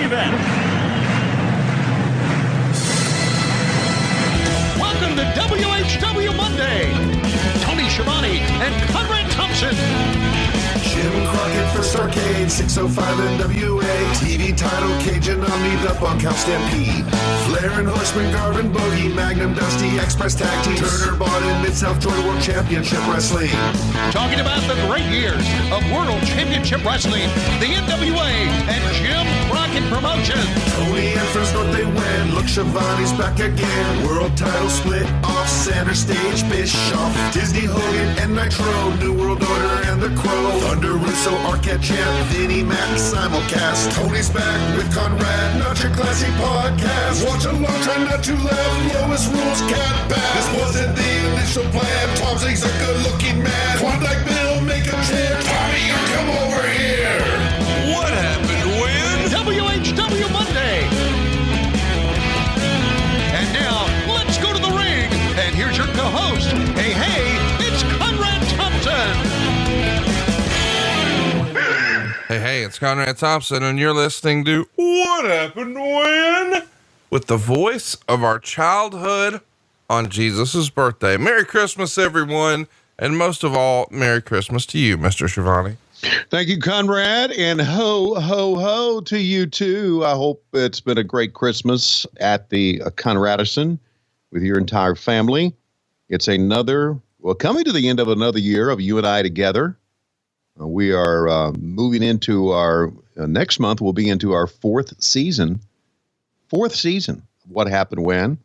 event. Welcome to WHW Monday. Tony Schiavone and Conrad Thompson. Jim Crockett First Arcade, 605 NWA. TV title, Cajun Omni, the Bunkhouse Stampede. Flair and Horseman, Garvin, Bogey, Magnum, Dusty, Express Tag Team. Turner, Bodden, Mid-South Joy World Championship Wrestling. Talking about the great years of World Championship Wrestling, the NWA, and Jim Crockett Promotions. Tony and friends North they win. Look, Schiavone's back again. World title split off center stage. Bischoff, Disney, Hogan, and Nitro. New World Order and the Crow. Thunder, Russo, Arquette Champ, Vinnie Mac, simulcast. Tony's back with Conrad, not your classic podcast. Watch along, try not to laugh. Lowest rules, cat back. This wasn't the initial plan. Tom Zigg's a good-looking man. Klondike Bill, make a trip. Tommy, you come over here. What happened when? WHW Monday. And now, let's go to the ring. And here's your co-host. Hey, it's Conrad Thompson. Hey, it's Conrad Thompson, and you're listening to What Happened When? With the voice of our childhood on Jesus' birthday. Merry Christmas, everyone, and most of all, Merry Christmas to you, Mr. Schiavone. Thank you, Conrad, and ho, ho, ho to you, too. I hope it's been a great Christmas at the Conradison with your entire family. It's coming to the end of another year of you and I together. We are moving into our next month. We'll be into our fourth season. What happened when?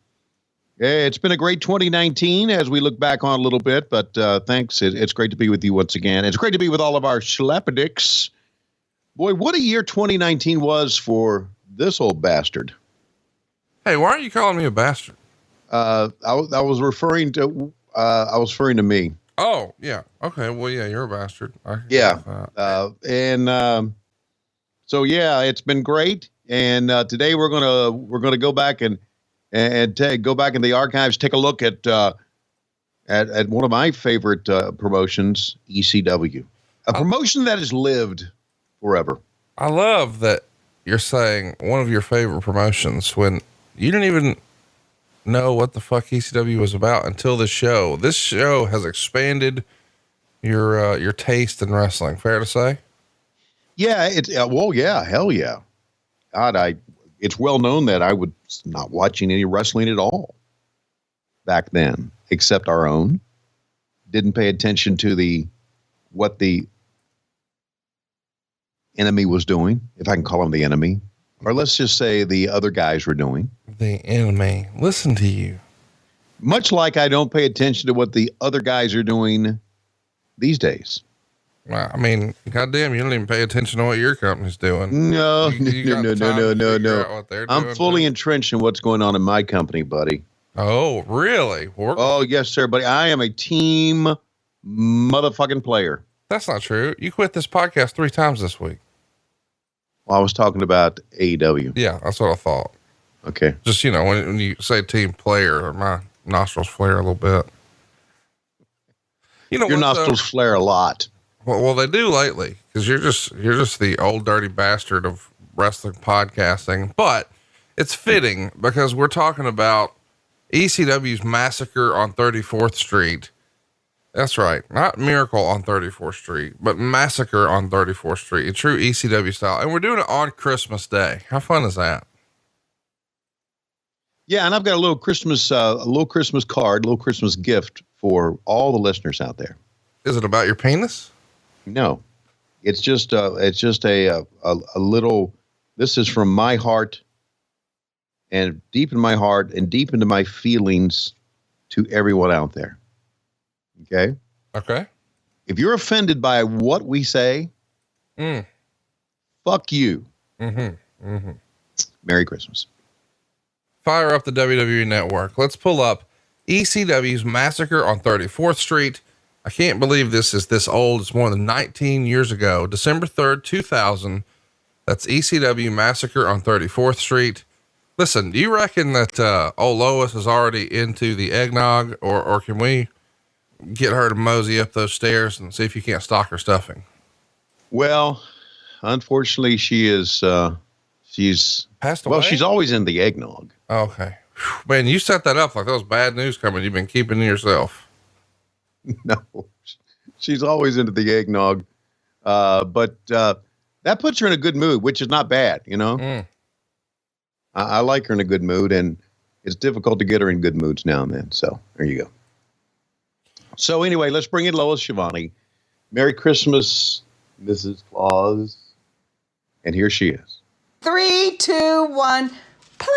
It's been a great 2019 as we look back on a little bit, but thanks. It's great to be with you once again. It's great to be with all of our schlappedicks. Boy, what a year 2019 was for this old bastard. Hey, why aren't you calling me a bastard? I was referring to me. Oh, yeah. Okay. Well, yeah, you're a bastard. Yeah. So yeah, it's been great. And today we're gonna go back and go back in the archives, take a look at one of my favorite promotions, ECW, a promotion that has lived forever. I love that you're saying one of your favorite promotions when you didn't even know what the fuck ECW was about until this show. This show has expanded your taste in wrestling. Fair to say? Yeah, hell yeah. God, it's well known that I was not watching any wrestling at all back then, except our own. Didn't pay attention to what the enemy was doing, if I can call him the enemy, or let's just say the other guys were doing. The enemy. Listen to you. Much like I don't pay attention to what the other guys are doing these days. Well, I mean, goddamn, you don't even pay attention to what your company's doing. No. What they're I'm doing fully too. entrenched in what's going on in my company, buddy. Oh, really? Oh, yes, sir, buddy. I am a team motherfucking player. That's not true. You quit this podcast 3 times this week. Well, I was talking about AEW. Yeah, that's what I thought. Okay. Just, when you say team player, my nostrils flare a little bit. Your nostrils flare a lot. Well, they do lately because you're just the old dirty bastard of wrestling podcasting, but it's fitting because we're talking about ECW's Massacre on 34th Street. That's right. Not Miracle on 34th Street, but Massacre on 34th Street, in true ECW style. And we're doing it on Christmas Day. How fun is that? Yeah. And I've got a little Christmas card, a little Christmas gift for all the listeners out there. Is it about your penis? No, it's just a little, this is from my heart and deep in my heart and deep into my feelings to everyone out there. Okay. Okay. If you're offended by what we say, fuck you. Merry Christmas. Fire up the WWE network. Let's pull up ECW's Massacre on 34th Street. I can't believe this is this old. It's more than 19 years ago, December 3rd, 2000. That's ECW Massacre on 34th Street. Listen, do you reckon that, old Lois is already into the eggnog or can we get her to mosey up those stairs and see if you can't stock her stuffing? Well, unfortunately she is She's passed away. Well, she's always in the eggnog. Okay. Whew, man, you set that up like that was bad news coming. You've been keeping to yourself. No, she's always into the eggnog. But that puts her in a good mood, which is not bad, you know? I like her in a good mood, and it's difficult to get her in good moods now and then. So there you go. So anyway, let's bring in Lois Schiavone. Merry Christmas, Mrs. Claus. And here she is. 3, 2, 1, play.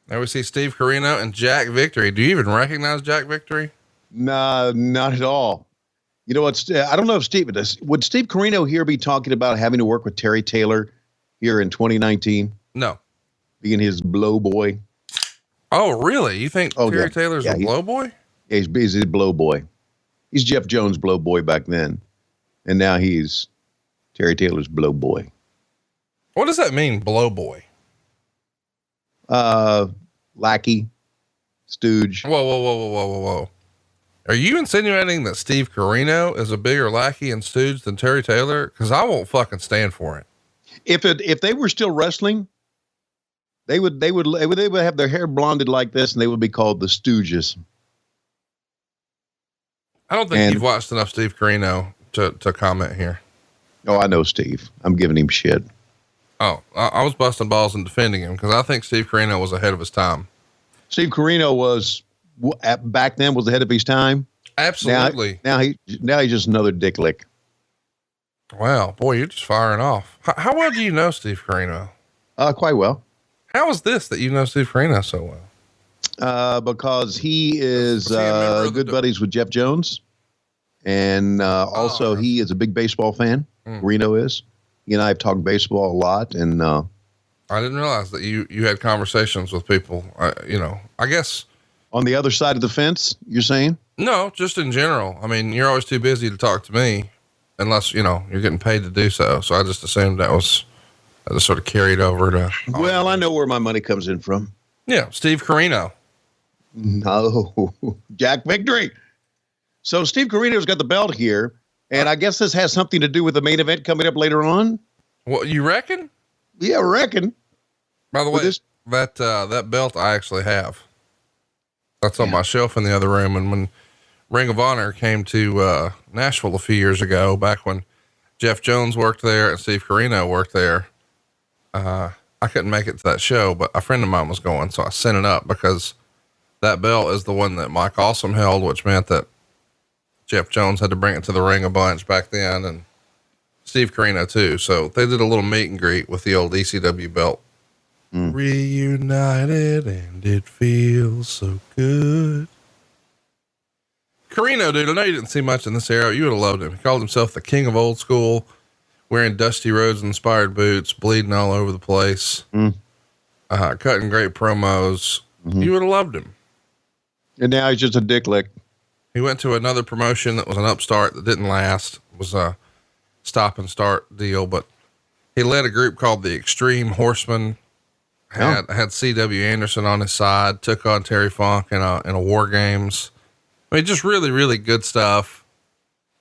There we see Steve Corino and Jack Victory. Do you even recognize Jack Victory? Nah, not at all. You know what? I don't know if would Steve Corino here be talking about having to work with Terry Taylor here in 2019? No. Being his blow boy. Oh, really? You think Terry yeah. Taylor's a blow boy? Yeah, he's a blow boy. He's Jeff Jones' blow boy back then. And now he's Terry Taylor's blow boy. What does that mean, blow boy? Lackey, stooge. Whoa. Are you insinuating that Steve Corino is a bigger lackey and stooge than Terry Taylor? Because I won't fucking stand for it. If they were still wrestling, they would have their hair blonded like this, and they would be called the Stooges. I don't think you've watched enough Steve Corino to comment here. Oh, I know Steve. I'm giving him shit. Oh, I was busting balls and defending him because I think Steve Corino was ahead of his time. Steve Corino was back then was ahead of his time. Absolutely. Now he's just another dick lick. Wow, boy, you're just firing off. How well do you know Steve Corino? Quite well. How is this that you know Steve Corino so well? Because he is good buddies with Jeff Jones, and also he is a big baseball fan. Corino is. He and I have talked baseball a lot, and I didn't realize that you had conversations with people. I guess on the other side of the fence. You're saying? No, just in general. I mean, you're always too busy to talk to me, unless you're getting paid to do so. So I just assumed that was sort of carried over to. Well, I know where my money comes in from. Yeah, Steve Corino. No, Jack Victory. So Steve Corino's got the belt here, and I guess this has something to do with the main event coming up later on. Well, you reckon? Yeah, I reckon. By the way, that belt I actually have. That's on my shelf in the other room. And when Ring of Honor came to Nashville a few years ago, back when Jeff Jones worked there and Steve Corino worked there, I couldn't make it to that show, but a friend of mine was going, so I sent it up because that belt is the one that Mike Awesome held, which meant that Jeff Jones had to bring it to the ring a bunch back then, and Steve Corino too. So they did a little meet and greet with the old ECW belt. Reunited, and it feels so good. Corino, dude, I know you didn't see much in this era. You would have loved him. He called himself the king of old school, wearing Dusty Rhodes inspired boots, bleeding all over the place, cutting great promos. You would have loved him. And now he's just a dick lick. He went to another promotion that was an upstart that didn't last. It was a stop and start deal, but he led a group called the Extreme Horsemen. Had C.W. Anderson on his side, took on Terry Funk in a War Games. I mean, just really, really good stuff.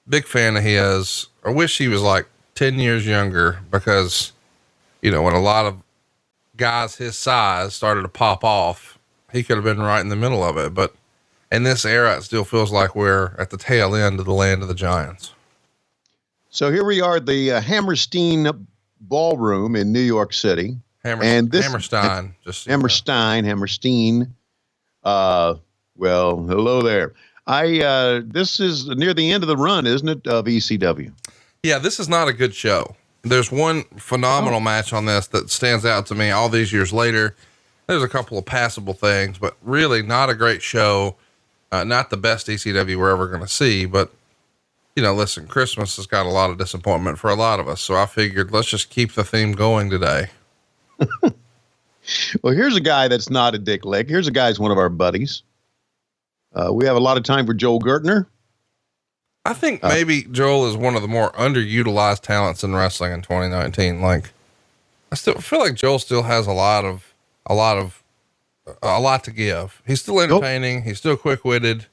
Big fan of his. I wish he was like 10 years younger because, when a lot of guys his size started to pop off, he could have been right in the middle of it. But in this era, it still feels like we're at the tail end of the land of the giants. So here we are at the Hammerstein Ballroom in New York City. Hammerstein. Hammerstein. Well, hello there. This is near the end of the run, isn't it, of ECW? Yeah, this is not a good show. There's one phenomenal match on this that stands out to me all these years later. There's a couple of passable things, but really not a great show. Not the best ECW we're ever going to see, but listen, Christmas has got a lot of disappointment for a lot of us. So I figured let's just keep the theme going today. Well, here's a guy that's not a dick lick. Here's a guy who's one of our buddies. We have a lot of time for Joel Gertner. I think maybe Joel is one of the more underutilized talents in wrestling in 2019. Like, I still feel like Joel still has a lot to give. He's still entertaining. He's still quick-witted.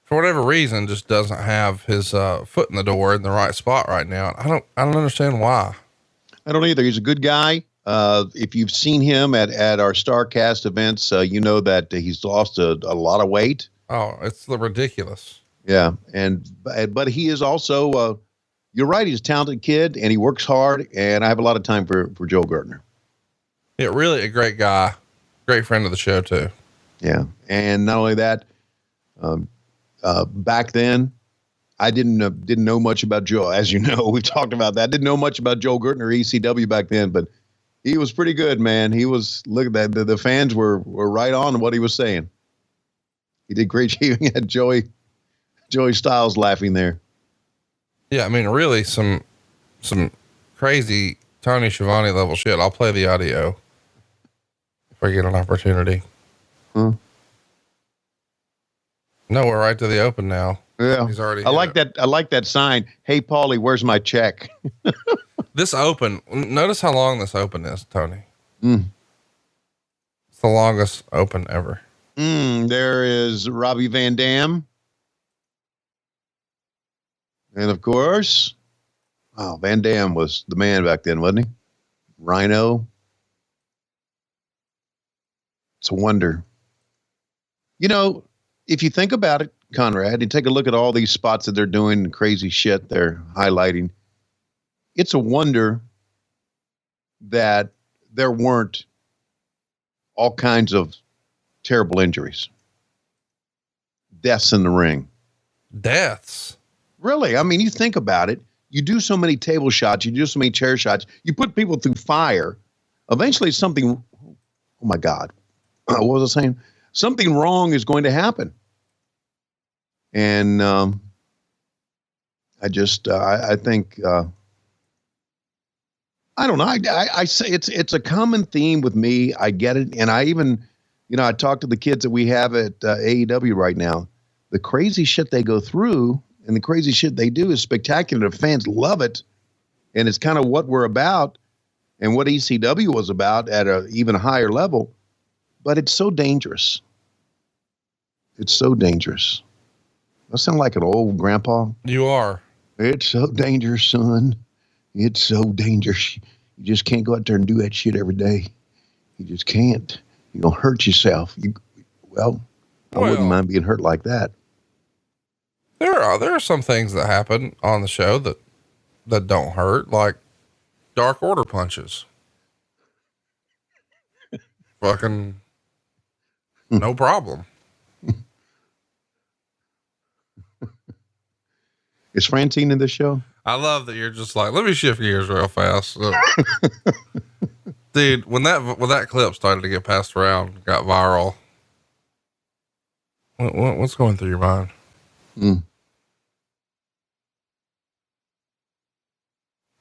For whatever reason, just doesn't have his foot in the door in the right spot right now. I don't understand why. I don't either. He's a good guy. If you've seen him at our StarCast events, you know that he's lost a lot of weight. Oh, it's ridiculous. Yeah. But he is also, you're right. He's a talented kid and he works hard. And I have a lot of time for Joe Gertner. Yeah. Really a great guy. Great friend of the show too. Yeah. And not only that, back then I didn't know much about Joe. As you know, we've talked about that. Didn't know much about Joe Gertner, ECW back then, but he was pretty good, man. He was, look at that. The fans were right on what he was saying. He did great. Even had Joey Styles laughing there. Yeah. I mean, really some crazy Tony Schiavone level shit. I'll play the audio if I get an opportunity. Huh? No, we're right to the open now. Yeah. He's already, I like that sign. Hey, Paulie, where's my check? This open. Notice how long this open is, Tony. Mm. It's the longest open ever. There is Robbie Van Dam. And of course, Van Dam was the man back then, wasn't he? Rhino. It's a wonder. You know, if you think about it, Conrad, you take a look at all these spots that they're doing, crazy shit they're highlighting. It's a wonder that there weren't all kinds of terrible injuries. Deaths in the ring. Deaths. Really? I mean, you think about it. You do so many table shots. You do so many chair shots. You put people through fire. Eventually something, oh my God. What was I saying? Something wrong is going to happen. And I think, I don't know. I say it's a common theme with me. I get it. And I even, I talk to the kids that we have at AEW right now. The crazy shit they go through and the crazy shit they do is spectacular. The fans love it. And it's kind of what we're about and what ECW was about at an even higher level. But it's so dangerous. It's so dangerous. I sound like an old grandpa. You are. It's so dangerous, son. It's so dangerous. You just can't go out there and do that shit every day. You just can't. You're going to hurt yourself. I wouldn't mind being hurt like that. There are some things that happen on the show that don't hurt, like Dark Order punches. Fucking no problem. Is Francine in this show? I love that you're just like, let me shift gears real fast. Dude, when that clip started to get passed around, got viral. What's going through your mind?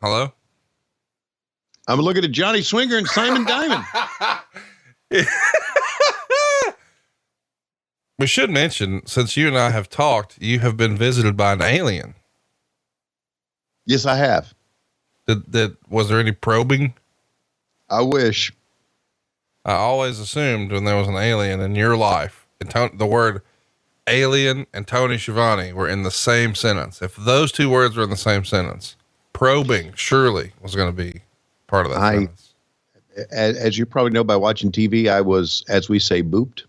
Hello? I'm looking at Johnny Swinger and Simon Diamond. We should mention, since you and I have talked, you have been visited by an alien. Yes, I have. Was there any probing? I wish. I always assumed when there was an alien in your life, the word alien and Tony Schiavone were in the same sentence. If those two words were in the same sentence, probing surely was going to be part of that sentence. As you probably know by watching TV, I was, as we say, booped.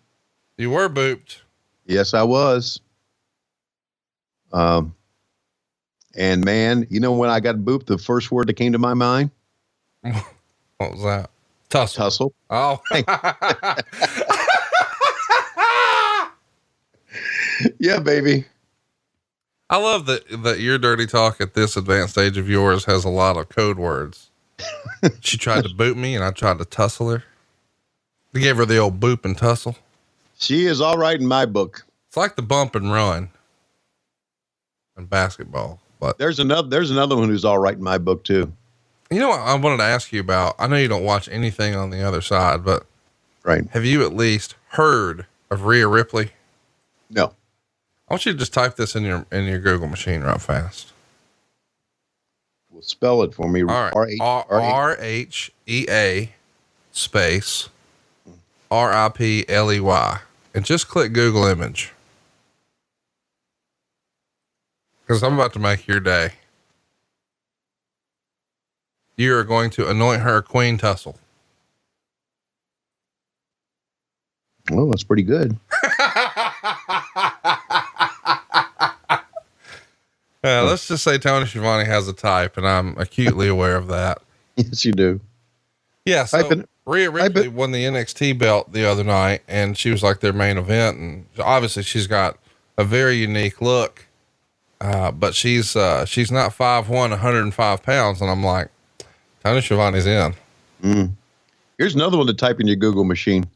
You were booped. Yes, I was. And man, when I got booped, the first word that came to my mind. What was that? Tussle. Tussle. Oh. Yeah, baby. I love that your dirty talk at this advanced age of yours has a lot of code words. She tried to boot me and I tried to tussle her. I gave her the old boop and tussle. She is all right in my book. It's like the bump and run in basketball. But there's another one who's all right in my book too. You know what I wanted to ask you about? I know you don't watch anything on the other side, but right. Have you at least heard of Rhea Ripley? No. I want you to just type this in your Google machine right fast. Well, spell it for me. All right. RHEA space RIPLEY, and just click Google image. Cause I'm about to make your day. you're going to anoint her queen tussle. Oh, that's pretty good. Let's just say Tony Schiavone has a type, and I'm acutely aware of that. Yes, you do. Yeah. So Rhea Ripley won the NXT belt the other night, and she was like their main event. And obviously she's got a very unique look. But she's not 5'1", 105 pounds. And I'm like, Tony Schiavone's in. Here's another one to type in your Google machine.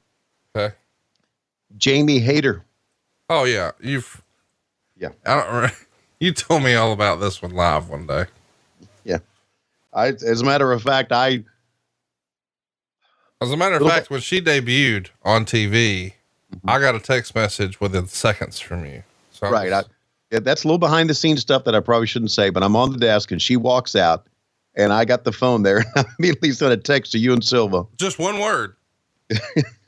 Okay. Jamie Hayter. Oh yeah. You told me all about this one live one day. Yeah. As a matter of fact, when she debuted on TV, I got a text message within seconds from you. So right. That's a little behind the scenes stuff that I probably shouldn't say, but I'm on the desk and she walks out and I got the phone there. I immediately sent a text to you and Silva. Just one word.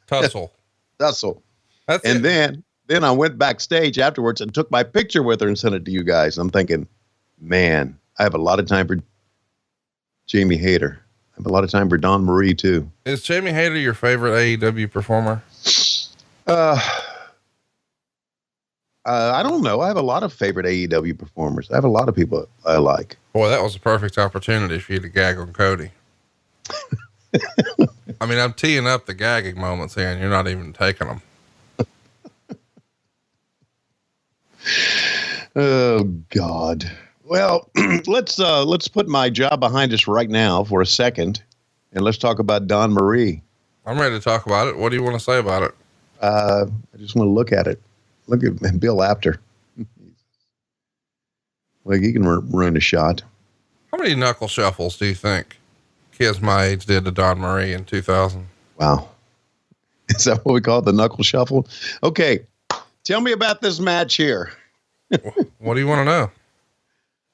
Tussle. Tussle. That's and it. Then I went backstage afterwards and took my picture with her and sent it to you guys. I'm thinking, man, I have a lot of time for Jamie Hayter. I have a lot of time for Dawn Marie too. Is Jamie Hayter your favorite AEW performer? I don't know. I have a lot of favorite AEW performers. I have a lot of people I like. Boy, that was a perfect opportunity for you to gag on Cody. I mean, I'm teeing up the gagging moments here and you're not even taking them. Oh God. Well, let's put my job behind us right now for a second, and let's talk about Dawn Marie. I'm ready to talk about it. What do you want to say about it? I just want to look at it. Look at Bill Apter. Like he can run a shot. How many knuckle shuffles do you think kids my age did to Dawn Marie in 2000? Wow. Is that what we call it, the knuckle shuffle? Okay. Tell me about this match here. What do you want to know?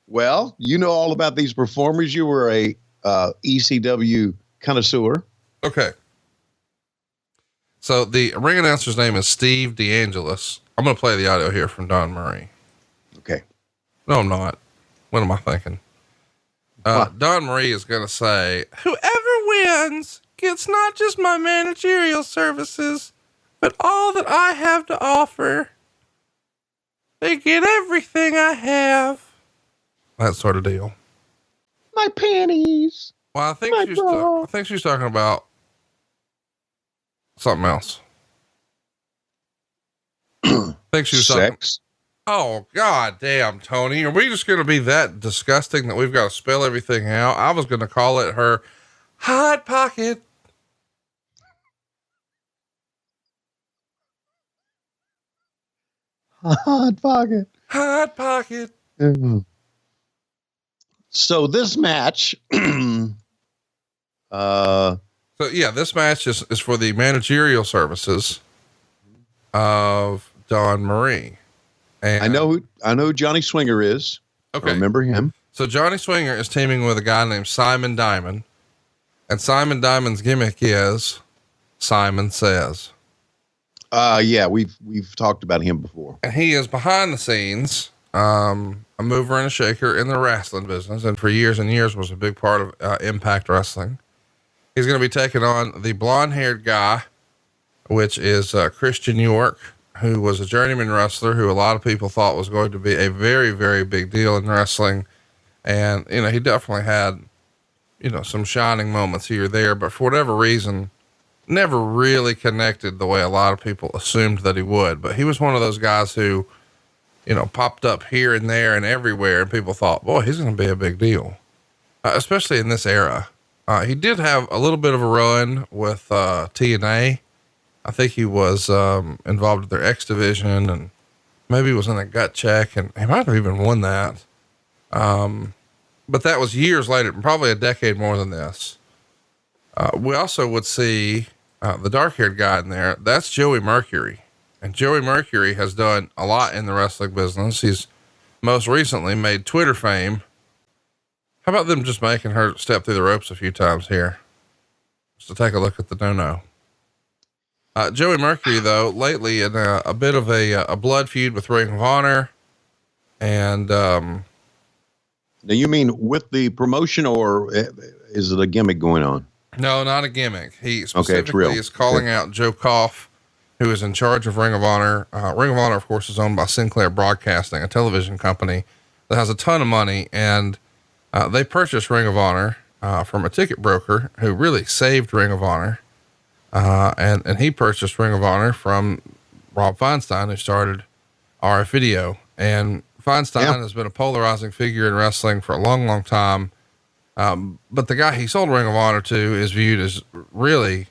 Well, you know all about these performers. You were a ECW connoisseur. Okay. So the ring announcer's name is Steve DeAngelis. I'm going to play the audio here from Dawn Marie. Okay. No, I'm not. What am I thinking? Dawn Marie is going to say, whoever wins gets not just my managerial services, but all that I have to offer. They get everything I have. That sort of deal. My panties. Well, I think she's talking about something else. I think she was sex. Oh, God damn, Tony. Are we just going to be that disgusting that we've got to spell everything out? I was going to call it her Hot Pocket. Hot Pocket. Hot Pocket. So this match, this match is for the managerial services of Dawn Marie. And I know who Johnny Swinger is. Okay. I remember him. So Johnny Swinger is teaming with a guy named Simon Diamond, and Simon Diamond's gimmick is Simon Says. Yeah, we've talked about him before. And he is behind the scenes, a mover and a shaker in the wrestling business. And for years and years was a big part of Impact Wrestling. He's going to be taking on the blonde haired guy, which is Christian York, who was a journeyman wrestler who a lot of people thought was going to be a very, very big deal in wrestling. And, he definitely had, some shining moments here or there, but for whatever reason, never really connected the way a lot of people assumed that he would. But he was one of those guys who, popped up here and there and everywhere. And people thought, boy, he's going to be a big deal, especially in this era. He did have a little bit of a run with TNA. I think he was involved with their X division and maybe was in a gut check, and he might have even won that. But that was years later, probably a decade more than this. We also would see the dark-haired guy in there. That's Joey Mercury. And Joey Mercury has done a lot in the wrestling business. He's most recently made Twitter fame. How about them just making her step through the ropes a few times here? Just to take a look at the no-no. Joey Mercury, though, lately in a bit of a blood feud with Ring of Honor. And, now you mean with the promotion or is it a gimmick going on? No, not a gimmick. He specifically real. is calling out Joe Koff, who is in charge of Ring of Honor. Ring of Honor, of course, is owned by Sinclair Broadcasting, a television company that has a ton of money. And they purchased Ring of Honor from a ticket broker who really saved Ring of Honor. And he purchased Ring of Honor from Rob Feinstein, who started RF Video. And Feinstein has been a polarizing figure in wrestling for a long, long time. But the guy he sold Ring of Honor to is viewed as really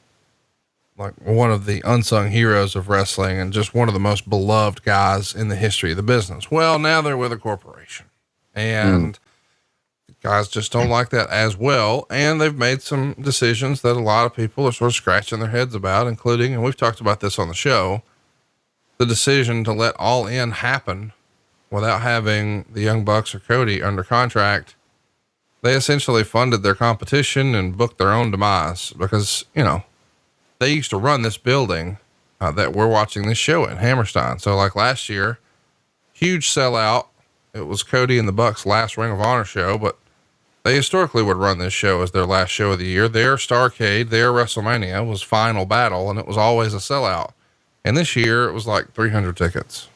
like one of the unsung heroes of wrestling and just one of the most beloved guys in the history of the business. Well, now they're with a corporation, and guys just don't like that as well. And they've made some decisions that a lot of people are sort of scratching their heads about, including, and we've talked about this on the show, the decision to let All In happen without having the Young Bucks or Cody under contract. They essentially funded their competition and booked their own demise because, you know, they used to run this building that we're watching this show in, Hammerstein. So like last year, huge sellout. It was Cody and the Bucks' last Ring of Honor show, but they historically would run this show as their last show of the year. Their Starrcade, their WrestleMania was Final Battle, and it was always a sellout. And this year it was like 300 tickets.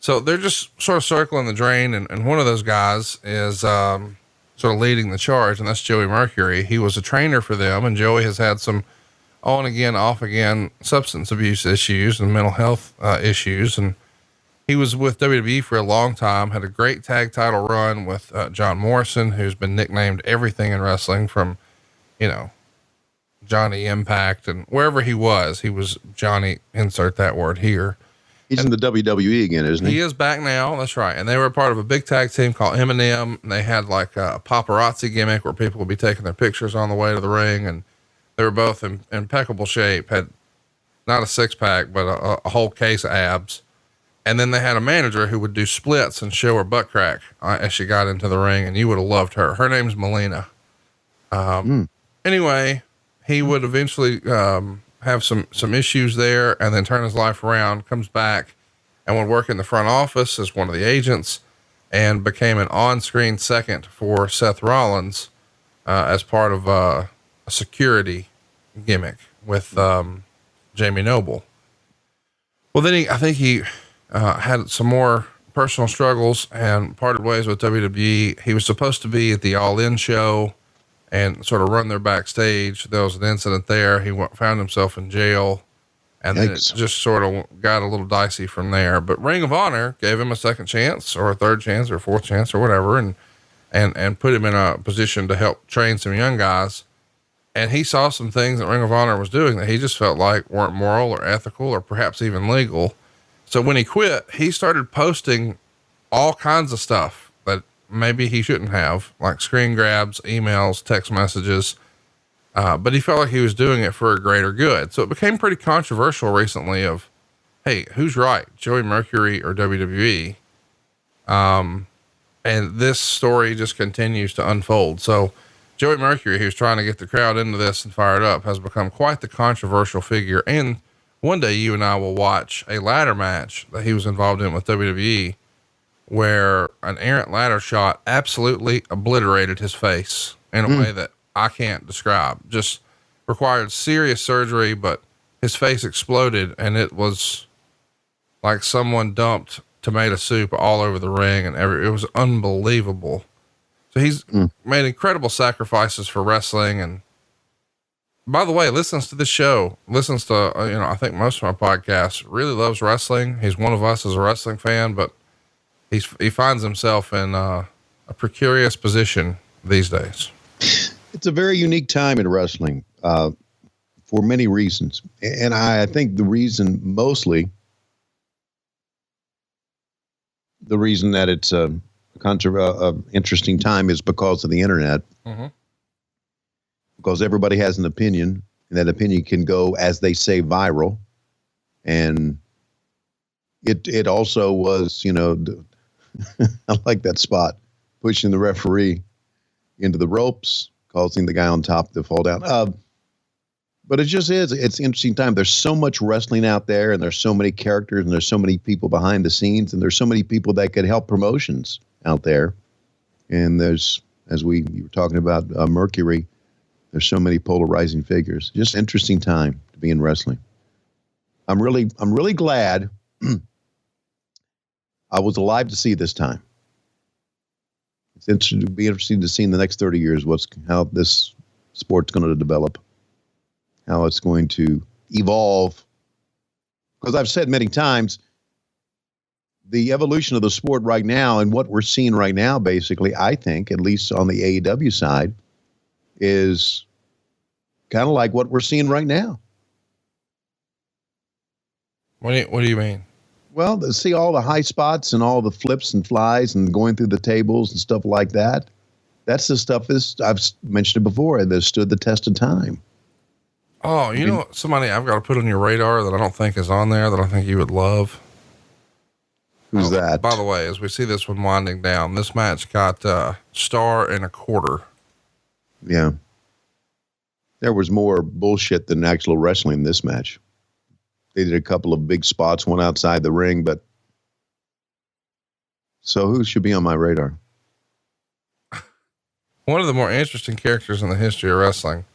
So they're just sort of circling the drain. And one of those guys is, sort of leading the charge, and that's Joey Mercury. He was a trainer for them, and Joey has had some on again, off again substance abuse issues and mental health issues. And he was with WWE for a long time, had a great tag title run with John Morrison, who's been nicknamed everything in wrestling from, you know, Johnny Impact, and wherever he was Johnny, insert that word here. He's in the WWE again, isn't he? He is back now. That's right. And they were part of a big tag team called Eminem. And they had like a paparazzi gimmick where people would be taking their pictures on the way to the ring. And they were both in impeccable shape, had not a six pack, but a whole case of abs. And then they had a manager who would do splits and show her butt crack as she got into the ring. And you would have loved her. Her name's Melina. Anyway, he would eventually, have some issues there and then turn his life around, comes back and would work in the front office as one of the agents and became an on-screen second for Seth Rollins, as part of, a security gimmick with, Jamie Noble. Well, then I think he had some more personal struggles and parted ways with WWE. He was supposed to be at the All In show and sort of run their backstage. There was an incident there. He found himself in jail, and then it just sort of got a little dicey from there. But Ring of Honor gave him a second chance or a third chance or a fourth chance or whatever. And put him in a position to help train some young guys. And he saw some things that Ring of Honor was doing that he just felt like weren't moral or ethical or perhaps even legal. So when he quit, he started posting all kinds of stuff that maybe he shouldn't have, like screen grabs, emails, text messages. But he felt like he was doing it for a greater good. So it became pretty controversial recently of, hey, who's right, Joey Mercury or WWE? And this story just continues to unfold. So Joey Mercury, who's trying to get the crowd into this and fired up, has become quite the controversial figure. And one day you and I will watch a ladder match that he was involved in with WWE, where an errant ladder shot absolutely obliterated his face in a way that I can't describe. Just required serious surgery, but his face exploded, and it was like someone dumped tomato soup all over the ring, and it was unbelievable. So he's made incredible sacrifices for wrestling. And by the way, listens to this show, listens to, I think most of my podcasts, really loves wrestling. He's one of us as a wrestling fan, but he finds himself in a precarious position these days. It's a very unique time in wrestling, for many reasons. And I think the reason that it's a interesting time is because of the internet, because everybody has an opinion, and that opinion can go, as they say, viral. And it also was, I like that spot, pushing the referee into the ropes, causing the guy on top to fall down. But it just is, it's an interesting time. There's so much wrestling out there, and there's so many characters, and there's so many people behind the scenes, and there's so many people that could help promotions out there. And there's as you were talking about Mercury, there's so many polarizing figures. Just interesting time to be in wrestling. I'm really glad I was alive to see this time. It's interesting to be interesting to see in the next 30 years how this sport's going to develop, how it's going to evolve. Because I've said many times, the evolution of the sport right now and what we're seeing right now, basically, I think, at least on the AEW side, is kind of like what we're seeing right now. What do you mean? Well, see all the high spots and all the flips and flies and going through the tables and stuff like that. That's the stuff I've mentioned it before, that stood the test of time. Oh, you know, somebody I've got to put on your radar that I don't think is on there that I think you would love. Who's that? By the way, as we see this one winding down, this match got star and a quarter. Yeah. There was more bullshit than actual wrestling in this match. They did a couple of big spots, one outside the ring, but so who should be on my radar? One of the more interesting characters in the history of wrestling,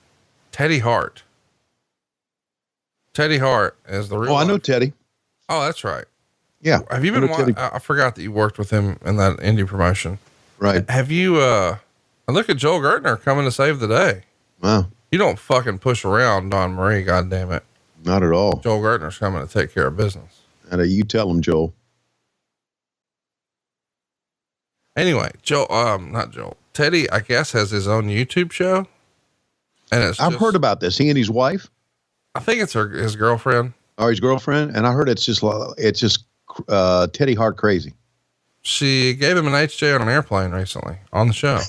Teddy Hart. Teddy Hart is the real. Oh, I know Teddy. Oh, that's right. Yeah. Have you been I forgot that you worked with him in that indie promotion. Right. Have you, look at Joel Gertner coming to save the day. Wow. You don't fucking push around Don Marie, goddammit. Not at all. Joel Gertner's coming to take care of business. And you tell him, Joel. Anyway, not Joel. Teddy, I guess, has his own YouTube show. And I've heard about this. He and his wife. I think it's his girlfriend. Or his girlfriend. And I heard it's just Teddy Hart crazy. She gave him an HJ on an airplane recently on the show.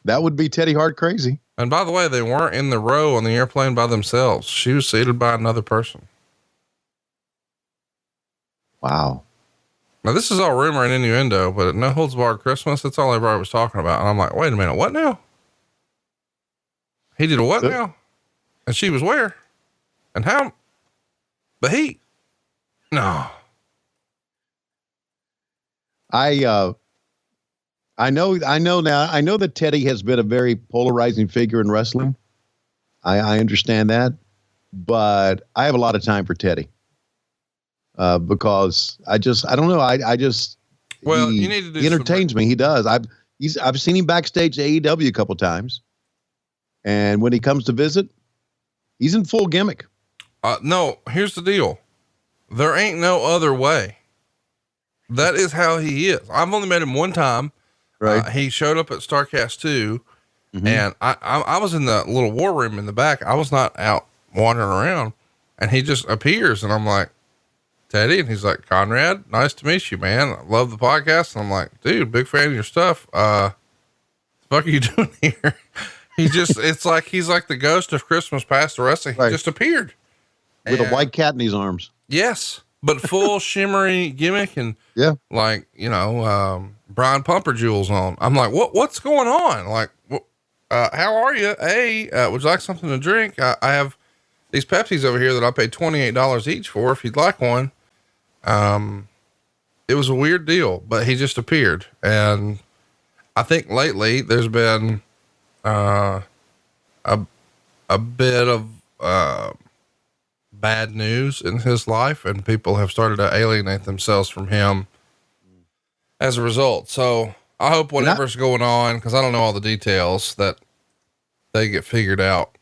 That would be Teddy Hart crazy. And by the way, they weren't in the row on the airplane by themselves. She was seated by another person. Wow. Now this is all rumor and innuendo, but at No Holds Barred Christmas, that's all everybody was talking about. And I'm like, wait a minute, what now? He did a what now? And she was where? And how? But no. I know now. I know that Teddy has been a very polarizing figure in wrestling. I understand that, but I have a lot of time for Teddy because I don't know. You need to do. He entertains me. He does. I've seen him backstage at AEW a couple times, and when he comes to visit, he's in full gimmick. No, here's the deal. There ain't no other way. That is how he is. I've only met him one time. Right. He showed up at StarCast 2 and I was in the little war room in the back. I was not out wandering around, and he just appears and I'm like, Teddy. And he's like, Conrad, nice to meet you, man. I love the podcast. And I'm like, dude, big fan of your stuff. The fuck are you doing here? It's like, he's like the ghost of Christmas past the wrestling. He just appeared with a white cat in his arms. Yes. But full shimmery gimmick and like, Brian Pumper jewels on. I'm like, what's going on? Like, how are you? Would you like something to drink? I have these Pepsis over here that I paid $28 each for, if you'd like one. It was a weird deal, but he just appeared. And I think lately there's been, a bit of, bad news in his life, and people have started to alienate themselves from him as a result. So I hope whatever's going on, cause I don't know all the details, that they get figured out.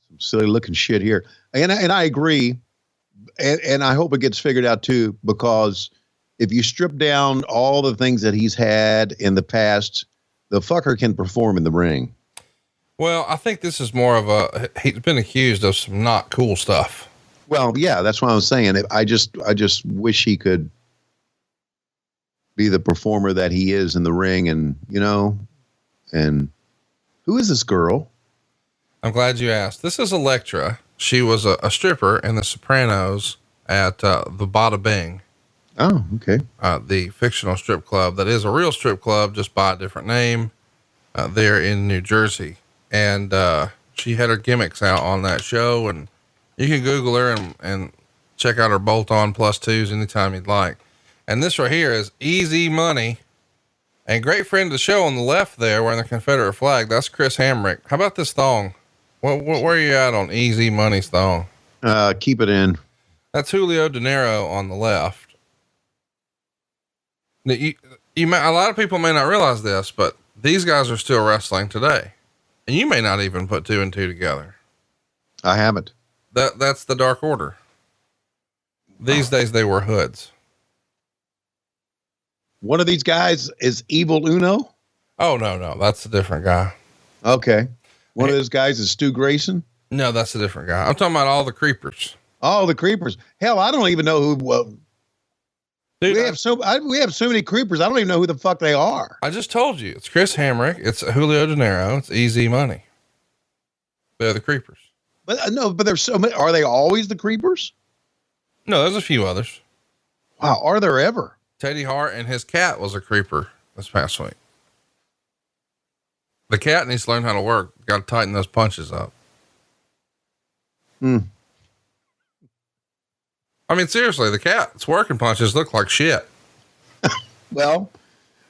Some silly looking shit here. And I agree. And I hope it gets figured out too, because if you strip down all the things that he's had in the past, the fucker can perform in the ring. Well, I think this is more of he's been accused of some not cool stuff. Well, yeah, that's what I was saying. I just wish he could be the performer that he is in the ring. And, and who is this girl? I'm glad you asked. This is Elektra. She was a stripper in The Sopranos at, the Bada Bing. Oh, okay. The fictional strip club that is a real strip club, just by a different name, there in New Jersey. And, she had her gimmicks out on that show, and you can Google her and check out her bolt-on +2s anytime you'd like. And this right here is Easy Money. And great friend of the show on the left there wearing the Confederate flag. That's Chris Hamrick. How about this thong? Where are you at on Easy Money's thong? Keep it in. That's Julio De Niro on the left. Now, a lot of people may not realize this, but these guys are still wrestling today. And you may not even put two and two together. I haven't. That's the Dark Order. These days they wear hoods. One of these guys is Evil Uno. Oh, no. That's a different guy. Okay. One of those guys is Stu Grayson. No, that's a different guy. I'm talking about all the creepers. Oh, the creepers. Hell, I don't even know who, Dude, we have so many creepers. I don't even know who the fuck they are. I just told you it's Chris Hamrick. It's Julio De Niro. It's Easy Money. They're the creepers. But but there's so many. Are they always the creepers? No, there's a few others. Wow. Are there ever? Teddy Hart and his cat was a creeper this past week. The cat needs to learn how to work. Got to tighten those punches up. Hmm. I mean, seriously, the cat's working punches look like shit. Well,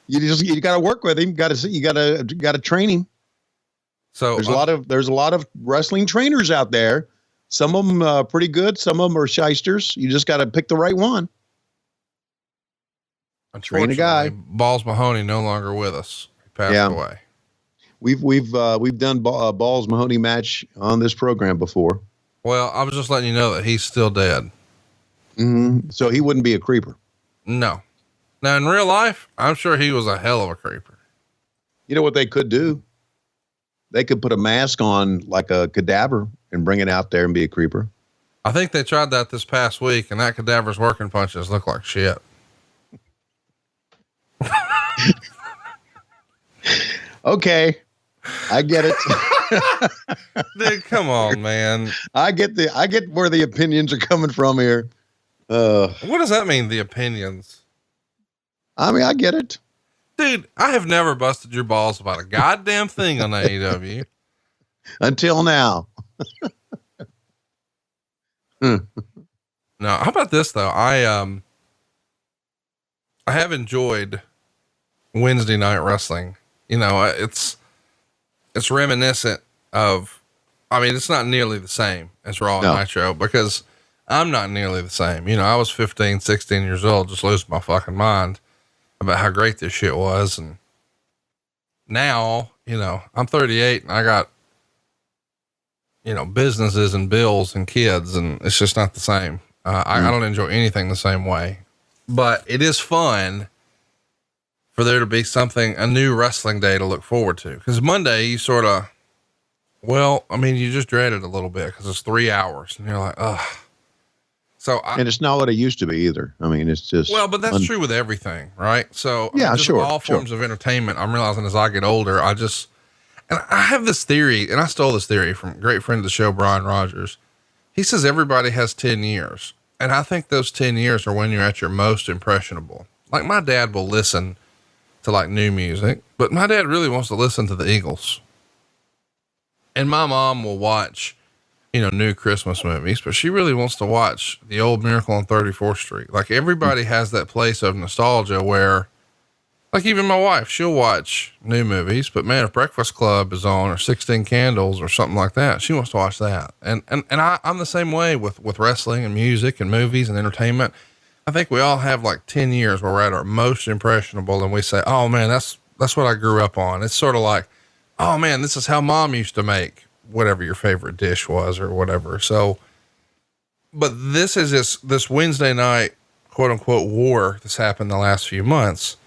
you got to work with him. You got to train him. So there's a lot of wrestling trainers out there. Some of them pretty good. Some of them are shysters. You just got to pick the right one. Train a guy. Balls Mahoney no longer with us. He passed away. We've done Balls Mahoney match on this program before. Well, I was just letting you know that he's still dead. Mm-hmm. So he wouldn't be a creeper. No. Now in real life, I'm sure he was a hell of a creeper. You know what they could do? They could put a mask on like a cadaver and bring it out there and be a creeper. I think they tried that this past week, and that cadaver's working punches look like shit. Okay. I get it. Dude, come on, man. I get where the opinions are coming from here. What does that mean? The opinions? I mean, I get it. Dude, I have never busted your balls about a goddamn thing on AEW. Until now. No, how about this though? I have enjoyed Wednesday night wrestling. You know, it's reminiscent of, I mean, it's not nearly the same as Raw and Nitro because I'm not nearly the same. You know, I was 15, 16 years old, just losing my fucking mind about how great this shit was. And now, you know, I'm 38 and I got, you know, businesses and bills and kids, and it's just not the same. I don't enjoy anything the same way, but it is fun for there to be a new wrestling day to look forward to. Cause Monday you sort of, well, I mean, you just dread it a little bit cause it's 3 hours and you're like, ugh. And it's not what it used to be either. I mean, it's just, well, but that's true with everything, right? So yeah, sure. All forms of entertainment. I'm realizing as I get older, and I have this theory, and I stole this theory from a great friend of the show, Brian Rogers. He says everybody has 10 years. And I think those 10 years are when you're at your most impressionable. Like my dad will listen to like new music, but my dad really wants to listen to the Eagles. And my mom will watch, you know, new Christmas movies, but she really wants to watch the old Miracle on 34th Street. Like everybody has that place of nostalgia where, like even my wife, she'll watch new movies, but man, if Breakfast Club is on or 16 Candles or something like that, she wants to watch that. And I'm the same way with wrestling and music and movies and entertainment. I think we all have like 10 years where we're at our most impressionable and we say, oh man, that's what I grew up on. It's sort of like, oh man, this is how mom used to make whatever your favorite dish was or whatever. So, but this is this Wednesday night, quote unquote, war that's happened the last few months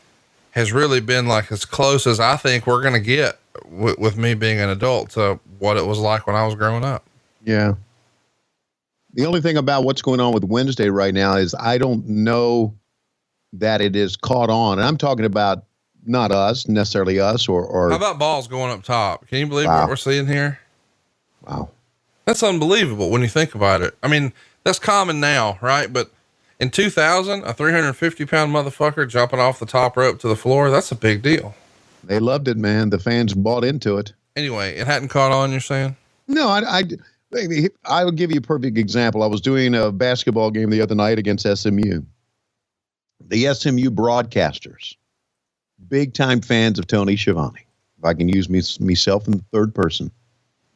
has really been like as close as I think we're going to get with me being an adult to what it was like when I was growing up. Yeah. The only thing about what's going on with Wednesday right now is I don't know that it is caught on. And I'm talking about not necessarily us or how about balls going up top? Can you believe what we're seeing here? Wow. That's unbelievable when you think about it. I mean, that's common now, right? But in 2000, a 350-pound motherfucker jumping off the top rope to the floor, that's a big deal. They loved it, man. The fans bought into it. Anyway, it hadn't caught on, you're saying? No, I will give you a perfect example. I was doing a basketball game the other night against SMU. the SMU broadcasters, big time fans of Tony Schiavone. If I can use myself in the third person,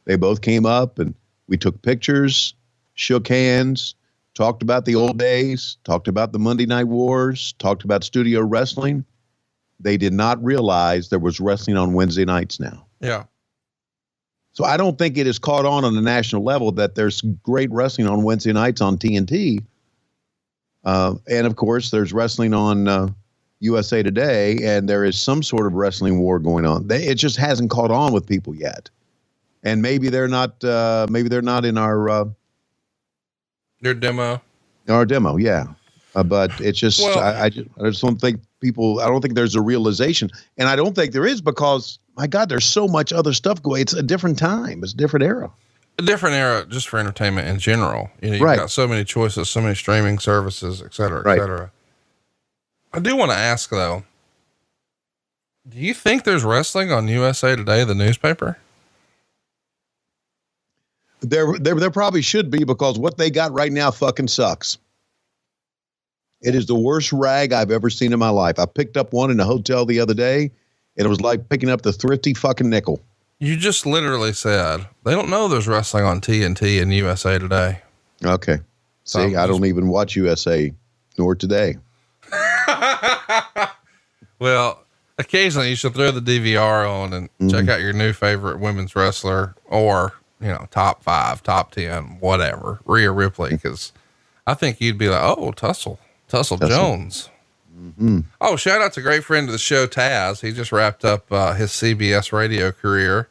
they both came up and we took pictures, shook hands, talked about the old days, talked about the Monday Night Wars, talked about studio wrestling. They did not realize there was wrestling on Wednesday nights now. Yeah. So I don't think it is caught on the national level that there's great wrestling on Wednesday nights on TNT. And of course, there's wrestling on USA Today, and there is some sort of wrestling war going on. It just hasn't caught on with people yet. And maybe they're not in our Your demo. our demo, yeah. But it's just I just don't think people. I don't think there's a realization, and I don't think there is because my God, there's so much other stuff going. It's a different time. It's a different era. A different era just for entertainment in general. You know, you've got so many choices, so many streaming services, et cetera, et cetera. I do want to ask though, do you think there's wrestling on USA Today, the newspaper? There probably should be because what they got right now fucking sucks. It is the worst rag I've ever seen in my life. I picked up one in a hotel the other day, and it was like picking up the thrifty fucking nickel. You just literally said they don't know there's wrestling on TNT and USA Today. Okay. See, I don't even watch USA nor Today. Well, occasionally you should throw the DVR on and check out your new favorite women's wrestler or, you know, top 5, top 10, whatever, Rhea Ripley. Cause I think you'd be like, oh, Tussle Jones. Mm-hmm. Oh, shout out to a great friend of the show, Taz. He just wrapped up his CBS radio career.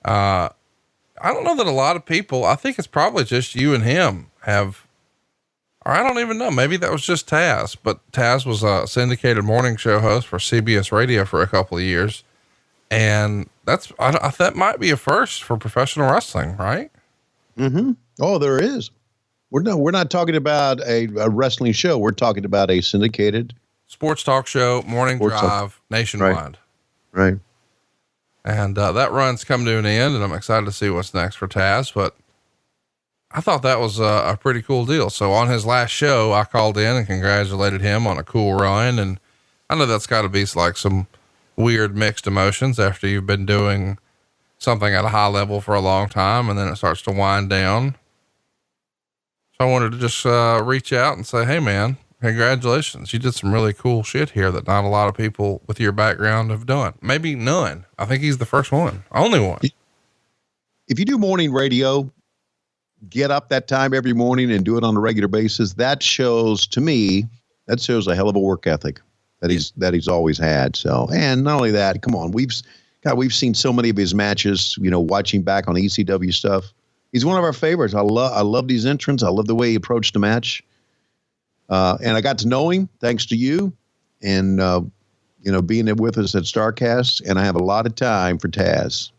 I don't know that a lot of people, I think it's probably just you and him or I don't even know. Maybe that was just Taz, but Taz was a syndicated morning show host for CBS radio for a couple of years. And that might be a first for professional wrestling, right? Mm-hmm. Oh, there is. We're not talking about a wrestling show. We're talking about a syndicated sports talk show, morning drive nationwide. Right. And that run's come to an end, and I'm excited to see what's next for Taz. But I thought that was a pretty cool deal. So on his last show, I called in and congratulated him on a cool run. And I know that's got to be like some weird mixed emotions after you've been doing something at a high level for a long time, and then it starts to wind down. So I wanted to just reach out and say, hey man, congratulations. You did some really cool shit here that not a lot of people with your background have done. Maybe none. I think he's the first one, only one. If you do morning radio, get up that time every morning and do it on a regular basis, that shows a hell of a work ethic that he's always had. So, and not only that, come on, we've seen so many of his matches, you know, watching back on ECW stuff. He's one of our favorites. I love these entrants. I love the way he approached the match. And I got to know him thanks to you and, you know, being with us at StarCast. And I have a lot of time for Taz,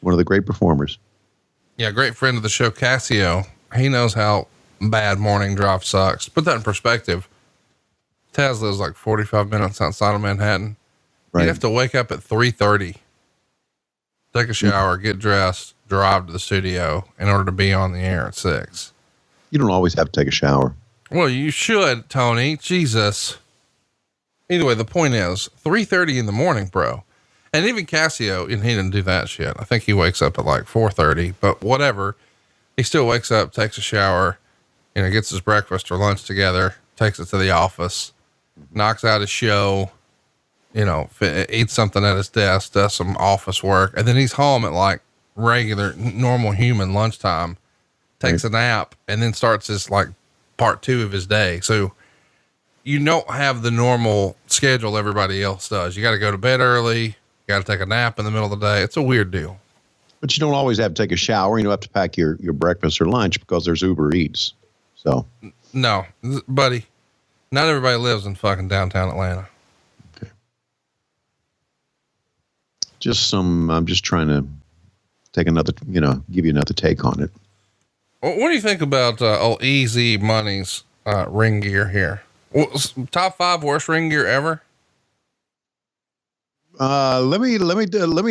one of the great performers. Yeah. Great friend of the show, Cassio. He knows how bad morning drive sucks. Put that in perspective. Taz lives like 45 minutes outside of Manhattan. Right. You'd have to wake up at 3:30, take a shower, get dressed, drive to the studio in order to be on the air at 6. You don't always have to take a shower. Well, you should, Tony. Jesus. Either way, the point is 3:30 in the morning, bro. And even Cassio, and he didn't do that shit. I think he wakes up at like 4:30, but whatever. He still wakes up, takes a shower, you know, gets his breakfast or lunch together, takes it to the office, knocks out his show, you know, eats something at his desk, does some office work. And then he's home at like regular, normal human lunchtime, takes a nap, and then starts his like part 2 of his day. So you don't have the normal schedule everybody else does. You got to go to bed early. You got to take a nap in the middle of the day. It's a weird deal. But you don't always have to take a shower. You don't have to pack your breakfast or lunch because there's Uber Eats. So no, buddy, not everybody lives in fucking downtown Atlanta. Okay. I'm just trying to take another, you know, give you another take on it. What do you think about old Easy Money's ring gear here? Top 5 worst ring gear ever? Let me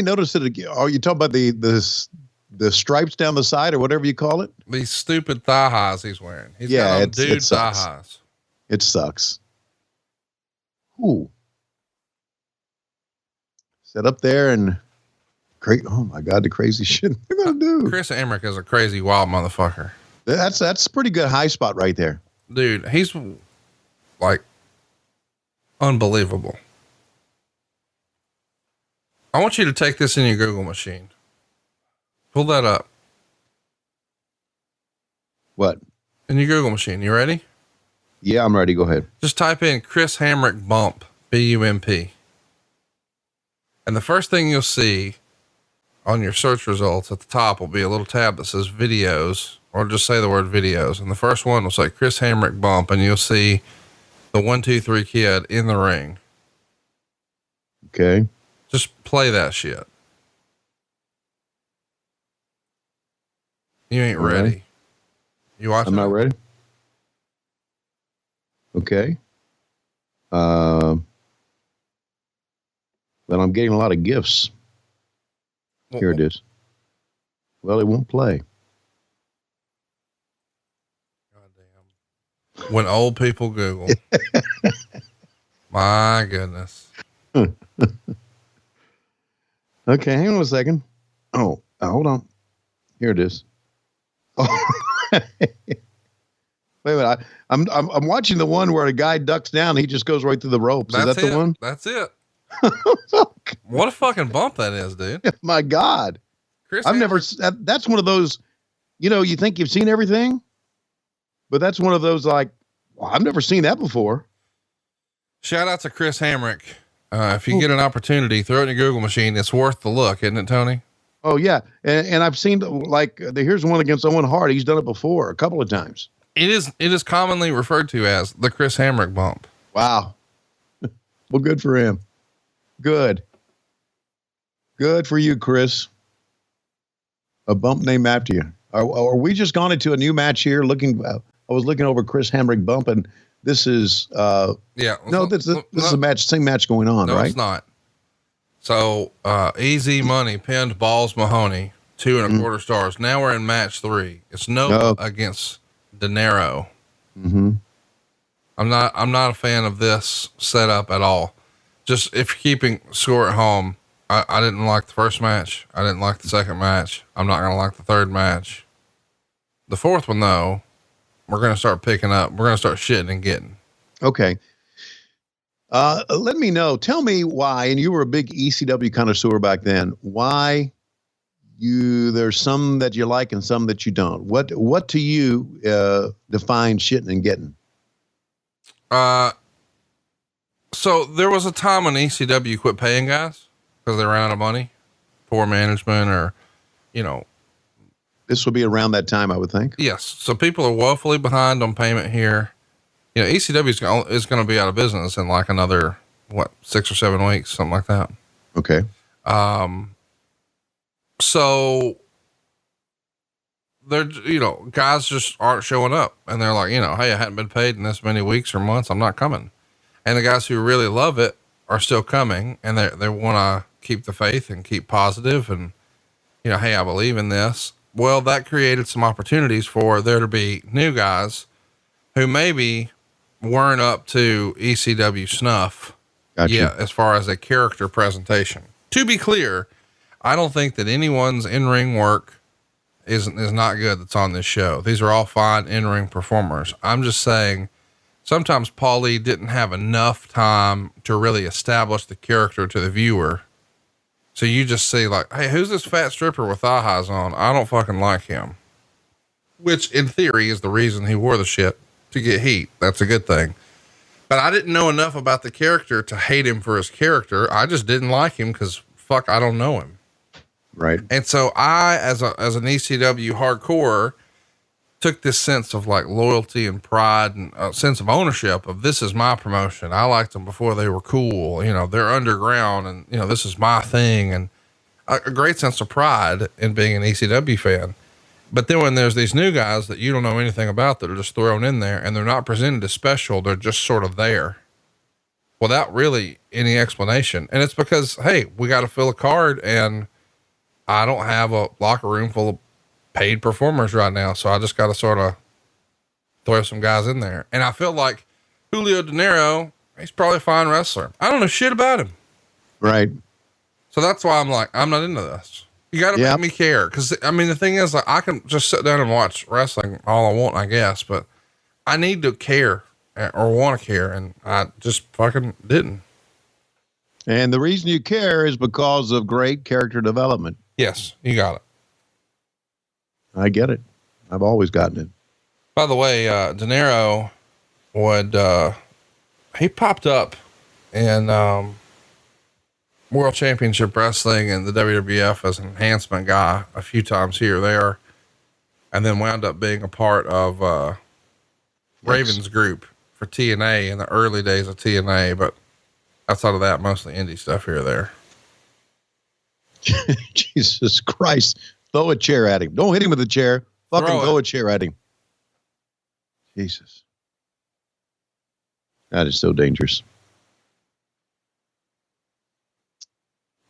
notice it again. Oh, you talking about the stripes down the side or whatever you call it? These stupid thigh highs he's wearing. He's got on dude thigh highs. It sucks. Ooh. Set up there and oh my God, the crazy shit they're going to do. Chris Hamrick is a crazy, wild motherfucker. That's a pretty good high spot right there. Dude, he's like unbelievable. I want you to take this in your Google machine. Pull that up. What? In your Google machine. You ready? Yeah, I'm ready. Go ahead. Just type in Chris Hamrick bump, BUMP. And the first thing you'll see on your search results at the top will be a little tab that says videos, or just say the word videos. And the first one will say Chris Hamrick bump, and you'll see the 1, 2, 3 kid in the ring. Okay. Just play that shit. You ain't ready. Right. You watching? I'm not ready. Okay. But I'm getting a lot of gifts. Here it is. Well, it won't play. Goddamn. When old people Google. My goodness. Okay, hang on a second. Oh, hold on. Here it is. Oh. Wait a minute. I'm watching the one where a guy ducks down. He just goes right through the ropes. Is that the one? That's it. What a fucking bump that is, dude. My God. Chris I've never, Hamrick. that's one of those, you think you've seen everything, but that's one of those like, well, I've never seen that before. Shout out to Chris Hamrick. If you get an opportunity, throw it in your Google machine. It's worth the look, isn't it, Tony? Oh yeah. And I've seen here's one against Owen Hart. He's done it before a couple of times. It is commonly referred to as the Chris Hamrick bump. Wow. Well, good for him. Good for you, Chris. A bump named after you. Are we just gone into a new match here? I was looking over Chris Hamrick bump, and this is yeah. No, this is a match, same match going on, no, right? It's not. So Easy Money pinned Balls Mahoney 2 1/4 stars. Now we're in match 3. It's Nova against De Niro. Mm-hmm. I'm not a fan of this setup at all. Just if you're keeping score at home, I didn't like the first match. I didn't like the second match. I'm not going to like the third match. The fourth one though, we're going to start picking up. We're going to start shitting and getting. Okay. Let me know. Tell me why, and you were a big ECW connoisseur back then, why there's some that you like and some that you don't. What to you define shitting and getting? So there was a time when ECW quit paying guys because they ran out of money, poor management, or, This will be around that time, I would think. yes. So people are woefully behind on payment here. ECW is going to be out of business in like another, 6 or 7 weeks, something like that. Okay. So they're, guys just aren't showing up, and they're like, hey, I hadn't been paid in this many weeks or months. I'm not coming. And the guys who really love it are still coming, and they want to keep the faith and keep positive and, hey, I believe in this. Well, that created some opportunities for there to be new guys who maybe weren't up to ECW snuff. Gotcha. Yeah, as far as a character presentation. To be clear, I don't think that anyone's in-ring work is not good that's on this show. These are all fine in-ring performers. I'm just saying sometimes Paulie didn't have enough time to really establish the character to the viewer. So you just see like, hey, who's this fat stripper with thigh highs on? I don't fucking like him. Which in theory is the reason he wore the shit, to get heat. That's a good thing. But I didn't know enough about the character to hate him for his character. I just didn't like him because fuck, I don't know him. Right. And so I, as an ECW hardcore, took this sense of like loyalty and pride and a sense of ownership of this is my promotion. I liked them before they were cool. They're underground and, this is my thing. And a great sense of pride in being an ECW fan. But then when there's these new guys that you don't know anything about that are just thrown in there and they're not presented as special, they're just sort of there without really any explanation. And it's because, hey, we got to fill a card and I don't have a locker room full of paid performers right now. So I just got to sort of throw some guys in there. And I feel like Julio De Niro, He's probably a fine wrestler. I don't know shit about him. Right. So that's why I'm like, I'm not into this. You got to make me care. Cause I mean, the thing is, like, I can just sit down and watch wrestling all I want, I guess, but I need to care or want to care. And I just fucking didn't. And the reason you care is because of great character development. Yes, you got it. I get it. I've always gotten it. By the way, De Niro would, he popped up in, World Championship Wrestling and the WWF as an enhancement guy a few times here or there, and then wound up being a part of Raven's group for TNA in the early days of TNA. But outside of that, mostly indie stuff here or there. Jesus Christ. Throw a chair at him. Don't hit him with a chair. Fucking throw a chair at him. Jesus. That is so dangerous.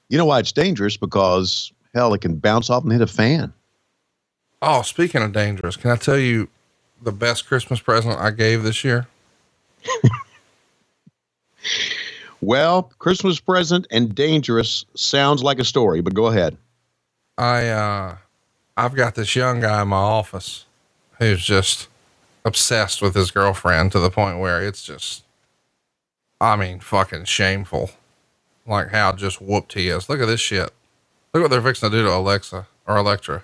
You know why it's dangerous? Because, hell, it can bounce off and hit a fan. Oh, speaking of dangerous, can I tell you the best Christmas present I gave this year? Well, Christmas present and dangerous sounds like a story, but go ahead. I've got this young guy in my office who's just obsessed with his girlfriend to the point where it's just, I mean, fucking shameful. Like how just whooped he is. Look at this shit. Look what they're fixing to do to Alexa or Electra.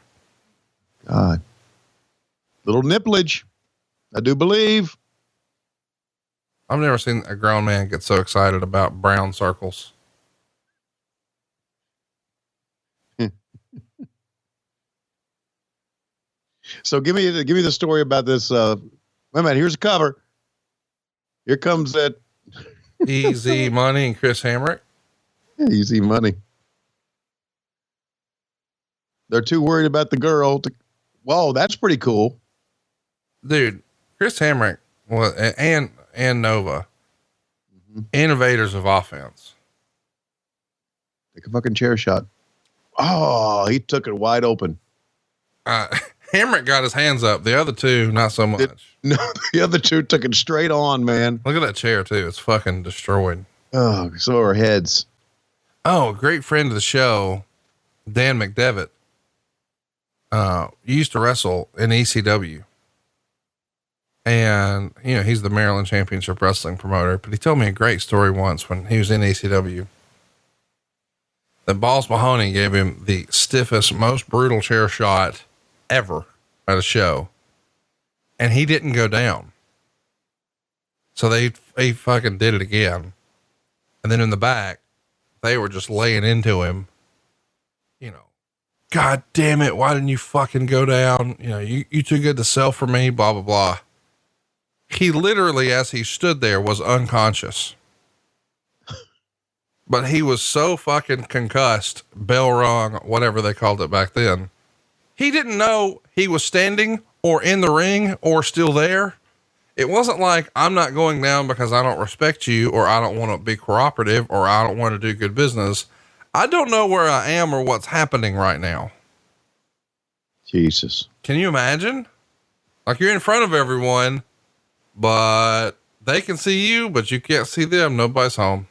God. Little nipplage. I do believe. I've never seen a grown man get so excited about brown circles. So give me the story about this. Wait a minute. Here's a cover. Here comes that Easy Money and Chris Hamrick. Easy Money. They're too worried about the girl. Whoa, that's pretty cool. Dude, Chris Hamrick was, and Nova, innovators of offense. Take a fucking chair shot. Oh, he took it wide open. Hamrick got his hands up. The other two, not so much. No, the other two took it straight on, man. Look at that chair too. It's fucking destroyed. Oh, so are heads. Oh, a great friend of the show, Dan McDevitt, used to wrestle in ECW. And, you know, he's the Maryland Championship Wrestling promoter, but he told me a great story once when he was in ECW. That Balls Mahoney gave him the stiffest, most brutal chair shot ever at a show. And he didn't go down. So he fucking did it again. And then in the back, they were just laying into him, you know, God damn it. Why didn't you fucking go down? You know, you too good to sell for me, blah, blah, blah. He literally, as he stood there, was unconscious, but he was so fucking concussed, bell rung, whatever they called it back then. He didn't know he was standing or in the ring or still there. It wasn't like, I'm not going down because I don't respect you, or I don't want to be cooperative, or I don't want to do good business. I don't know where I am or what's happening right now. Jesus. Can you imagine? Like you're in front of everyone, but they can see you, but you can't see them. Nobody's home.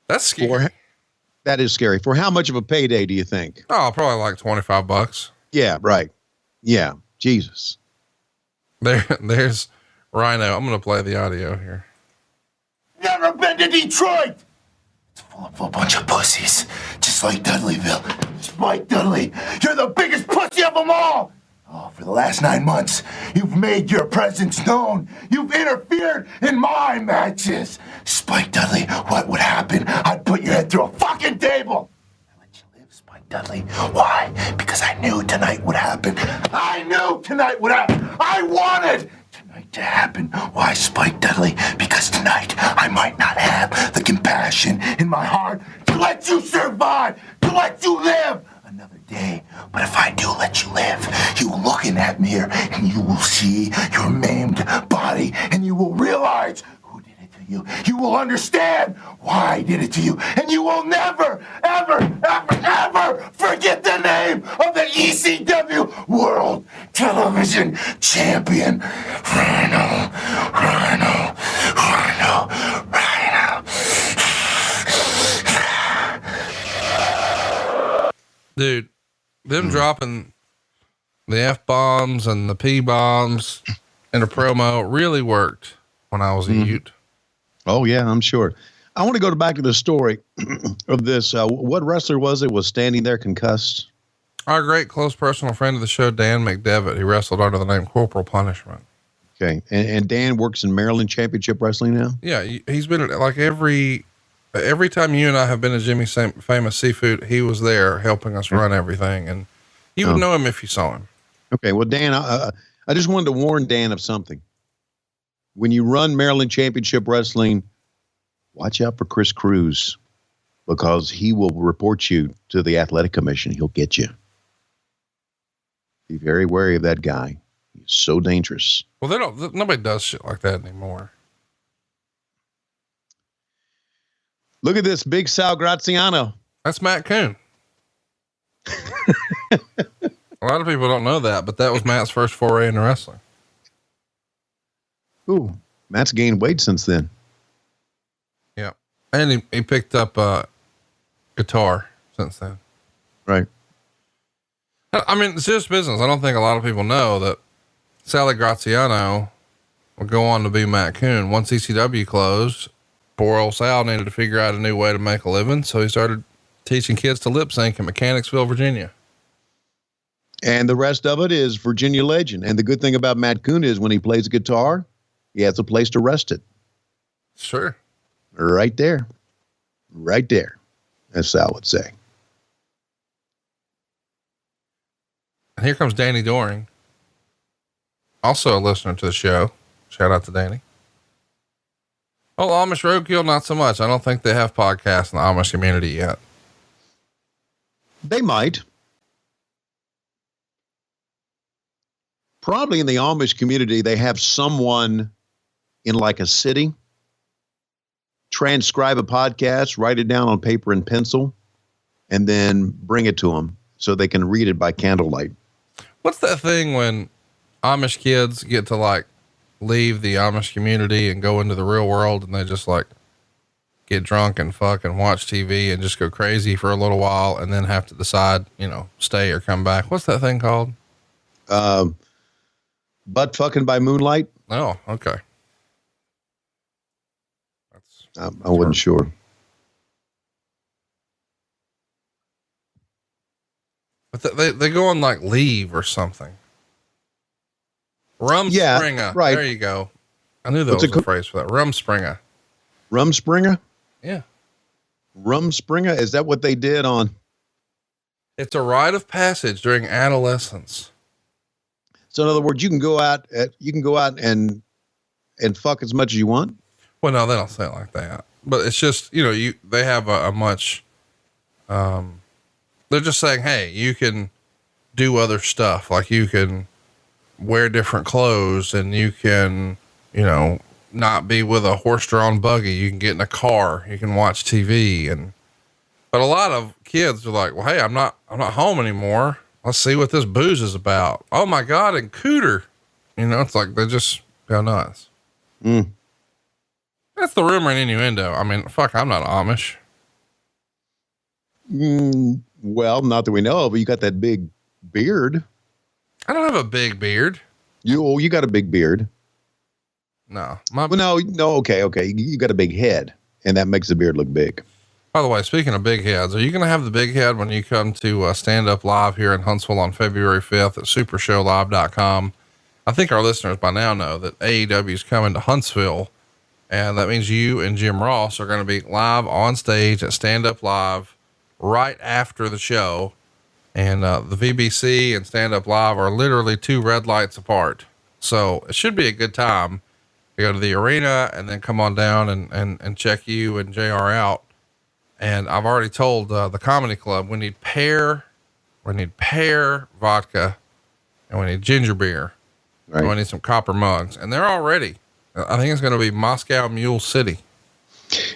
That's scary. That is scary. For how much of a payday do you think? Oh, probably like $25. Yeah, right. Yeah. Jesus. There's Rhino. I'm going to play the audio here. Never been to Detroit. It's full of a bunch of pussies, just like Dudleyville. Spike Dudley, you're the biggest pussy of them all. Oh, for the last 9 months, you've made your presence known. You've interfered in my matches. Spike Dudley, what would happen? I'd put your head through a fucking table. I let you live, Spike Dudley. Why? Because I knew tonight would happen. I knew tonight would happen. I wanted tonight to happen. Why, Spike Dudley? Because tonight I might not have the compassion in my heart to let you survive, to let you live another day. But if I do let you live, you will look in that mirror and you will see your maimed body, and you will realize who did it to you. You will understand why I did it to you, and you will never, ever, ever, ever forget the name of the ECW World Television Champion, Rhino, Rhino, Rhino, Dude, them dropping the F-bombs and the P-bombs in a promo really worked when I was a Ute. Oh, yeah, I'm sure. I want to go back to the story of this. What wrestler was standing there concussed? Our great close personal friend of the show, Dan McDevitt. He wrestled under the name Corporal Punishment. Okay. And Dan works in Maryland Championship Wrestling now? Yeah. He's been like every time you and I have been to Jimmy's Famous Seafood, he was there helping us run everything. And you would know him if you saw him. Okay. Well, Dan, I just wanted to warn Dan of something. When you run Maryland Championship Wrestling, watch out for Chris Cruz, because he will report you to the Athletic Commission. He'll get you. Be very wary of that guy. He's so dangerous. Well, nobody does shit like that anymore. Look at this big Sal Graziano. That's Matt Coon. A lot of people don't know that, but that was Matt's first foray into wrestling. Ooh, Matt's gained weight since then. Yeah. And he picked up guitar since then. Right. I mean, it's just business. I don't think a lot of people know that Sally Graziano would go on to be Matt Coon. Once ECW closed, poor old Sal needed to figure out a new way to make a living. So he started teaching kids to lip sync in Mechanicsville, Virginia. And the rest of it is Virginia legend. And the good thing about Matt Coon is when he plays guitar, he has a place to rest it. Sure. Right there. Right there, as Sal would say. And here comes Danny Doring, also a listener to the show. Shout out to Danny. Oh, Amish Roadkill, not so much. I don't think they have podcasts in the Amish community yet. They might. Probably in the Amish community, they have someone in like a city transcribe a podcast, write it down on paper and pencil, and then bring it to them so they can read it by candlelight. What's that thing when Amish kids get to like leave the Amish community and go into the real world, and they just like get drunk and fuck and watch TV and just go crazy for a little while and then have to decide, stay or come back? What's that thing called? Butt fucking by moonlight. Oh, okay. I wasn't sure. But they go on like leave or something. Rumspringa. Right. There you go. I knew there was a phrase for that. Rumspringa. Rumspringa? Yeah. Rumspringa? Is that what they did on? It's a rite of passage during adolescence. So in other words, you can go out and fuck as much as you want. Well, no, they don't say it like that, but it's just, they have a much, they're just saying, hey, you can do other stuff. Like you can wear different clothes and you can, not be with a horse-drawn buggy. You can get in a car, you can watch TV. But a lot of kids are like, well, hey, I'm not home anymore. Let's see what this booze is about. Oh my God. And cooter, it's like, they just go nuts. That's the rumor and innuendo. I mean, fuck, I'm not Amish. Well, not that we know of, but you got that big beard. I don't have a big beard. You got a big beard. No. Okay. You got a big head, and that makes the beard look big. By the way, speaking of big heads, are you going to have the big head when you come to Stand Up Live here in Huntsville on February 5th at supershowlive.com? I think our listeners by now know that AEW is coming to Huntsville. And that means you and Jim Ross are going to be live on stage at Stand Up Live right after the show. And the VBC and Stand Up Live are literally 2 red lights apart. So it should be a good time to go to the arena and then come on down and check you and JR out. And I've already told the comedy club, we need pear vodka, and we need ginger beer. Right. And we need some copper mugs. And they're all ready. I think it's going to be Moscow Mule City.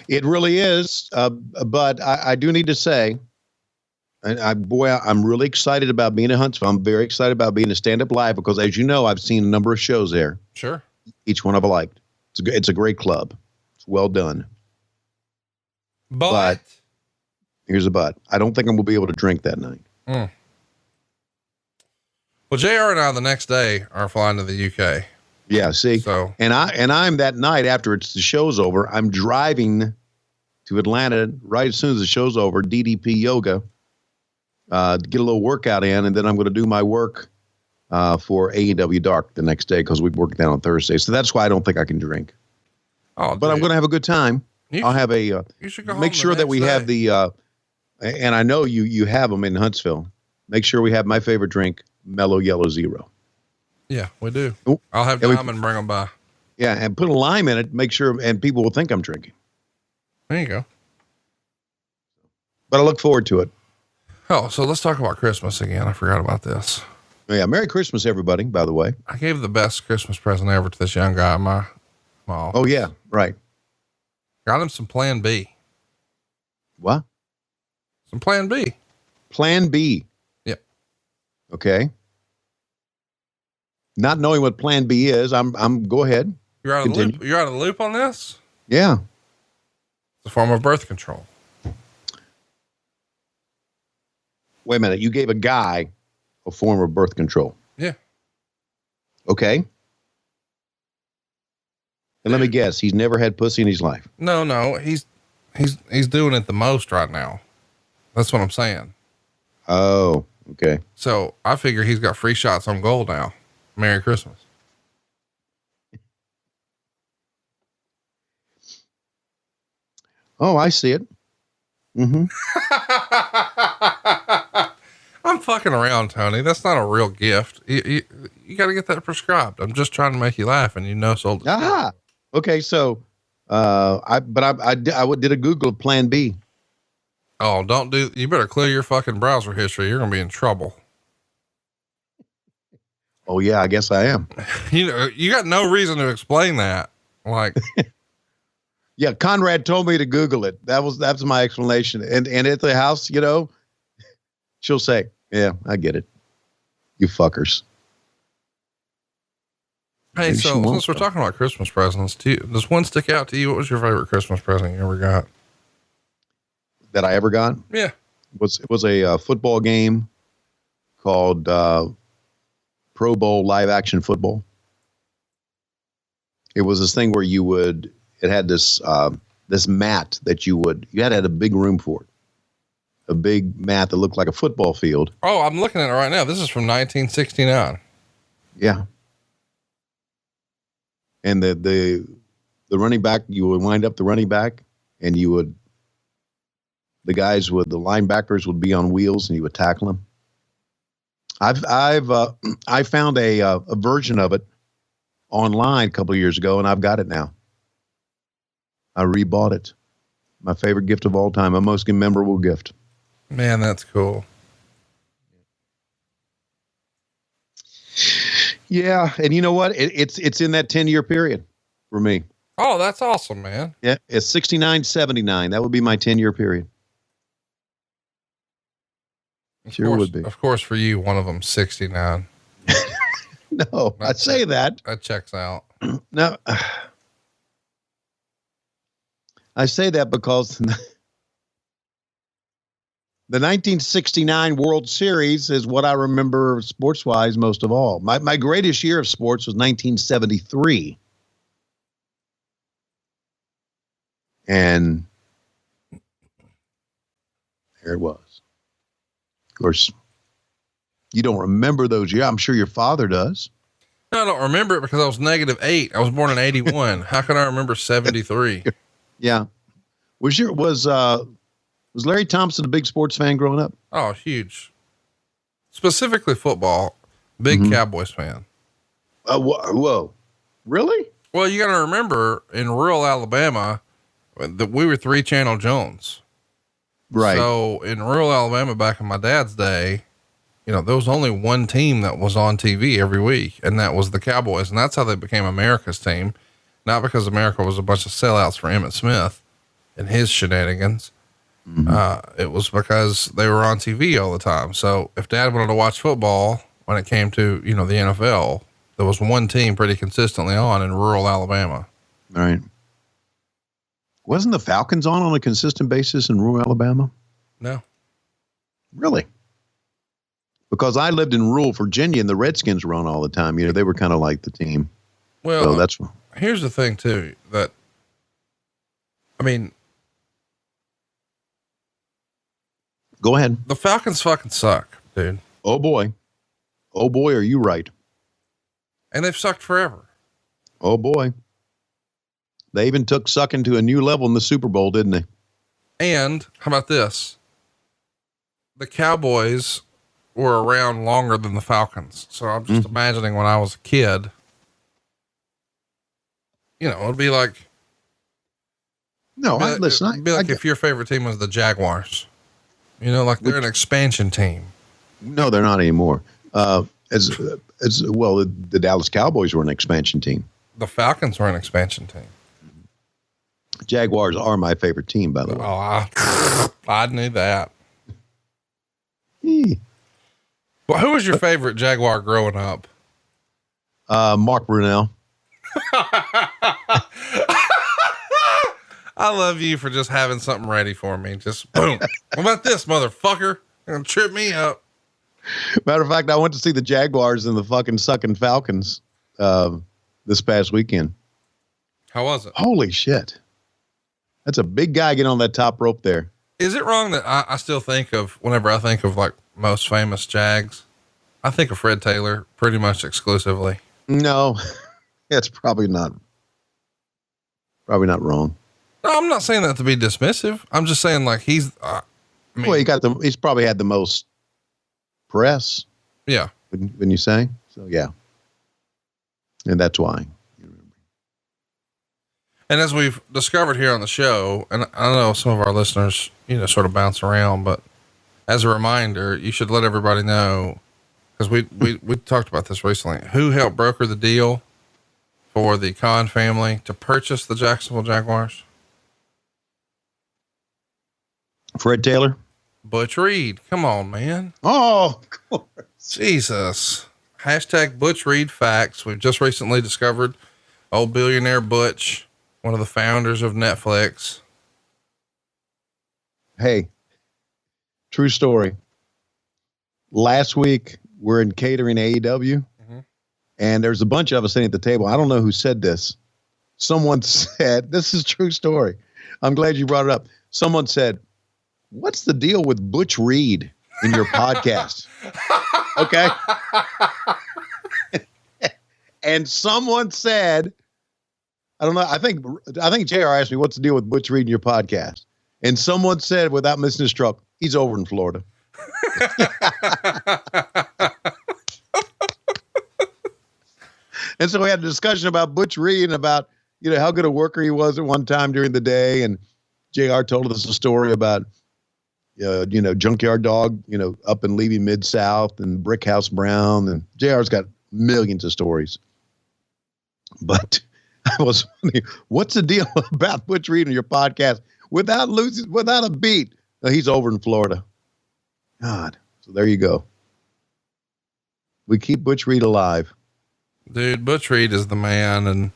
It really is. But I do need to say, I'm really excited about being in Huntsville. I'm very excited about being a Stand Up Live because, as you know, I've seen a number of shows there. Sure. Each one I've liked. It's a great club. It's well done. But here's a but. I don't think I'm going to be able to drink that night. Well, JR and I the next day are flying to the UK. Yeah, see, So and I'm that night after the show's over, I'm driving to Atlanta right as soon as the show's over, DDP yoga, to get a little workout in, and then I'm going to do my work for AEW Dark the next day because we work down on Thursday. So that's why I don't think I can drink. oh, But I'm going to have a good time. I'll have a you should go home make the sure that next we have day. the and I know you have them in Huntsville. Make sure we have my favorite drink, Mellow Yellow Zero. Yeah, we do. Oh, I'll have yeah, Diamond bring them by. Yeah, and put a lime in it. Make sure, and people will think I'm drinking. There you go. But I look forward to it. Oh, so let's talk about Christmas again. I forgot about this. Yeah, Merry Christmas, everybody. By the way. I gave the best Christmas present ever to this young guy. My Oh yeah, right. got him some Plan B. What? Some Plan B. Plan B. Yep. Okay. Not knowing what Plan B is, I'm. Go ahead. You're out of the Continue. loop. You're out of the loop on this. Yeah. It's a form of birth control. Wait a minute. You gave a guy a form of birth control. Yeah. Okay. And let me guess, he's never had pussy in his life. No, he's doing it the most right now. That's what I'm saying. Oh, okay. So I figure he's got free shots on goal now. Merry Christmas. Oh, I see it. Mm-hmm. I'm fucking around, Tony. That's not a real gift. You got to get that prescribed. I'm just trying to make you laugh, and sold it. Ah, okay. So, I did a Google of Plan B. Oh, you better clear your fucking browser history. You're going to be in trouble. Oh yeah, I guess I am. You got no reason to explain that. Like, Yeah, Conrad told me to Google it. That's my explanation. And at the house, she'll say, "Yeah, I get it. You fuckers." hey, Maybe so she won't, since we're though. talking about Christmas presents, does one stick out to you? What was your favorite Christmas present you ever got? That I ever got Yeah. it was a football game called Pro Bowl live action football. It was this thing where it had this mat that you had to have a big room for it. A big mat that looked like a football field. Oh, I'm looking at it right now. This is from 1969. Yeah. And the running back, you would wind up the running back, and the linebackers would be on wheels, and you would tackle them. I found a version of it online a couple of years ago, and I've got it now. I rebought it. My favorite gift of all time, my most memorable gift. Man, that's cool. Yeah, and you know what? It's in that 10-year period for me. Oh, that's awesome, man. Yeah, it's 69-79. That would be my 10-year period. Sure would be. Of course, for you, one of them 69. No, I say that. That checks out. No, I say that because the 1969 World Series is what I remember sports-wise most of all. My greatest year of sports was 1973. And there it was. Of course, you don't remember those years. I'm sure your father does. No, I don't remember it because I was -8. I was born in 81. How can I remember 73? Yeah. Was Larry Thompson a big sports fan growing up? Oh, huge. Specifically football. Big Cowboys fan. Whoa. Really? Well, you got to remember in rural Alabama that we were 3-channel Jones. Right. So in rural Alabama back in my dad's day, there was only one team that was on TV every week, and that was the Cowboys. And that's how they became America's team. Not because America was a bunch of sellouts for Emmitt Smith and his shenanigans. It was because they were on TV all the time. So if dad wanted to watch football when it came to, the NFL, there was one team pretty consistently on in rural Alabama. All right. Wasn't the Falcons on a consistent basis in rural Alabama? No. Really? because I lived in rural Virginia and the Redskins were on all the time. You know, they were kind of like the team. Well, so that's here's the thing too, that, I mean, go ahead. the Falcons fucking suck, dude. Oh boy. Oh boy. Are you right? And they've sucked forever. Oh boy. They even took sucking to a new level in the Super Bowl, didn't they? And how about this? The Cowboys were around longer than the Falcons. So I'm just imagining when I was a kid, you know, it'd be like, No, listen. It'd be like if your favorite team was the Jaguars, you know, like they're an expansion team. No, they're not anymore. As well, the Dallas Cowboys were an expansion team. The Falcons were an expansion team. Jaguars are my favorite team, by the way. Oh, I knew that. Eee. Well, who was your favorite Jaguar growing up? Mark Brunell. I love you for just having something ready for me. Just boom. What about this motherfucker? You're gonna trip me up. Matter of fact, I went to see the Jaguars and the fucking sucking Falcons this past weekend. How was it? Holy shit. That's a big guy getting on that top rope there. Is it wrong that I still think of, whenever I think of like most famous Jags, I think of Fred Taylor pretty much exclusively? No, it's probably not wrong. No, I'm not saying that to be dismissive. I'm just saying like he's, Well, he's probably had the most press. Yeah. Wouldn't you say? So yeah. And that's why. And as we've discovered here on the show, and I know some of our listeners, you know, sort of bounce around, but as a reminder, you should let everybody know, because we talked about this recently, who helped broker the deal for the Khan family to purchase the Jacksonville Jaguars? Fred Taylor. Butch Reed. Come on, man. Oh, of course. Jesus. Hashtag Butch Reed facts. We've just recently discovered old billionaire Butch, one of the founders of Netflix. Hey, true story. Last week we're in catering AEW, and there's a bunch of us sitting at the table. I don't know who said this. Someone said, this is a true story. I'm glad you brought it up. Someone said, what's the deal with Butch Reed in your podcast? Okay. And someone said, I don't know. I think JR asked me, what's the deal with Butch Reed in your podcast? And someone said, without missing his stroke, he's over in Florida. And so we had a discussion about Butch Reed and about, you know, how good a worker he was at one time during the day. And JR told us a story about, you know, Junkyard Dog, you know, up and leaving Mid-South and Brickhouse Brown. And JR's got millions of stories. But I was wondering, what's the deal about Butch Reed on your podcast without a beat? No, he's over in Florida. God. So there you go. We keep Butch Reed alive. Dude, Butch Reed is the man. And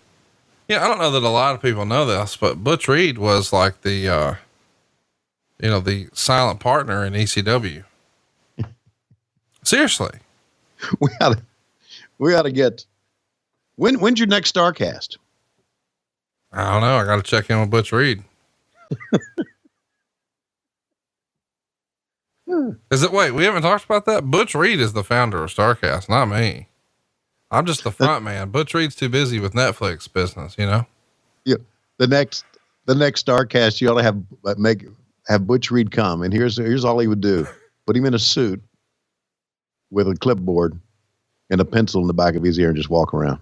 yeah, I don't know that a lot of people know this, but Butch Reed was like the, you know, the silent partner in ECW. Seriously. We ought to get, when's your next Starcast? I don't know. I got to check in with Butch Reed. Wait, we haven't talked about that. Butch Reed is the founder of Starcast, not me. I'm just the front man. Butch Reed's too busy with Netflix business, you know? Yeah. The next Starcast, you ought to have Butch Reed come, and here's all he would do. Put him in a suit with a clipboard and a pencil in the back of his ear and just walk around.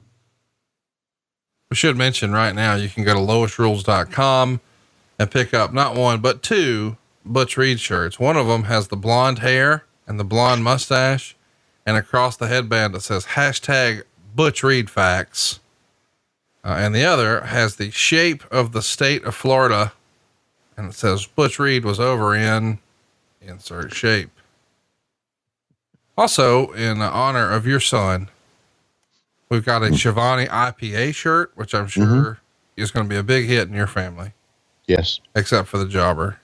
We should mention right now, you can go to lowestrules.com and pick up not one, but two Butch Reed shirts. One of them has the blonde hair and the blonde mustache, and across the headband, it says hashtag Butch Reed facts. And the other has the shape of the state of Florida, and it says Butch Reed was over in insert shape. Also, in honor of your son, we've got a Schiavone IPA shirt, which I'm sure is going to be a big hit in your family. Yes. Except for the jobber.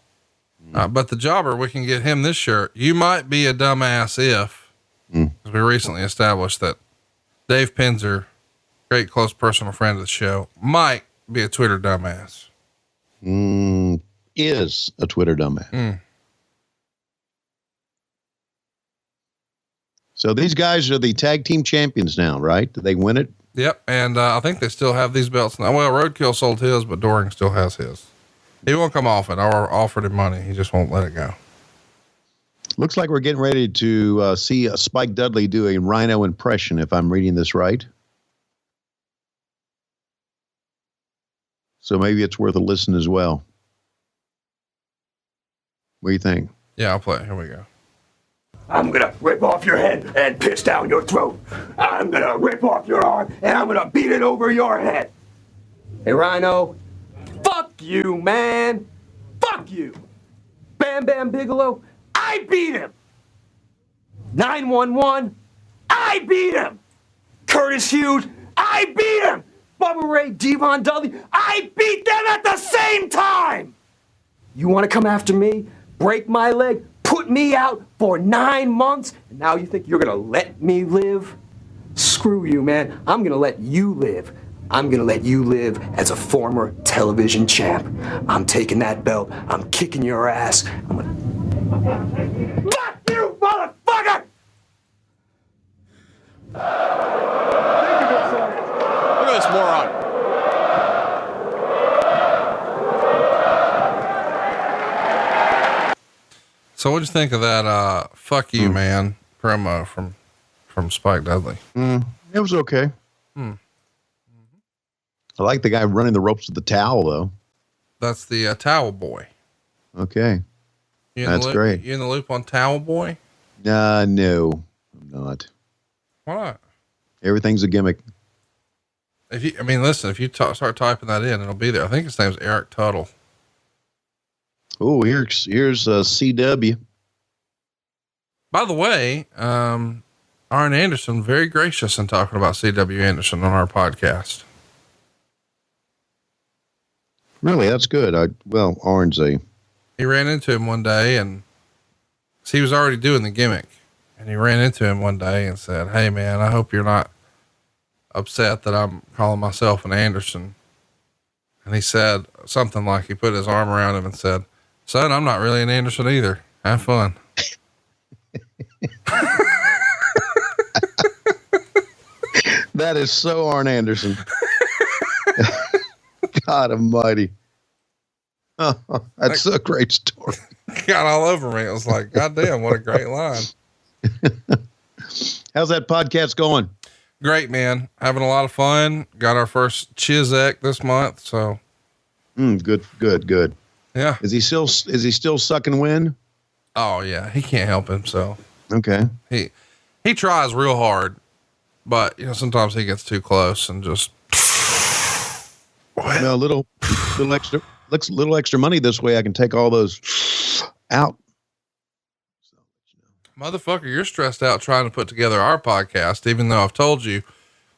But the jobber, we can get him this shirt. You might be a dumbass if, we recently established that Dave Pinzer, great close personal friend of the show, might be a Twitter dumbass. Is a Twitter dumbass. So these guys are the tag team champions now, right? Did they win it? Yep. And I think they still have these belts now. Well, Roadkill sold his, but Doring still has his. He won't come off it. I offered him money. He just won't let it go. Looks like we're getting ready to see Spike Dudley do a Rhino impression, if I'm reading this right. So maybe it's worth a listen as well. What do you think? Yeah, I'll play it. Here we go. I'm gonna rip off your head and piss down your throat. I'm gonna rip off your arm and I'm gonna beat it over your head. Hey, Rhino, fuck you, man. Fuck you. Bam Bam Bigelow, I beat him. 911, I beat him. Curtis Hughes, I beat him. Bubba Ray, Devon Dudley, I beat them at the same time. You wanna come after me, break my leg, put me out for 9 months, and now you think you're gonna let me live? Screw you, man. I'm gonna let you live. I'm gonna let you live as a former television champ. I'm taking that belt. I'm kicking your ass. I'm gonna... Fuck you, motherfucker! Look at this moron. So what'd you think of that, fuck you, man, promo from Spike Dudley? It was okay. I like the guy running the ropes with the towel, though. That's the Towel Boy. Okay. That's great. You in the loop on Towel Boy? No, I'm not. Why not? Everything's a gimmick. If you start typing that in, it'll be there. I think his name's Eric Tuttle. Oh, here's CW. By the way, Arn Anderson, very gracious in talking about CW Anderson on our podcast. Really, that's good. Arn's He ran into him one day and he was already doing the gimmick, and he ran into him one day and said, "Hey man, I hope you're not upset that I'm calling myself an Anderson." And he said something like, he put his arm around him and said, "Son, I'm not really an Anderson either. Have fun." That is so Arn Anderson. God almighty. Oh, that's a great story. Got all over me. It was like, God damn, what a great line. How's that podcast going? Great, man. Having a lot of fun. Got our first Chizek this month. So Good. yeah. Is he still sucking wind? Oh yeah. He can't help himself. Okay. He tries real hard, but sometimes he gets too close and just, Well, little extra money this way. I can take all those out. motherfucker, you're stressed out trying to put together our podcast, even though I've told you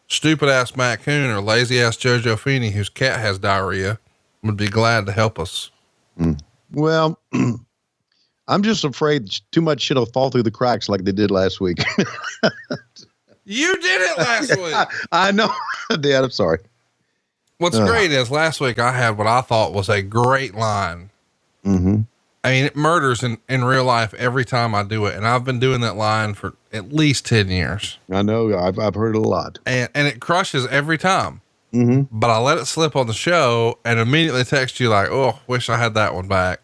stupid ass Matt Coon or lazy ass JoJo Feeney, whose cat has diarrhea, would be glad to help us. Well, I'm just afraid too much shit will fall through the cracks like they did last week. You did it last week. I know. Dad, I'm sorry. What's great is last week I had what I thought was a great line. Mm-hmm. I mean, it murders in real life every time I do it. And I've been doing that line for at least 10 years. I know. I've heard it a lot. And it crushes every time. Mm-hmm. But I let it slip on the show and immediately text you like, oh, wish I had that one back.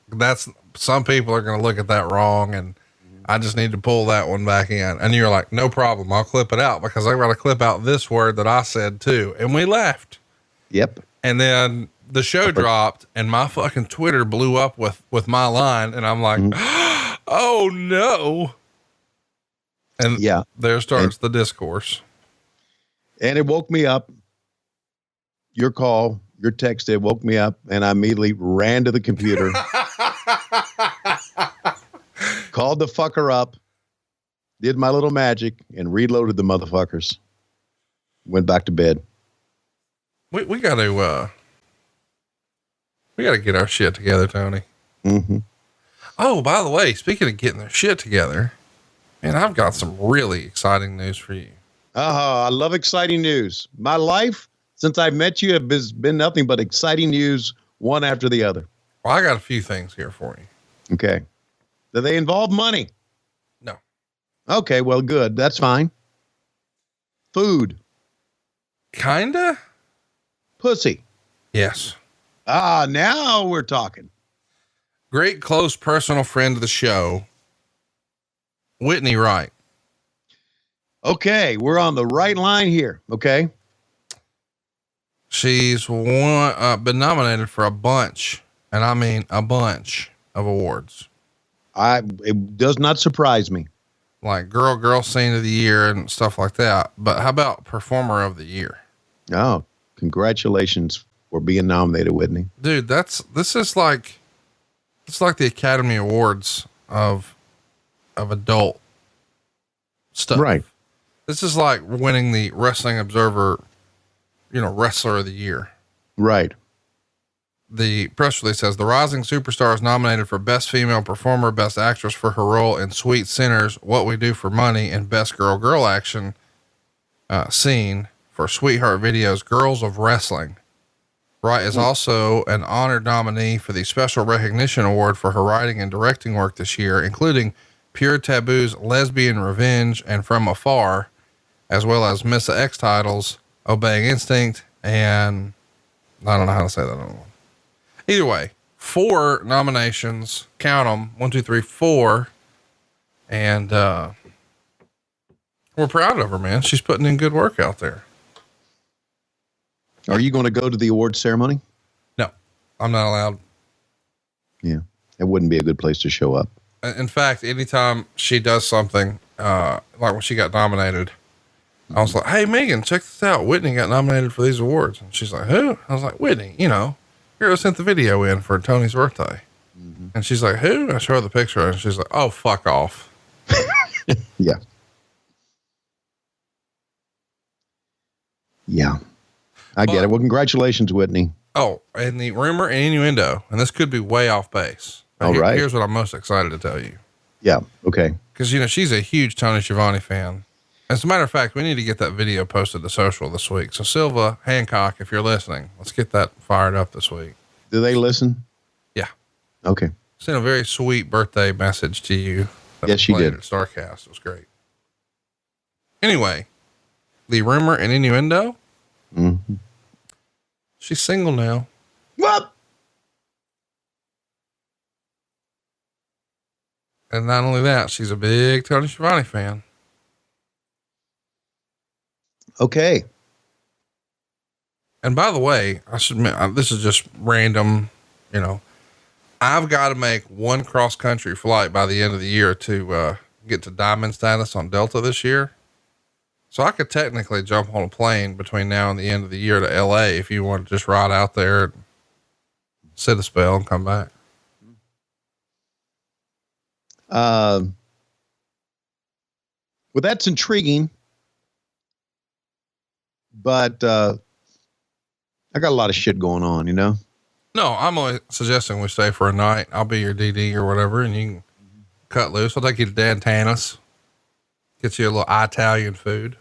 Some people are going to look at that wrong. And I just need to pull that one back in. And you're like, no problem. I'll clip it out because I got to clip out this word that I said too. And we left. Yep. And then the show dropped and my fucking Twitter blew up with my line. And I'm like, oh no. And yeah, there starts the discourse. And it woke me up. Your call, your text, it woke me up and I immediately ran to the computer, called the fucker up, did my little magic and reloaded the motherfuckers. Went back to bed. We got to get our shit together, Tony. Mm-hmm. Oh, by the way, speaking of getting their shit together, And I've got some really exciting news for you. I love exciting news. My life, since I met you, has been nothing but exciting news, one after the other. Well, I got a few things here for you. Okay. Do they involve money? No. Okay, well, good. That's fine. Food. Kinda? Pussy. Yes. Now we're talking. Great close personal friend of the show, Whitney Wright. Okay, we're on the right line here. Okay. She's been nominated for a bunch, and I mean a bunch of awards. It does not surprise me. Like girl scene of the year and stuff like that. But how about performer of the year? Oh, congratulations for being nominated, Whitney. Dude, it's like the Academy Awards of adult stuff. Right. This is like winning the Wrestling Observer, Wrestler of the Year. Right. The press release says the rising superstar is nominated for Best Female Performer, Best Actress for her role in Sweet Sinners, What We Do for Money, and Best Girl Action Scene for Sweetheart Video's Girls of Wrestling. Wright is also an honored nominee for the Special Recognition Award for her writing and directing work this year, including Pure Taboo's Lesbian Revenge and From Afar, as well as Miss X titles, Obeying Instinct, and I don't know how to say that other one. Either way, 4 nominations, count them, 1, 2, 3, 4. And, we're proud of her, man. She's putting in good work out there. Are you going to go to the award ceremony? No, I'm not allowed. Yeah. It wouldn't be a good place to show up. In fact, anytime she does something, like when she got nominated, I was like, "Hey, Megan, check this out. Whitney got nominated for these awards." And she's like, "Who?" I was like, "Whitney, Hero sent the video in for Tony's birthday." Mm-hmm. And she's like, "Who?" I show her the picture and she's like, "Oh, fuck off." Yeah. Yeah. I get it. Well, congratulations, Whitney. Oh, and the rumor and innuendo, and this could be way off base. All right. Here's what I'm most excited to tell you. Yeah. Okay. Cause she's a huge Tony Schiavone fan. As a matter of fact, we need to get that video posted to social this week. So Silva, Hancock, if you're listening, let's get that fired up this week. Do they listen? Yeah. Okay. Sent a very sweet birthday message to you. Yes, she did. At Starcast. It was great. Anyway, the rumor and innuendo. Mm-hmm. She's single now. What? And not only that, she's a big Tony Schiavone fan. Okay. And by the way, I should admit, this is just random, I've got to make one cross country flight by the end of the year to get to diamond status on Delta this year. So I could technically jump on a plane between now and the end of the year to LA if you want to just ride out there and sit a spell and come back. Well, that's intriguing, but I got a lot of shit going on, No, I'm only suggesting we stay for a night. I'll be your DD or whatever, and you can cut loose. I'll take you to Dan Tanis, get you a little Italian food.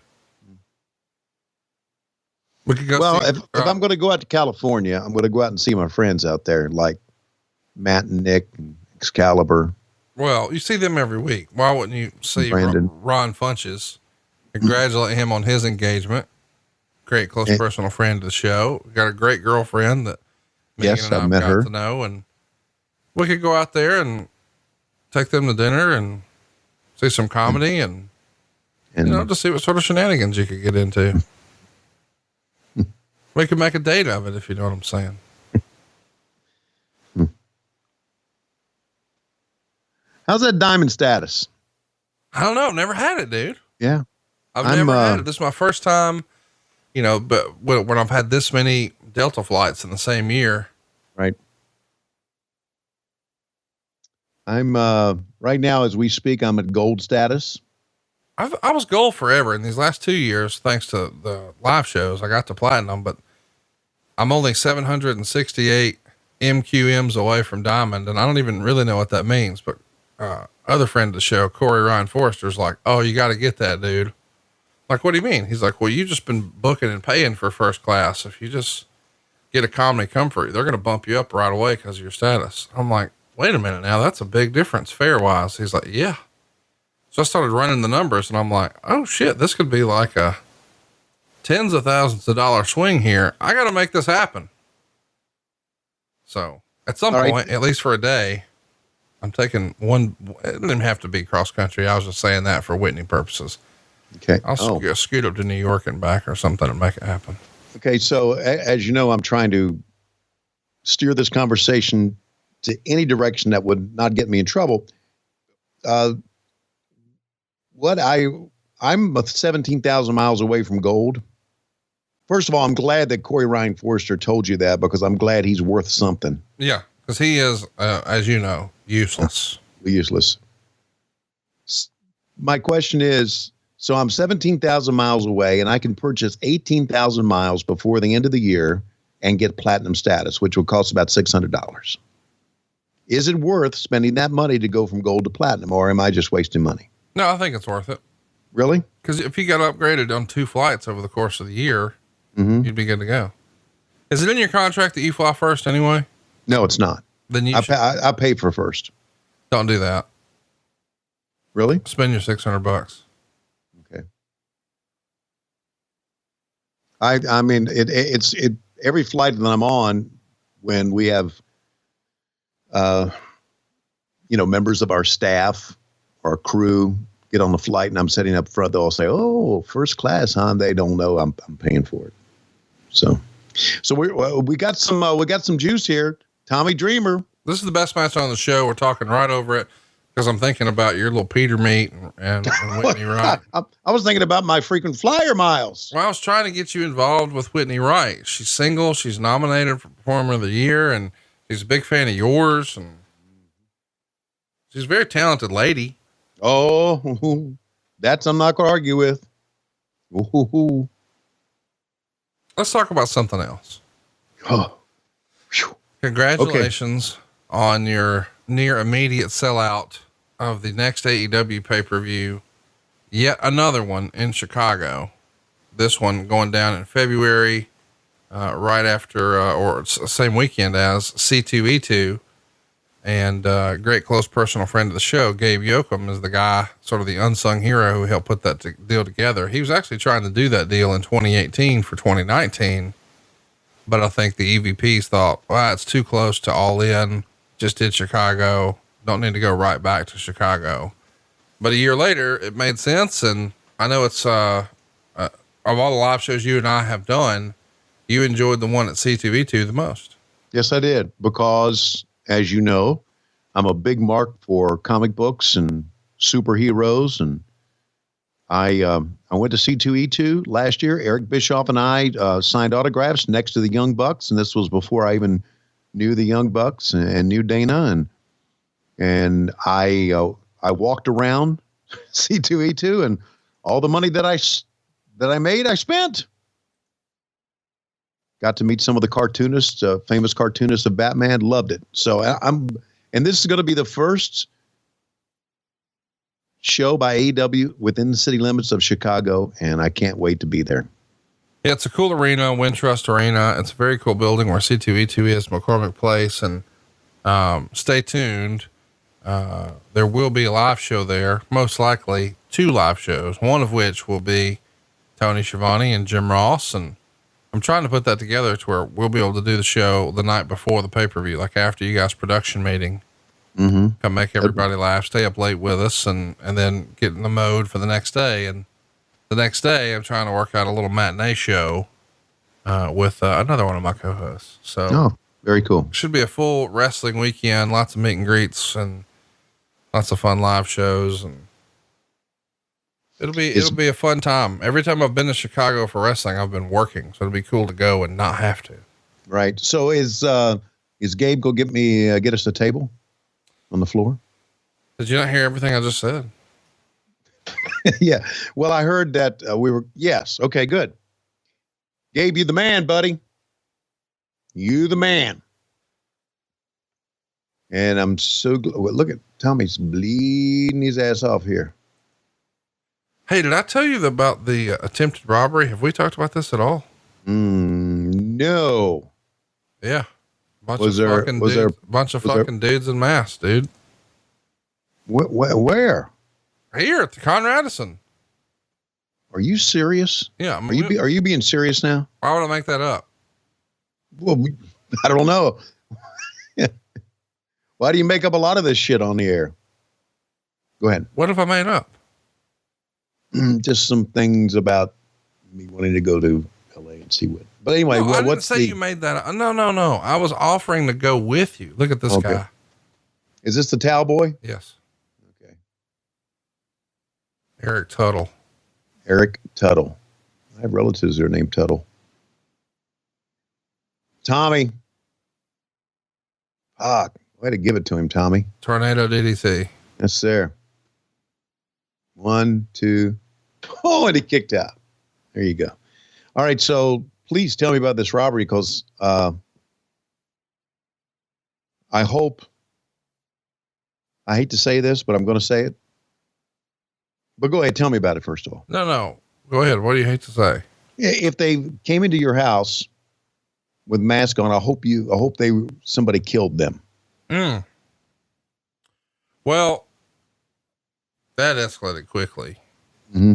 We could go. Well, if I'm going to go out to California, I'm going to go out and see my friends out there, like Matt and Nick and Excalibur. Well, you see them every week. Why wouldn't you see Brandon. Ron Funches? Congratulate him on his engagement. Great close personal friend of the show. Got a great girlfriend that Yes, Megan and I met got her. to know, and we could go out there and take them to dinner and see some comedy and just see what sort of shenanigans you could get into. We could make a date of it, if you know what I'm saying. How's that diamond status? I don't know. Never had it, dude. Yeah. I've never had it. This is my first time, but when I've had this many Delta flights in the same year. Right. I'm, right now, as we speak, I'm at gold status. I was gold forever in these last 2 years, thanks to the live shows. I got to platinum, but I'm only 768 MQMs away from diamond. And I don't even really know what that means, but, I other friend of the show, Corey Ryan Forrester's like, oh, you got to get that, dude. Like, what do you mean? He's like, well, you just been booking and paying for first class. If you just get economy comfort, they're going to bump you up right away because of your status. I'm like, wait a minute now. That's a big difference fare wise. He's like, yeah. So I started running the numbers and I'm like, oh shit, this could be like a tens of thousands of dollars swing here. I got to make this happen. So at some point, at least for a day, I'm taking one. It didn't even have to be cross country. I was just saying that for Whitney purposes. Okay. I'll scoot up to New York and back or something and make it happen. Okay. So as you know, I'm trying to steer this conversation to any direction that would not get me in trouble. I'm 17,000 miles away from gold. First of all, I'm glad that Corey Ryan Forrester told you that, because I'm glad he's worth something. Yeah. Cause he is, as you know, useless. Useless. My question is, so I'm 17,000 miles away and I can purchase 18,000 miles before the end of the year and get platinum status, which will cost about $600. Is it worth spending that money to go from gold to platinum, or am I just wasting money? No, I think it's worth it. Really? Cause if you got upgraded on 2 flights over the course of the year, you'd be good to go. Is it in your contract that you fly first anyway? No, it's not. Then you I pay for first. Don't do that. Really? Spend your $600. Okay. I mean, it's every flight that I'm on, when we have, members of our staff, our crew get on the flight and I'm sitting up front, they'll say, oh, first class, huh? They don't know I'm paying for it. So we got some juice here. Tommy Dreamer. This is the best match on the show. We're talking right over it because I'm thinking about your little Peter meet and Whitney Wright. I was thinking about my frequent flyer miles. Well, I was trying to get you involved with Whitney Wright. She's single. She's nominated for Performer of the Year, and she's a big fan of yours. And she's a very talented lady. Oh, that's, I'm not going to argue with. Ooh. Let's talk about something else. Oh, whew. Congratulations on your near immediate sellout of the next AEW pay-per-view. Yet another one in Chicago. This one going down in February, right after, or same weekend as C2E2. And, great close personal friend of the show, Gabe Yoakum, is the guy, sort of the unsung hero who helped put that deal together. He was actually trying to do that deal in 2018 for 2019. But I think the EVPs thought, well, it's too close to All In. Just did Chicago. Don't need to go right back to Chicago. But a year later, it made sense. And I know it's, of all the live shows you and I have done, you enjoyed the one at C2E2 the most. Yes, I did. Because, as you know, I'm a big mark for comic books and superheroes. And I went to C2E2 last year. Eric Bischoff and I signed autographs next to the Young Bucks, and this was before I even knew the Young Bucks and knew Dana. And I walked around C2E2, and all the money that I made, I spent. Got to meet some of the cartoonists, famous cartoonists of Batman. Loved it. So and this is going to be the first show by AEW within the city limits of Chicago, and I can't wait to be there. Yeah, it's a cool arena, Wintrust Arena. It's a very cool building where C2E2 is, McCormick Place, and stay tuned. There will be a live show there, most likely 2 live shows, one of which will be Tony Schiavone and Jim Ross, and I'm trying to put that together to where we'll be able to do the show the night before the pay-per-view, like after you guys' production meeting. Come make everybody laugh, stay up late with us, and then get in the mode for the next day. And the next day I'm trying to work out a little matinee show, with, another one of my co-hosts. So very cool. Should be a full wrestling weekend, lots of meet and greets and lots of fun live shows. And it'll be a fun time. Every time I've been to Chicago for wrestling, I've been working. So it'll be cool to go and not have to. Right. So is Gabe go get us a table on the floor? Did you not hear everything I just said? Yeah. Well, I heard that yes. Okay, good. Gabe, you the man, buddy. You the man. And I'm so look at Tommy's bleeding his ass off here. Hey, did I tell you about the attempted robbery? Have we talked about this at all? No. Yeah. Bunch Was of there- fucking was dudes, there- bunch of was there- fucking dudes in masks, dude. Where? Here at the Conradison. Are you serious? Yeah. Are you being serious now? Why would I make that up? Well, I don't know. Why do you make up a lot of this shit on the air? Go ahead. What have I made up? Just some things about me wanting to go to LA and see what. But anyway, No, I didn't what's say you made that up. No. I was offering to go with you. Look at this Okay. guy. Is this the towel boy? Yes. Okay. Eric Tuttle. Eric Tuttle. I have relatives that are named Tuttle. Tommy. Way to give it to him, Tommy. Tornado DDT. Yes, sir. 1, 2. Oh, and he kicked out. There you go. All right. So please tell me about this robbery because I hate to say this, but I'm going to say it. But go ahead. Tell me about it first of all. No. Go ahead. What do you hate to say? If they came into your house with mask on, I hope somebody killed them. Well, that escalated quickly. Mm-hmm.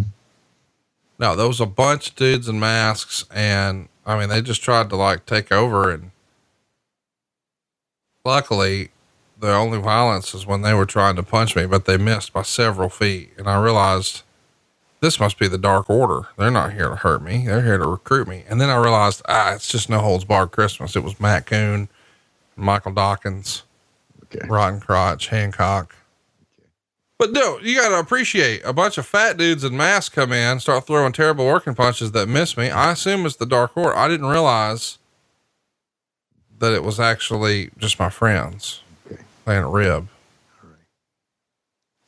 No, there was a bunch of dudes in masks, and I mean, they just tried to like take over. And luckily, the only violence is when they were trying to punch me, but they missed by several feet. And I realized this must be the Dark Order. They're not here to hurt me. They're here to recruit me. And then I realized, it's just no holds barred Christmas. It was Matt Coon, Michael Dawkins, Rotten Crotch, Hancock. But no, you got to appreciate a bunch of fat dudes in masks come in, start throwing terrible working punches that miss me. I assume it's the Dark Order. I didn't realize that it was actually just my friends playing a rib. All right.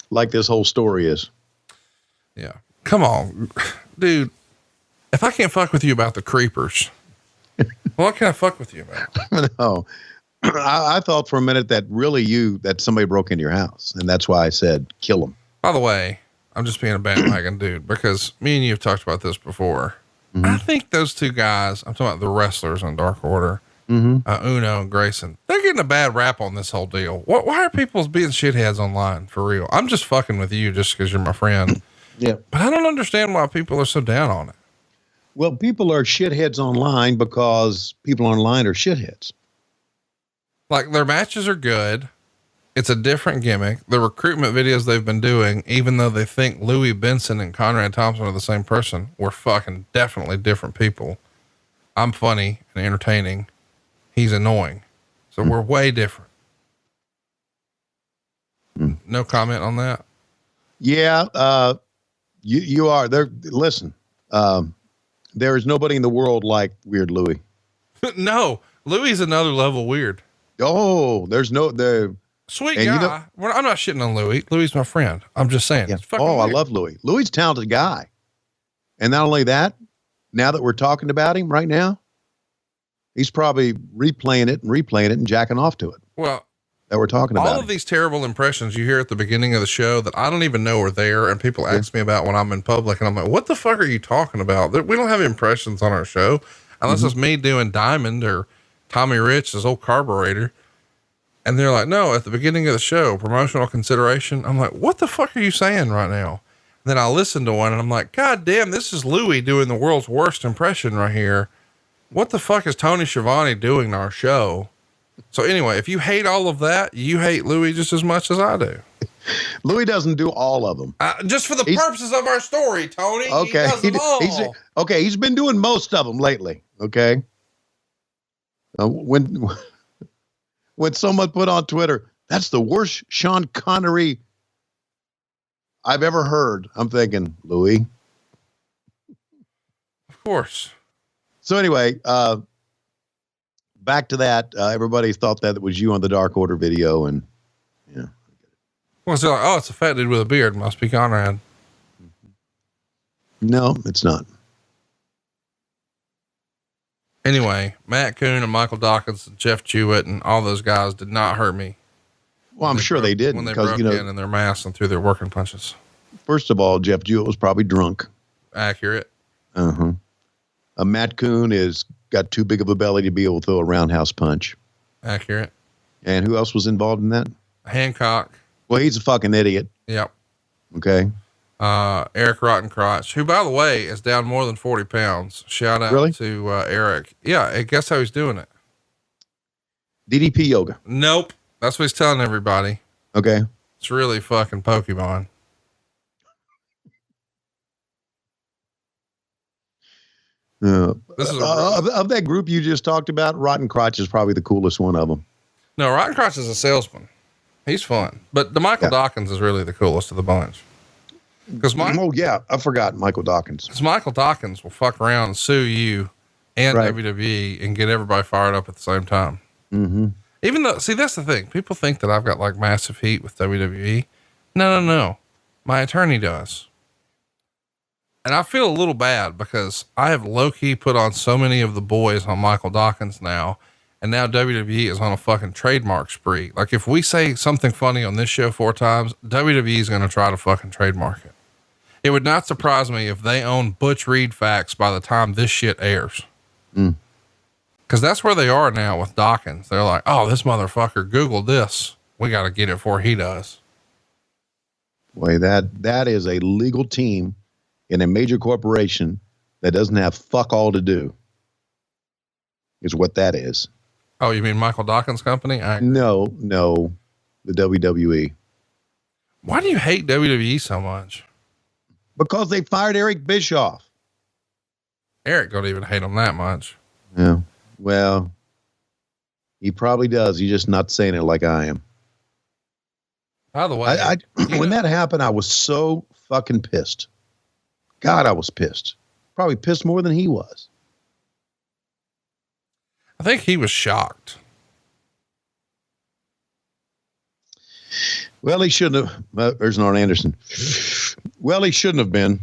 Like this whole story is. Yeah. Come on, dude. If I can't fuck with you about the creepers, what can I fuck with you about? No. I thought for a minute that that somebody broke into your house. And that's why I said, kill them. By the way, I'm just being a bandwagon dude because me and you have talked about this before. Mm-hmm. I think those two guys, I'm talking about the wrestlers on Dark Order, Uno and Grayson, they're getting a bad rap on this whole deal. Why are people being shitheads online for real? I'm just fucking with you just because you're my friend. Yeah. But I don't understand why people are so down on it. Well, people are shitheads online because people online are shitheads. Like their matches are good. It's a different gimmick. The recruitment videos they've been doing, even though they think Louis Benson and Conrad Thompson are the same person, we're fucking definitely different people. I'm funny and entertaining. He's annoying. So we're way different. No comment on that. Yeah. You are there. Listen, there is nobody in the world like Weird Louis. No, Louis is another level weird. Oh, there's sweet guy. I'm not shitting on Louis. Louis is my friend. I'm just saying. Yeah. Oh, weird. I love Louis. Louis is a talented guy. And not only that, now that we're talking about him right now, he's probably replaying it and jacking off to it. Well, that we're talking about. All of these terrible impressions you hear at the beginning of the show that I don't even know are there. And people ask me about when I'm in public and I'm like, what the fuck are you talking about? We don't have impressions on our show unless it's me doing Diamond or Tommy Rich, his old carburetor. And they're like, no, at the beginning of the show, promotional consideration. I'm like, what the fuck are you saying right now? And then I listen to one and I'm like, God damn, this is Louis doing the world's worst impression right here. What the fuck is Tony Schiavone doing to our show? So anyway, if you hate all of that, you hate Louis just as much as I do. Louis doesn't do all of them. Just for the purposes of our story, Tony. Okay. He does them all. He's been doing most of them lately. Okay. When someone put on Twitter, that's the worst Sean Connery I've ever heard. I'm thinking, Louis. Of course. So anyway, back to that. Everybody thought that it was you on the Dark Order video, and yeah. Well, so like, oh, it's a fat dude with a beard. Must be Conrad. No, it's not. Anyway, Matt Coon and Michael Dawkins and Jeff Jewett and all those guys did not hurt me. Well, I'm sure they didn't when they because, broke in their masks and threw their working punches. First of all, Jeff Jewett was probably drunk. Accurate. Uh-huh. A Matt Coon is got too big of a belly to be able to throw a roundhouse punch. Accurate. And who else was involved in that? Hancock. Well, he's a fucking idiot. Yep. Okay. Eric Rottencrotch, who, by the way, is down more than 40 pounds. Shout out to Eric. Yeah, and guess how he's doing it? DDP yoga. Nope. That's what he's telling everybody. Okay. It's really fucking Pokemon. This is of that group you just talked about, Rottencrotch is probably the coolest one of them. No, Rottencrotch is a salesman. He's fun. But the Michael Dawkins is really the coolest of the bunch. Oh, yeah. I forgot Michael Dawkins. Because Michael Dawkins will fuck around and sue you and WWE and get everybody fired up at the same time. Mm-hmm. Even though, see, that's the thing. People think that I've got like massive heat with WWE. No. My attorney does. And I feel a little bad because I have low key put on so many of the boys on Michael Dawkins now. And now WWE is on a fucking trademark spree. Like if we say something funny on this show 4 times, WWE is going to try to fucking trademark it. It would not surprise me if they own Butch Reed facts by the time this shit airs. Cause that's where they are now with Dawkins. They're like, oh, this motherfucker Googled this. We got to get it before he does. Boy, that is a legal team in a major corporation that doesn't have fuck all to do is what that is. Oh, you mean Michael Dawkins' company? No, the WWE. Why do you hate WWE so much? Because they fired Eric Bischoff. Eric don't even hate him that much. Yeah. Well, he probably does. He's just not saying it like I am. By the way, when that happened, I was so fucking pissed. God, I was pissed. Probably pissed more than he was. I think he was shocked. Well, he shouldn't have. There's Arn Anderson. Well, he shouldn't have been.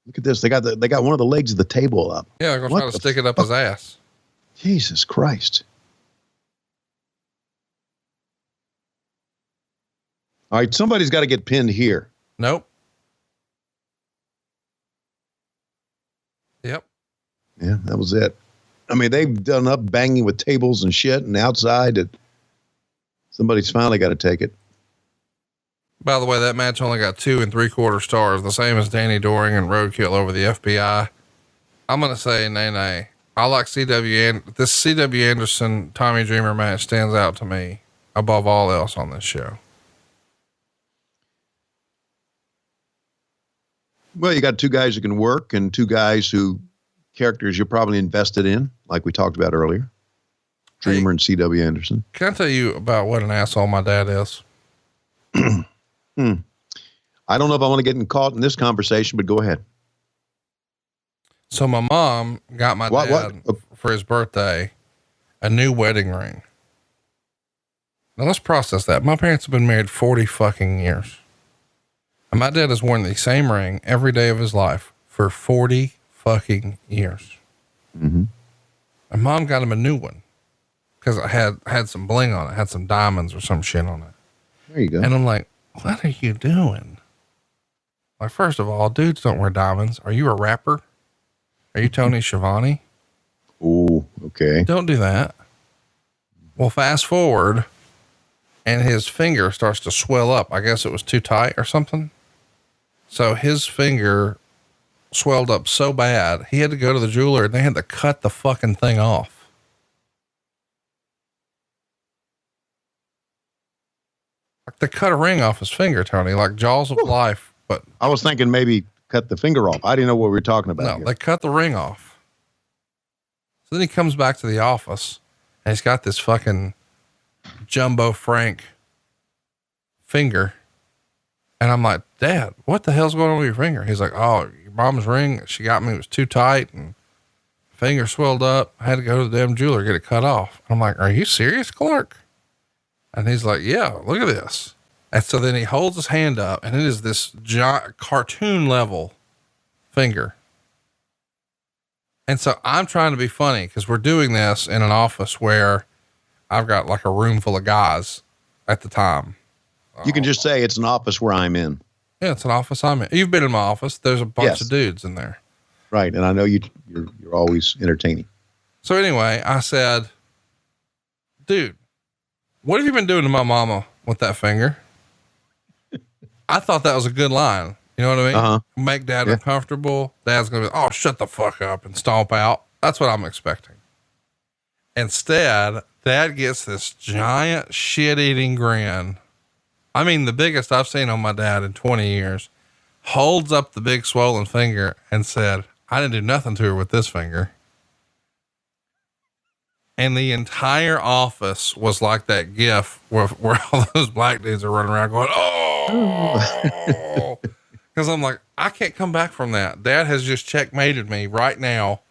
Look at this. They got one of the legs of the table up. Yeah, they're gonna try to stick it up his ass. Jesus Christ. All right, somebody's got to get pinned here. Nope. Yep. Yeah, that was it. I mean, they've done up banging with tables and shit and outside. Somebody's finally got to take it. By the way, that match only got 2 3/4 stars, the same as Danny Doring and Roadkill over the FBI. I'm going to say nay. I like CW, and this CW Anderson Tommy Dreamer match stands out to me above all else on this show. Well, you got 2 guys who can work and 2 guys who characters you're probably invested in, like we talked about earlier. Dreamer and CW Anderson. Can I tell you about what an asshole my dad is? I don't know if I want to get caught in this conversation, but go ahead. So my mom got my dad for his birthday a new wedding ring. Now let's process that. My parents have been married 40 fucking years. And my dad has worn the same ring every day of his life for 40 fucking years. Mm-hmm. And mom got him a new one because it had some bling on it, had some diamonds or some shit on it. There you go. And I'm like, what are you doing? Like, first of all, dudes don't wear diamonds. Are you a rapper? Are you Tony Schiavone? Oh, okay. Don't do that. Well, fast forward and his finger starts to swell up. I guess it was too tight or something. So his finger swelled up so bad, he had to go to the jeweler and they had to cut the fucking thing off. Like they cut a ring off his finger, Tony, like Jaws of Life. But I was thinking maybe cut the finger off. I didn't know what we were talking about. No, here. they cut the ring off. So then he comes back to the office and he's got this fucking Jumbo Frank finger. And I'm like, Dad, what the hell's going on with your finger? He's like, oh, your mom's ring she got me was too tight and finger swelled up. I had to go to the damn jeweler, get it cut off. I'm like, are you serious, Clark? And he's like, yeah, look at this. And so then he holds his hand up and it is this giant cartoon level finger. And so I'm trying to be funny because we're doing this in an office where I've got like a room full of guys at the time. You can just say it's an office where I'm in. Yeah, it's an office I'm in. You've been in my office. There's a bunch of dudes in there. Right. And I know you're always entertaining. So anyway, I said, dude, what have you been doing to my mama with that finger? I thought that was a good line. You know what I mean? Uh-huh. Make dad uncomfortable. Dad's going to be, oh, shut the fuck up and stomp out. That's what I'm expecting. Instead, dad gets this giant shit eating grin. I mean, the biggest I've seen on my dad in 20 years, holds up the big swollen finger and said, I didn't do nothing to her with this finger. And the entire office was like that gif where all those black dudes are running around going, oh, cause I'm like, I can't come back from that. Dad has just checkmated me right now.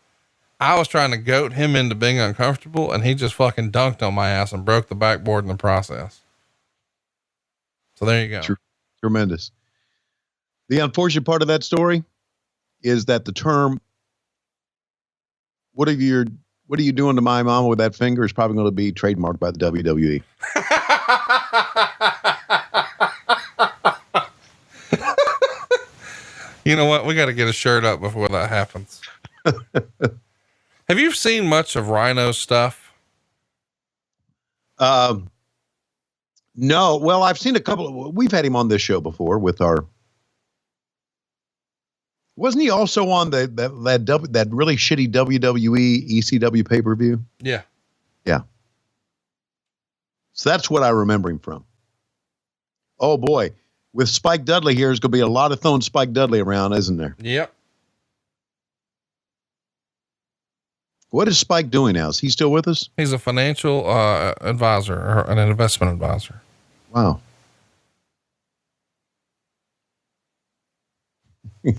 I was trying to goat him into being uncomfortable and he just fucking dunked on my ass and broke the backboard in the process. So there you go. Tremendous. The unfortunate part of that story is that the term, what are you doing to my mama with that finger, is probably going to be trademarked by the WWE. You know what? We got to get a shirt up before that happens. Have you seen much of Rhino's stuff? No. Well, I've seen a couple. We've had him on this show before with our. Wasn't he also on that really shitty WWE ECW Pay Per View? Yeah. Yeah. So that's what I remember him from. Oh boy, with Spike Dudley here, there's going to be a lot of throwing Spike Dudley around, isn't there? Yep. What is Spike doing now? Is he still with us? He's a financial advisor or an investment advisor. Wow.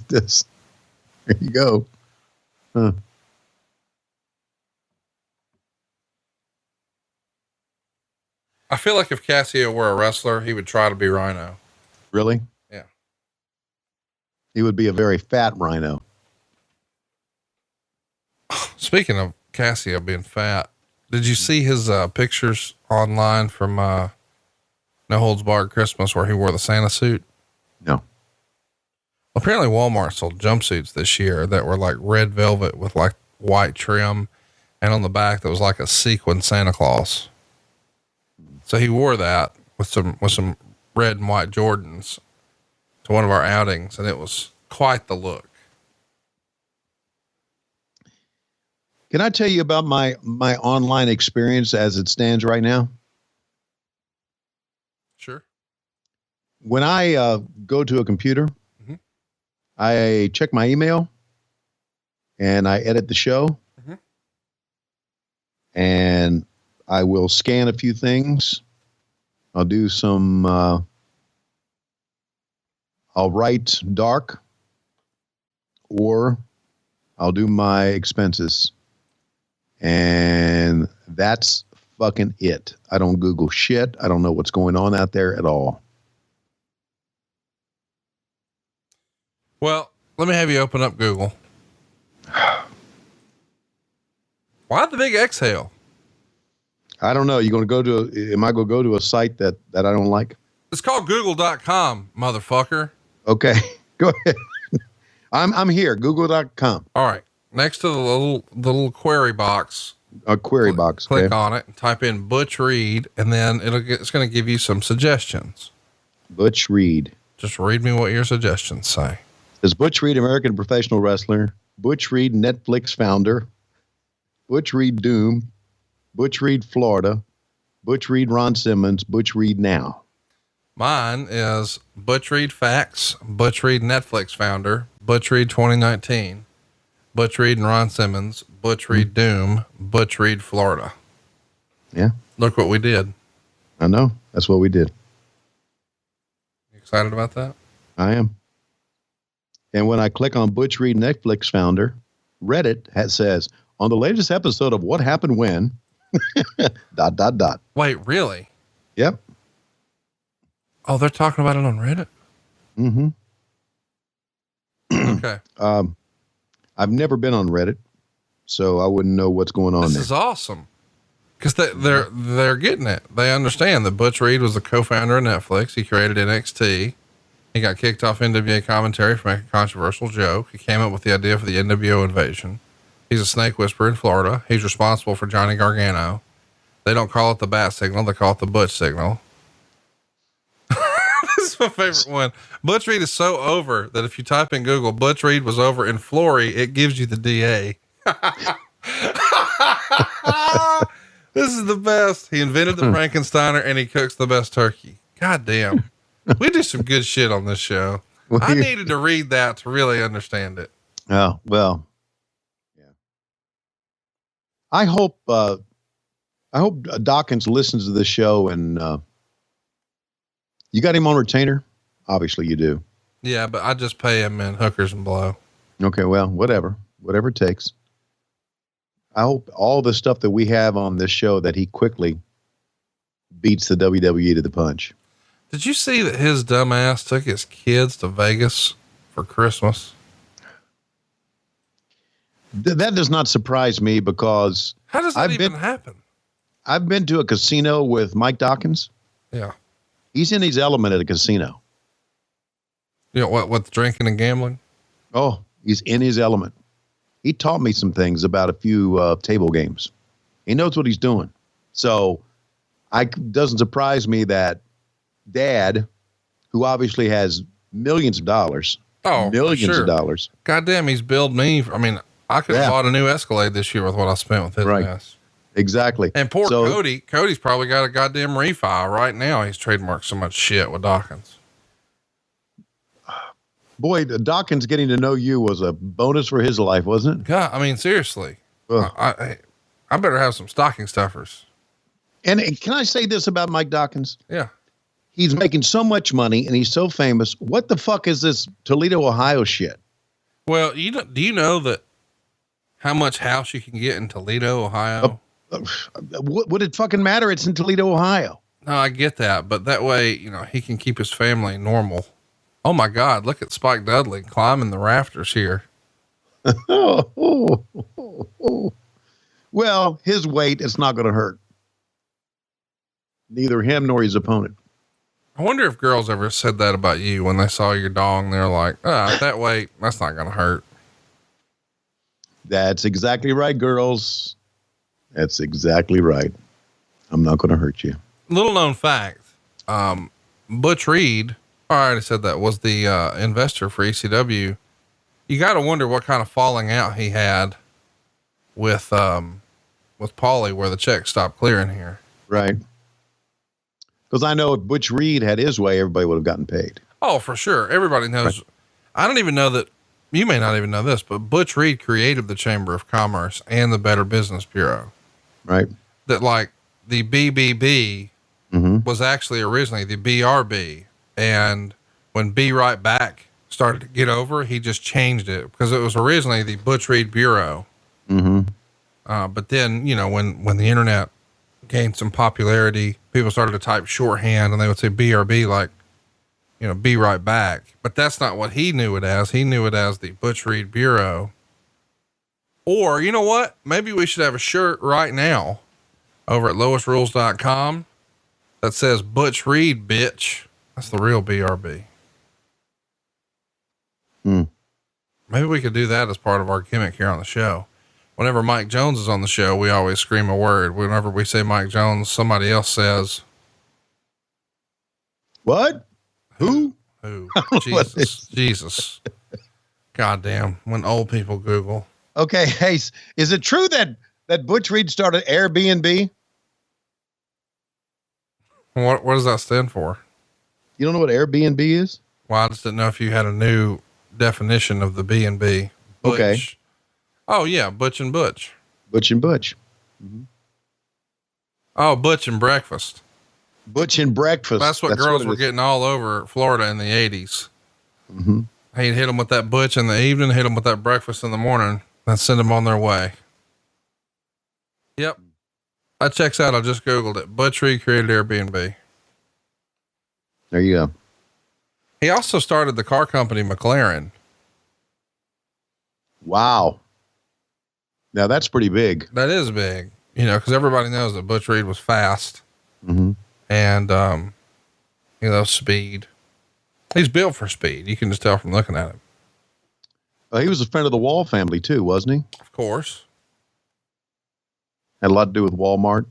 This. There you go. Huh. I feel like if Cassio were a wrestler, he would try to be Rhino. Really? Yeah. He would be a very fat Rhino. Speaking of Cassio being fat, did you see his pictures online from No Holds Barred Christmas where he wore the Santa suit? No. Apparently Walmart sold jumpsuits this year that were like red velvet with like white trim, and on the back there was like a sequin Santa Claus. So he wore that with some red and white Jordans to one of our outings, and it was quite the look. Can I tell you about my online experience as it stands right now? Sure. When I go to a computer, mm-hmm. I check my email and I edit the show, mm-hmm. and I will scan a few things. I'll do some, I'll write dark, or I'll do my expenses. And that's fucking it. I don't Google shit. I don't know what's going on out there at all. Well, let me have you open up Google. Why the big exhale? I don't know. Am I going to go to a site that I don't like? It's called google.com, motherfucker. Okay, go ahead. I'm here. Google.com. All right. Next to the little query box, A query box. click okay. on it and type in Butch Reed, and then it's going to give you some suggestions. Butch Reed. Just read me what your suggestions say. Is Butch Reed American professional wrestler? Butch Reed Netflix founder? Butch Reed Doom? Butch Reed Florida? Butch Reed Ron Simmons? Butch Reed now? Mine is Butch Reed Facts, Butch Reed Netflix founder, Butch Reed 2019, Butch Reed and Ron Simmons, Butch Reed Doom, Butch Reed Florida. Yeah. Look what we did. I know. That's what we did. You excited about that? I am. And when I click on Butch Reed Netflix founder, Reddit says, on the latest episode of What Happened When, ... Wait, really? Yep. Oh, they're talking about it on Reddit? Mm-hmm. Okay. I've never been on Reddit, so I wouldn't know what's going on This there. is awesome. Cause they're getting it. They understand that Butch Reed was the co-founder of Netflix. He created NXT. He got kicked off NWA commentary for making a controversial joke. He came up with the idea for the NWO invasion. He's a snake whisperer in Florida. He's responsible for Johnny Gargano. They don't call it the bat signal. They call it the Butch signal. This is my favorite one. Butch Reed is so over that if you type in Google, Butch Reed was over in Flory, it gives you the DA. This is the best. He invented the Frankensteiner and he cooks the best turkey. God damn. We do some good shit on this show. I needed to read that to really understand it. Oh, well, yeah. I hope Dawkins listens to this show and, you got him on retainer? Obviously you do. Yeah, but I just pay him in hookers and blow. Okay. Well, whatever it takes. I hope all the stuff that we have on this show that he quickly beats the WWE to the punch. Did you see that his dumbass took his kids to Vegas for Christmas? That does not surprise me because how does that even happen? I've been to a casino with Mike Dawkins. Yeah. He's in his element at a casino. You know what, with drinking and gambling? Oh, he's in his element. He taught me some things about a few table games. He knows what he's doing. So doesn't surprise me that Dad, who obviously has millions of dollars, of dollars. Goddamn, he's billed me. I mean, I could have bought a new Escalade this year with what I spent with his mess. Exactly. And poor Cody. Cody's probably got a goddamn refi right now. He's trademarked so much shit with Dawkins. Boy, Dawkins getting to know you was a bonus for his life, wasn't it? God, I mean, seriously, I better have some stocking stuffers. And can I say this about Mike Dawkins? Yeah. He's making so much money and he's so famous. What the fuck is this Toledo, Ohio shit? Well, do you know that how much house you can get in Toledo, Ohio? Would it fucking matter? It's in Toledo, Ohio. No, I get that, but that way, he can keep his family normal. Oh my God, look at Spike Dudley climbing the rafters here. Well, his weight, it's not going to hurt. Neither him nor his opponent. I wonder if girls ever said that about you when they saw your dong. They're like, that weight, that's not going to hurt. That's exactly right, girls. That's exactly right. I'm not going to hurt you. Little known fact. Butch Reed, I already said that, was the investor for ECW. You got to wonder what kind of falling out he had with Paulie, where the check stopped clearing here. Right. Because I know if Butch Reed had his way, everybody would have gotten paid. Oh, for sure. Everybody knows. Right. I don't even know that. You may not even know this, but Butch Reed created the Chamber of Commerce and the Better Business Bureau. Right. That like the BBB was actually originally the BRB. And when Be Right Back started to get over, he just changed it because it was originally the Butch Reed Bureau. But then, when the internet gained some popularity, people started to type shorthand and they would say BRB, like, Be Right Back. But that's not what he knew it as. He knew it as the Butch Reed Bureau. Or, you know what? Maybe we should have a shirt right now over at lowestrules.com that says Butch Reed, bitch. That's the real BRB. Maybe we could do that as part of our gimmick here on the show. Whenever Mike Jones is on the show, we always scream a word. Whenever we say Mike Jones, somebody else says, what? Who? Jesus. Goddamn. When old people Google. Okay. Hey, is it true that Butch Reed started Airbnb? What does that stand for? You don't know what Airbnb is? Well, I just didn't know if you had a new definition of the B&B. Okay. Oh yeah. Butch and Butch. Butch and Butch. Oh, Butch and breakfast. Butch and breakfast. That's what girls were getting all over Florida in the 80s. He'd hit them with that Butch in the evening, hit them with that breakfast in the morning, and send them on their way. Yep. That checks out. I just Googled it. Butch Reed created Airbnb. There you go. He also started the car company McLaren. Wow. Now that's pretty big. That is big. you know, cause everybody knows that Butch Reed was fast and, you know, speed. He's built for speed. You can just tell from looking at him. He was a friend of the Wall family too, wasn't he? Of course. Had a lot to do with Walmart.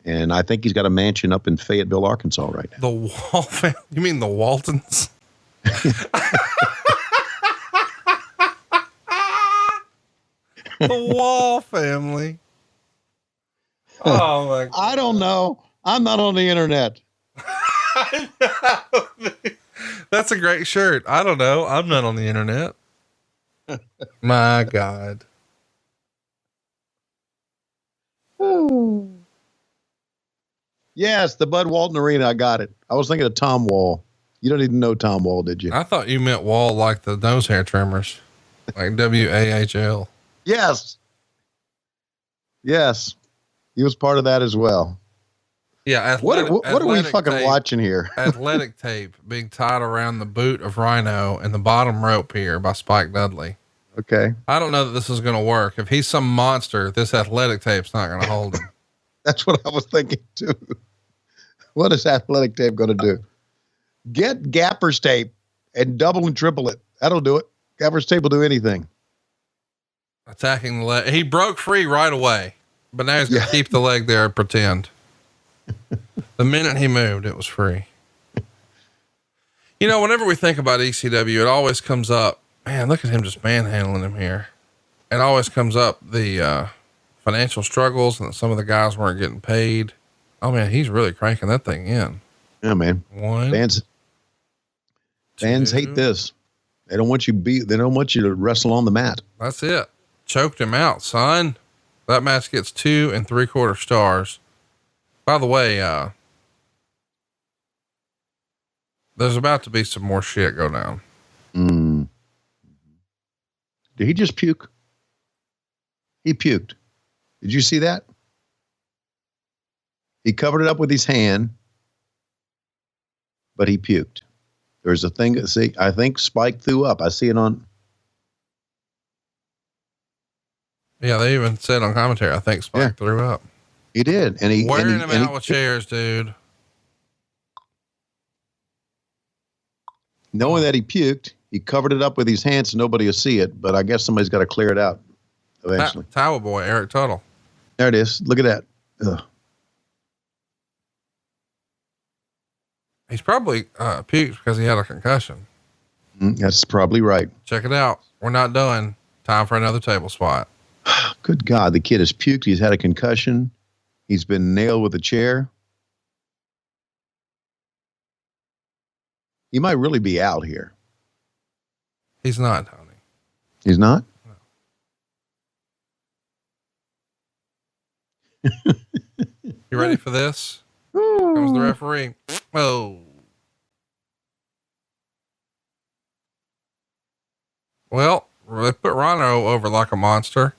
And I think he's got a mansion up in Fayetteville, Arkansas right now. The Wall family? You mean the Waltons? The Wall family. Oh my God. I don't know. I'm not on the internet. That's a great shirt. I don't know. I'm not on the internet. My God. Yes, the Bud Walton Arena. I got it. I was thinking of Tom Wall. You don't even know Tom Wall, did you? I thought you meant Wall like the nose hair trimmers, like WAHL. Yes. Yes. He was part of that as well. Yeah. What are we fucking watching here? Athletic tape being tied around the boot of Rhino and the bottom rope here by Spike Dudley. Okay. I don't know that this is going to work. If he's some monster, this athletic tape's not going to hold him. That's what I was thinking too. What is athletic tape going to do? Get Gapper's tape and double and triple it. That'll do it. Gapper's tape will do anything. Attacking the leg. He broke free right away, but now he's going to keep the leg there and pretend. The minute he moved, it was free. You know, whenever we think about ECW, it always comes up, man, look at him just manhandling him here. It always comes up the financial struggles and that some of the guys weren't getting paid. Oh man, he's really cranking that thing in. Yeah, man. Fans hate this. They don't want you they don't want you to wrestle on the mat. That's it. Choked him out, son. That match gets 2 3/4 stars. By the way, there's about to be some more shit go down. Did he just puke? He puked. Did you see that? He covered it up with his hand, but he puked. There's a thing. See, I think Spike threw up. I see it on. Yeah, they even said on commentary, I think Spike threw up. He did. And he wearing him out with chairs, dude. Knowing that he puked, he covered it up with his hands so nobody will see it, but I guess somebody's got to clear it out eventually. Towel boy, Eric Tuttle. There it is. Look at that. Ugh. He's probably puked because he had a concussion. That's probably right. Check it out. We're not done. Time for another table spot. Good God. The kid has puked. He's had a concussion. He's been nailed with a chair. He might really be out here. He's not, Tony. He's not? No. You ready for this? Comes the referee. Oh. Well, they put Rhino over like a monster.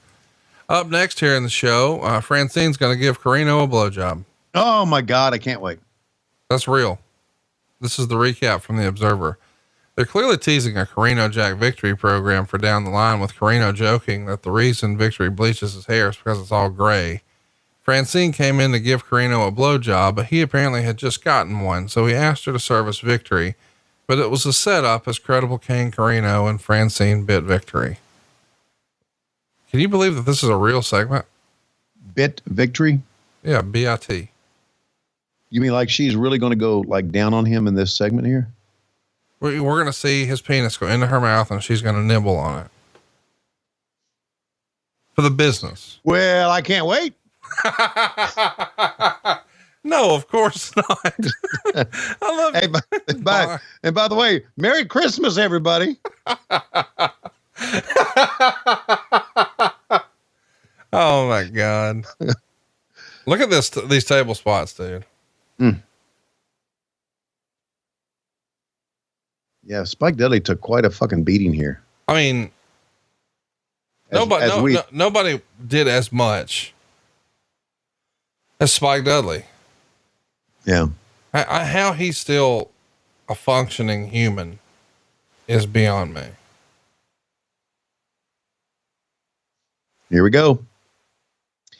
Up next here in the show, Francine's going to give Corino a blowjob. Oh my God. I can't wait. That's real. This is the recap from the Observer. They're clearly teasing a Corino Jack Victory program for down the line, with Corino joking that the reason Victory bleaches his hair is because it's all gray. Francine came in to give Corino a blowjob, but he apparently had just gotten one, so he asked her to service Victory, but it was a setup as Credible King Corino and Francine bit Victory. Can you believe that this is a real segment? Bit Victory? Yeah, BIT. You mean like she's really going to go like down on him in this segment here? We're going to see his penis go into her mouth and she's going to nibble on it. For the business. Well, I can't wait. No, of course not. I love it. And by the way, Merry Christmas, everybody. Oh my God. Look at these table spots, dude. Yeah. Spike Dudley took quite a fucking beating here. I mean, nobody did as much as Spike Dudley. Yeah. How he's still a functioning human is beyond me. Here we go.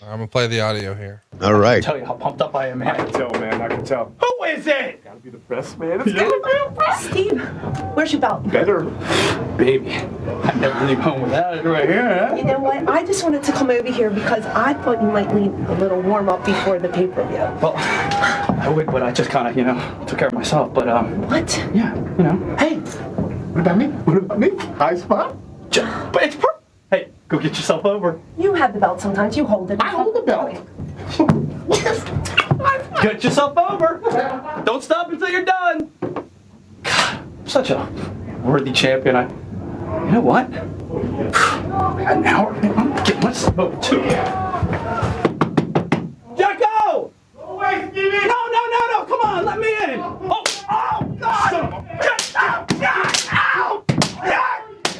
I'm gonna play the audio here. All right. Tell you how pumped up I am, man. I can tell, man. I can tell. Who is it? Gotta be the press, man. It's gotta be the press. Steve, where's your belt? Better, baby. I never leave home without it right here, huh? You know what? I just wanted to come over here because I thought you might need a little warm up before the pay-per-view. Well, I would, but I just kind of, took care of myself. But, What? yeah, Hey, what about me? What about me? High spot? But it's perfect. Hey, go get yourself over. You have the belt sometimes. You hold it. I hold the belt. Get yourself over. Don't stop until you're done. God, I'm such a worthy champion. You know what? I got an hour. I'm getting myself over too. Jacko! Go away, Stevie! No! Come on, let me in. Oh, God! Get out! Get out!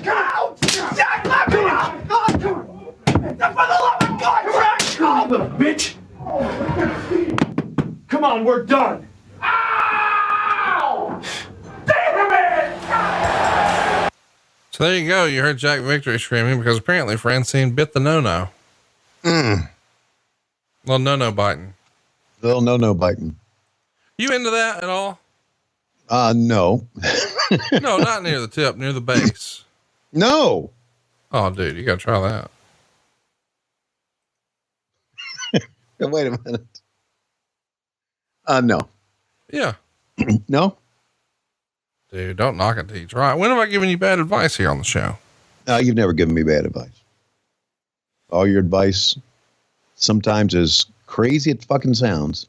Get out! Jack, let me out! God, for the love of God, Jack! Oh, little bitch! Come on, we're done. Ow! Damn it! So there you go. You heard Jack Victory screaming because apparently Francine bit the no-no. Little no-no biting. Little no biting. You into that at all? No. No, not near the tip, near the base. No. Oh, dude, you gotta try that. Wait a minute. No. Yeah. No? Dude, don't knock it till you try it. When have I given you bad advice here on the show? You've never given me bad advice. All your advice, sometimes as crazy it fucking sounds,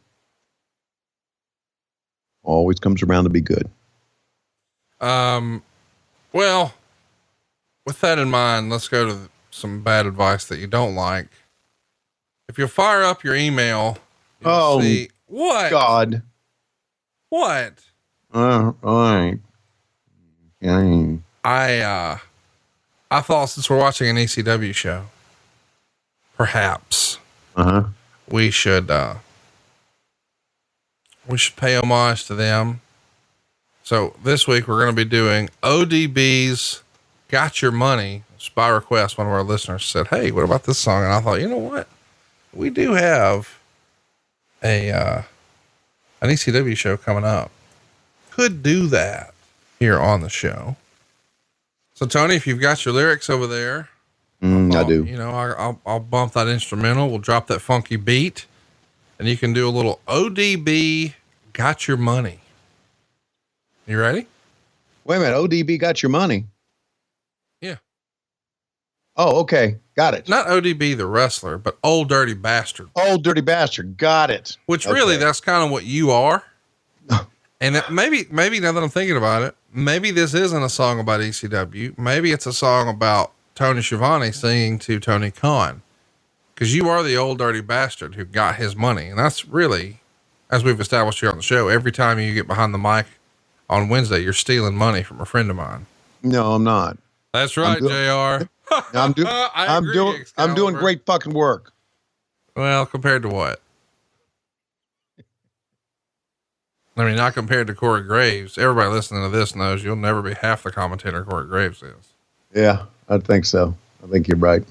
always comes around to be good. Well, with that in mind, let's go to some bad advice that you don't like. If you fire up your email, you'll see what? God. What? All right. I thought since we're watching an ECW show, perhaps we should pay homage to them. So this week we're going to be doing ODB's Got Your Money. Just by request, one of our listeners said, "Hey, what about this song?" And I thought, you know what? We do have an ECW show coming up. Could do that here on the show. So Tony, if you've got your lyrics over there, I do. I'll bump that instrumental. We'll drop that funky beat and you can do a little ODB Got Your Money. You ready? Wait a minute. ODB Got Your Money. Yeah. Oh, okay. Got it. Not ODB, the wrestler, but Old Dirty Bastard. Old Dirty Bastard. Got it. Which really, that's kind of what you are. And that maybe now that I'm thinking about it, maybe this isn't a song about ECW. Maybe it's a song about Tony Schiavone singing to Tony Khan. Cause you are the old dirty bastard who got his money. And that's really, as we've established here on the show, every time you get behind the mic on Wednesday, you're stealing money from a friend of mine. No, I'm not. That's right, JR. I'm doing great fucking work. Well, compared to what? I mean, not compared to Corey Graves. Everybody listening to this knows you'll never be half the commentator Corey Graves is. Yeah, I think so. I think you're right.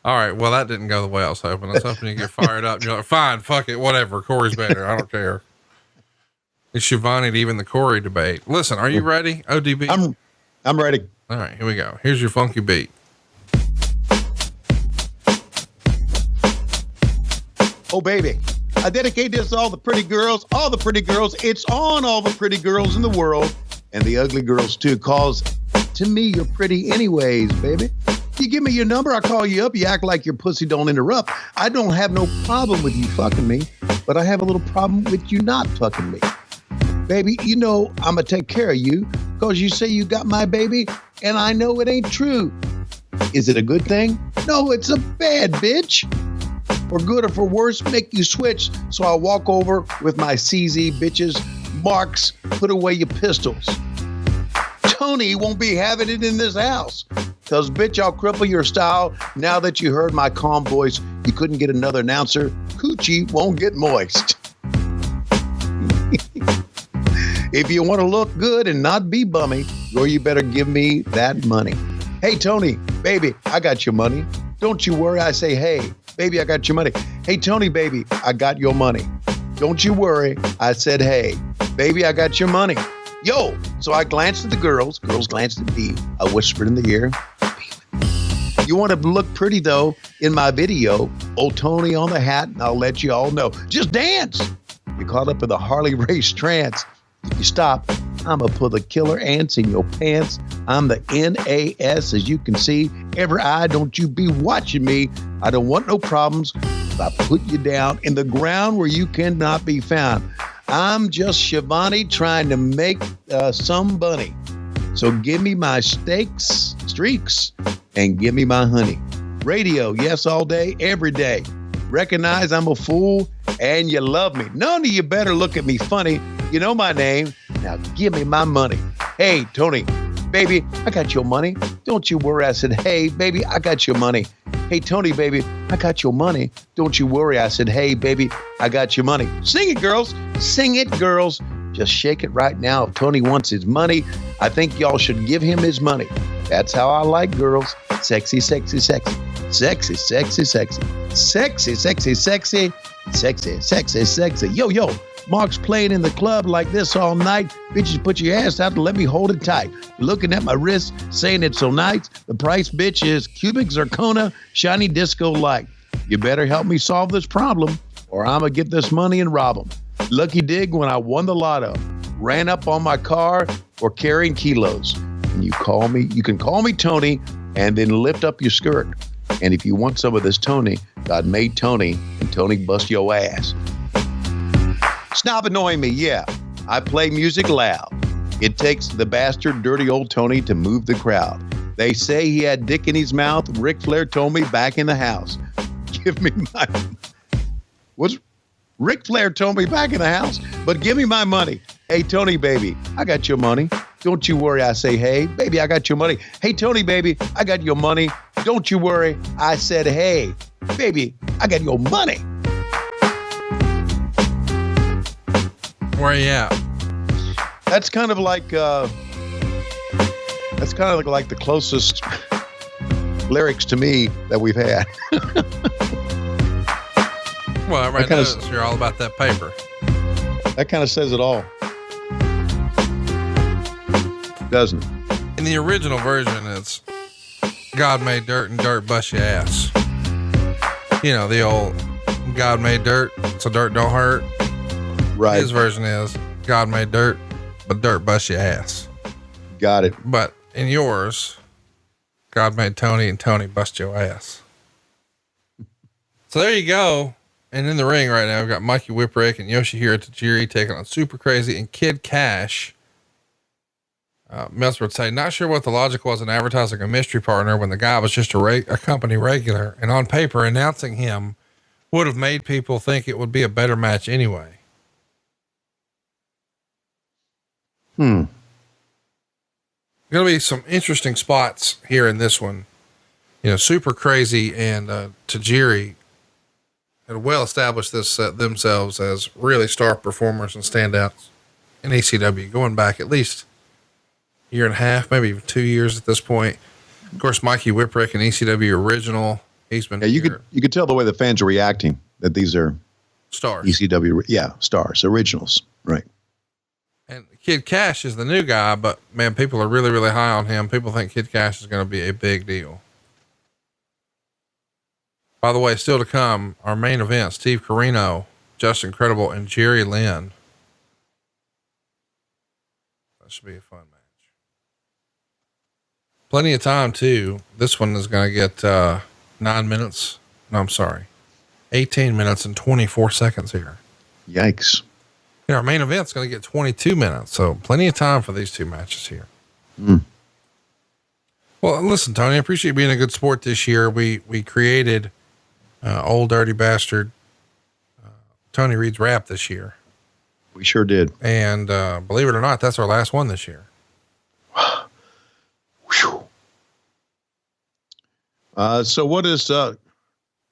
All right. Well, that didn't go the way I was hoping. I was hoping you get fired up. You're like, fine, fuck it, whatever. Corey's better. I don't care. It's Schiavone to even the Corey debate. Listen, are you ready? ODB? I'm ready. All right, here we go. Here's your funky beat. Oh, baby. I dedicate this to all the pretty girls. It's on all the pretty girls in the world. And the ugly girls too, cause to me, you're pretty anyways, baby. You give me your number, I call you up, you act like your pussy don't interrupt. I don't have no problem with you fucking me, but I have a little problem with you not fucking me. Baby, you know I'ma take care of you, cause you say you got my baby, and I know it ain't true. Is it a good thing? No, it's a bad bitch. For good or for worse, make you switch. So I walk over with my CZ bitches. Marks, put away your pistols. Tony won't be having it in this house. Cause bitch, I'll cripple your style. Now that you heard my calm voice, you couldn't get another announcer. Coochie won't get moist. If you want to look good and not be bummy, girl, you better give me that money. Hey, Tony, baby, I got your money. Don't you worry, I say, hey, baby, I got your money. Hey, Tony, baby, I got your money. Don't you worry. I said, hey, baby, I got your money. Yo, so I glanced at the girls. Girls glanced at me. I whispered in the ear. You want to look pretty, though, in my video, old Tony on the hat, and I'll let you all know. Just dance. You caught up in the Harley race trance. If you stop, I'm going to put the killer ants in your pants. I'm the NAS, as you can see. Every eye, don't you be watching me. I don't want no problems if I put you down in the ground where you cannot be found. I'm just Schiavone trying to make some bunny. So give me my streaks, and give me my honey. Radio, yes, all day, every day. Recognize I'm a fool, and you love me. None of you better look at me funny. You know my name. Now give me my money. Hey, Tony, baby, I got your money. Don't you worry. I said, hey, baby, I got your money. Hey, Tony, baby, I got your money. Don't you worry. I said, hey, baby, I got your money. Sing it, girls. Sing it, girls. Just shake it right now. If Tony wants his money, I think y'all should give him his money. That's how I like girls. Sexy, sexy, sexy. Sexy, sexy, sexy. Sexy, sexy, sexy. Sexy, sexy, sexy. Yo, yo. Mark's playing in the club like this all night. Bitches, put your ass out and let me hold it tight. You're looking at my wrist, saying it's so nice. The price, bitch, is cubic zirconia, shiny disco light. You better help me solve this problem, or I'm going to get this money and rob them. Lucky dig when I won the lotto. Ran up on my car for carrying kilos. And you can call me Tony, and then lift up your skirt. And if you want some of this Tony, God made Tony, and Tony bust your ass. Stop annoying me, yeah. I play music loud. It takes the bastard dirty old Tony to move the crowd. They say he had dick in his mouth. Ric Flair told me back in the house. Give me my... What's... Ric Flair told me back in the house, but give me my money. Hey, Tony, baby, I got your money. Don't you worry. I say, hey, baby, I got your money. Hey, Tony, baby, I got your money. Don't you worry. I said, hey, baby, I got your money. Where you at? That's kind of like the closest lyrics to me that we've had. Well, everybody knows you're all about that paper. That kind of says it all. Doesn't it? In the original version, it's God made dirt and dirt bust your ass. You know, the old God made dirt, so dirt don't hurt. Right. His version is God made dirt, but dirt bust your ass. Got it. But in yours, God made Tony and Tony bust your ass. So there you go. And in the ring right now, we've got Mikey Whipwreck and Yoshihiro Tajiri taking on Super Crazy and Kid Cash. Meltzer would say, not sure what the logic was in advertising a mystery partner when the guy was just a company regular, and on paper announcing him would have made people think it would be a better match anyway. Going to be some interesting spots here in this one. You know, Super Crazy and Tajiri had well established themselves as really star performers and standouts in ECW, going back at least a year and a half, maybe even 2 years at this point. Of course, Mikey Whipwreck and ECW original. He's been you could tell the way the fans are reacting that these are stars. ECW, stars, originals, right? And Kid Cash is the new guy, but man, people are really, really high on him. People think Kid Cash is going to be a big deal. By the way, still to come, our main event, Steve Corino, Justin Credible, and Jerry Lynn. That should be a fun match. Plenty of time too. This one is going to get 9 minutes. No, I'm sorry. 18 minutes and 24 seconds here. Yikes. You know, our main event's going to get 22 minutes. So plenty of time for these two matches here. Well, listen, Tony, I appreciate you being a good sport this year. We created Old Dirty Bastard, Tony Reed's rap this year. We sure did. And believe it or not, that's our last one this year. So what is,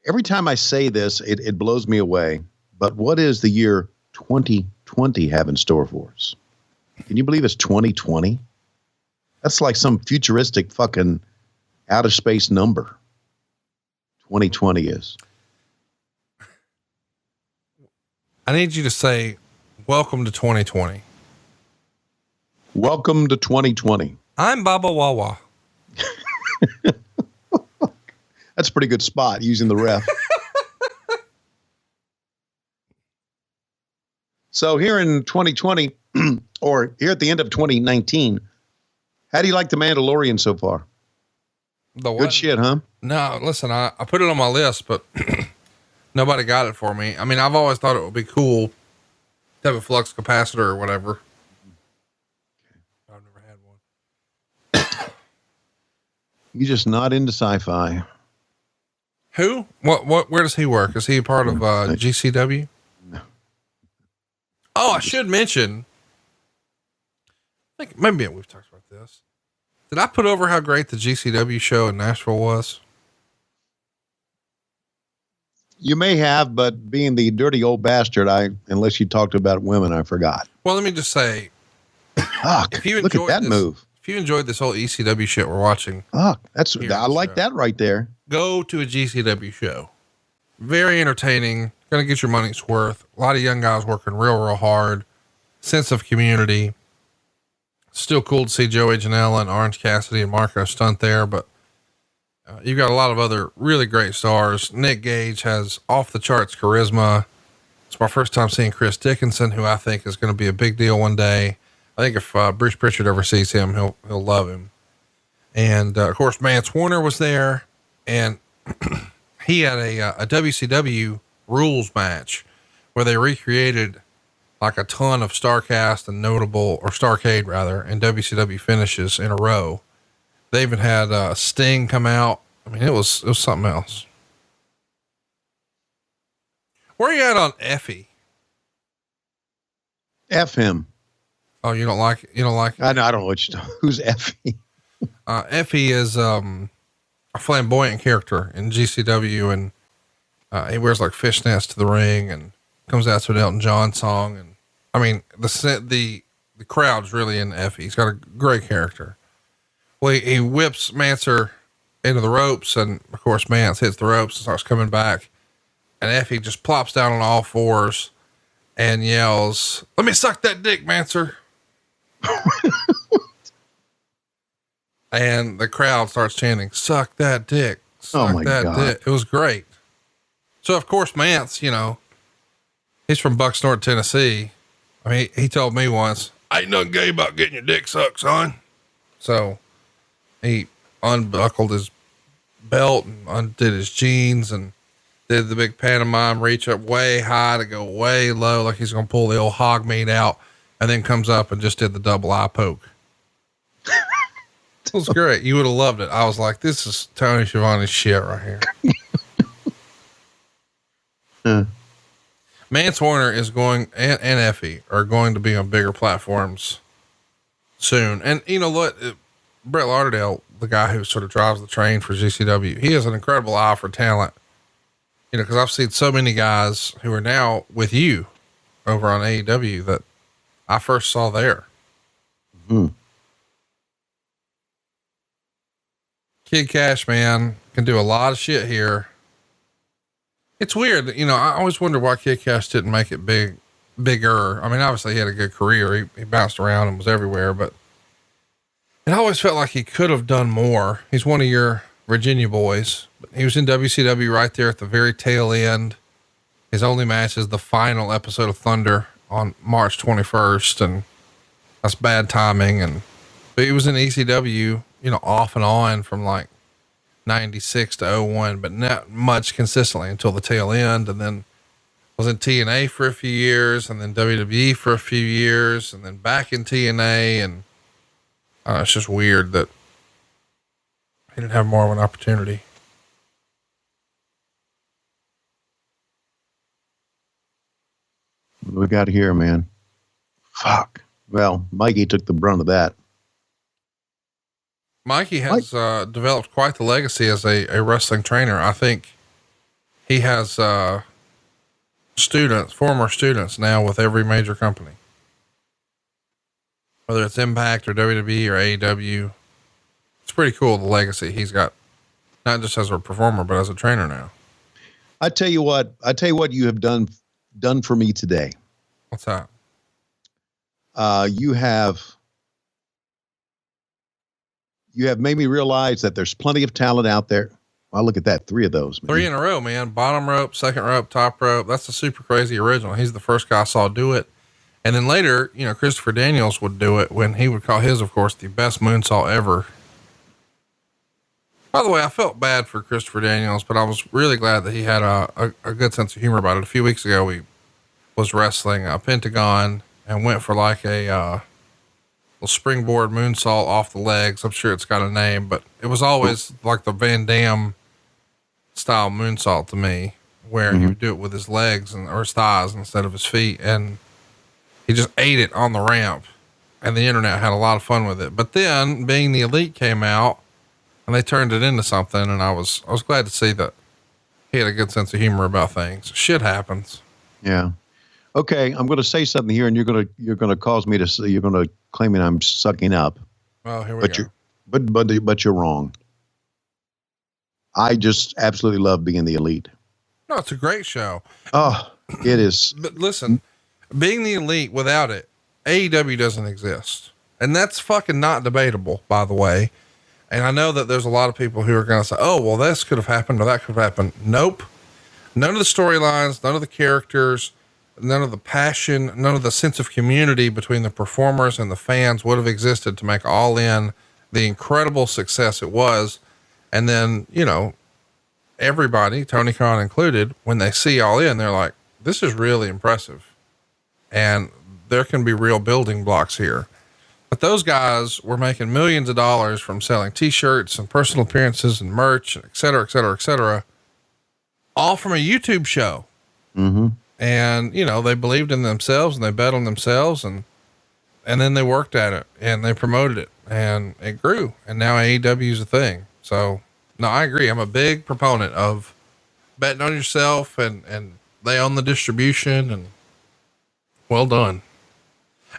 every time I say this, it blows me away, but what is the year 2020 have in store for us? Can you believe it's 2020? That's like some futuristic fucking outer space number. 2020 is. I need you to say, welcome to 2020. Welcome to 2020. I'm Baba Wawa. That's a pretty good spot using the ref. So here in 2020, or here at the end of 2019, how do you like The Mandalorian so far? The what? Good shit, huh? No, listen, I put it on my list, but nobody got it for me. I mean, I've always thought it would be cool to have a flux capacitor or whatever. I've never had one. You're just not into sci-fi. Who? Where does he work? Is he a part of GCW? No. Oh, I should mention, I think maybe we've talked about this. Did I put over how great the GCW show in Nashville was? You may have, but being the dirty old bastard, unless you talked about women, I forgot. Well, let me just say, Fuck, look at that move. If you enjoyed this whole ECW shit we're watching, I like that right there. Go to a GCW show. Very entertaining. Gonna get your money's worth. A lot of young guys working real hard. Sense of community. Still cool to see Joey Janela and Orange Cassidy and Marco Stunt there, but you've got a lot of other really great stars. Nick Gage has off the charts charisma. It's my first time seeing Chris Dickinson, who I think is going to be a big deal one day. I think if Bruce Pritchard ever sees him, he'll love him. And of course, Mance Warner was there, and he had a WCW rules match where they recreated like a ton of Starcast and notable, or Starcade rather, and WCW finishes in a row. They even had Sting come out. I mean, it was something else. Where are you at on Effie? F him. Oh, you don't like it? You don't like it? I don't know what you're talking. Who's Effie? Effie is a flamboyant character in GCW, and he wears like fishnets to the ring and comes out to an Elton John song. And I mean, the crowd's really in Effie. He's got a great character. Well, he whips Manser into the ropes, and of course Mance hits the ropes and starts coming back, and Effie just plops down on all fours and yells, "Let me suck that dick, Manser." And the crowd starts chanting, "Suck that dick, suck that dick." It was great. So of course Mance, he's from Bucksnort, Tennessee. I mean, he told me once, "Ain't nothing gay about getting your dick sucked, son." So he unbuckled his belt and undid his jeans and did the big pantomime reach up way high to go way low, like he's going to pull the old hog meat out, and then comes up and just did the double eye poke. It was great. You would have loved it. I was like, this is Tony Schiavone's shit right here. Mance Warner is going, and Effie are going to be on bigger platforms soon. And you know what? Brett Lauderdale, the guy who sort of drives the train for GCW, he has an incredible eye for talent. Cause I've seen so many guys who are now with you over on AEW that I first saw there. Mm-hmm. Kid Cash, man, can do a lot of shit here. It's weird. I always wonder why Kid Cash didn't make it bigger. I mean, obviously he had a good career. He bounced around and was everywhere, but it always felt like he could have done more. He's one of your Virginia boys, but he was in WCW right there at the very tail end. His only match is the final episode of Thunder on March 21st. And that's bad timing. But he was in ECW, off and on from like 96 to 01, but not much consistently until the tail end. And then was in TNA for a few years, and then WWE for a few years, and then back in TNA. And it's just weird that he didn't have more of an opportunity. What we got here, man? Fuck. Well, Mikey took the brunt of that. Mikey has developed quite the legacy as a wrestling trainer. I think he has former students now with every major company, whether it's Impact or WWE or AEW. It's pretty cool, the legacy he's got, not just as a performer, but as a trainer now. I tell you what you have done done for me today. What's that? You have made me realize that there's plenty of talent out there. Well, look at that. 3 of those, man. 3 in a row, man. Bottom rope, second rope, top rope. That's the super crazy original. He's the first guy I saw do it. And then later, you know, Christopher Daniels would do it when he would call his, of course, the best moonsault ever. By the way, I felt bad for Christopher Daniels, but I was really glad that he had a good sense of humor about it. A few weeks ago, we was wrestling a Pentagon and went for like a little springboard moonsault off the legs. I'm sure it's got a name, but it was always like the Van Damme style moonsault to me, where he would do it with his legs or his thighs instead of his feet. And he just ate it on the ramp, and the internet had a lot of fun with it. But then Being the Elite came out and they turned it into something. And I was glad to see that he had a good sense of humor about things. Shit happens. Yeah. Okay. I'm going to say something here, and you're going to cause me to say, you're going to claim that I'm sucking up. Oh, here we go. But you're wrong. I just absolutely love Being the Elite. No, it's a great show. Oh, it is. But listen, Being the Elite, without it, AEW doesn't exist. And that's fucking not debatable, by the way. And I know that there's a lot of people who are going to say, oh, well, this could have happened or that could have happened. Nope. None of the storylines, none of the characters, none of the passion, none of the sense of community between the performers and the fans would have existed to make All In the incredible success it was. And then, you know, everybody, Tony Khan included, when they see All In, they're like, this is really impressive. And there can be real building blocks here. But those guys were making millions of dollars from selling t-shirts and personal appearances and merch, et cetera, et cetera, et cetera, all from a YouTube show. Mm-hmm. And, you know, they believed in themselves and they bet on themselves, and then they worked at it and they promoted it and it grew. And now AEW is a thing. So no, I agree. I'm a big proponent of betting on yourself, and they own the distribution, and well done.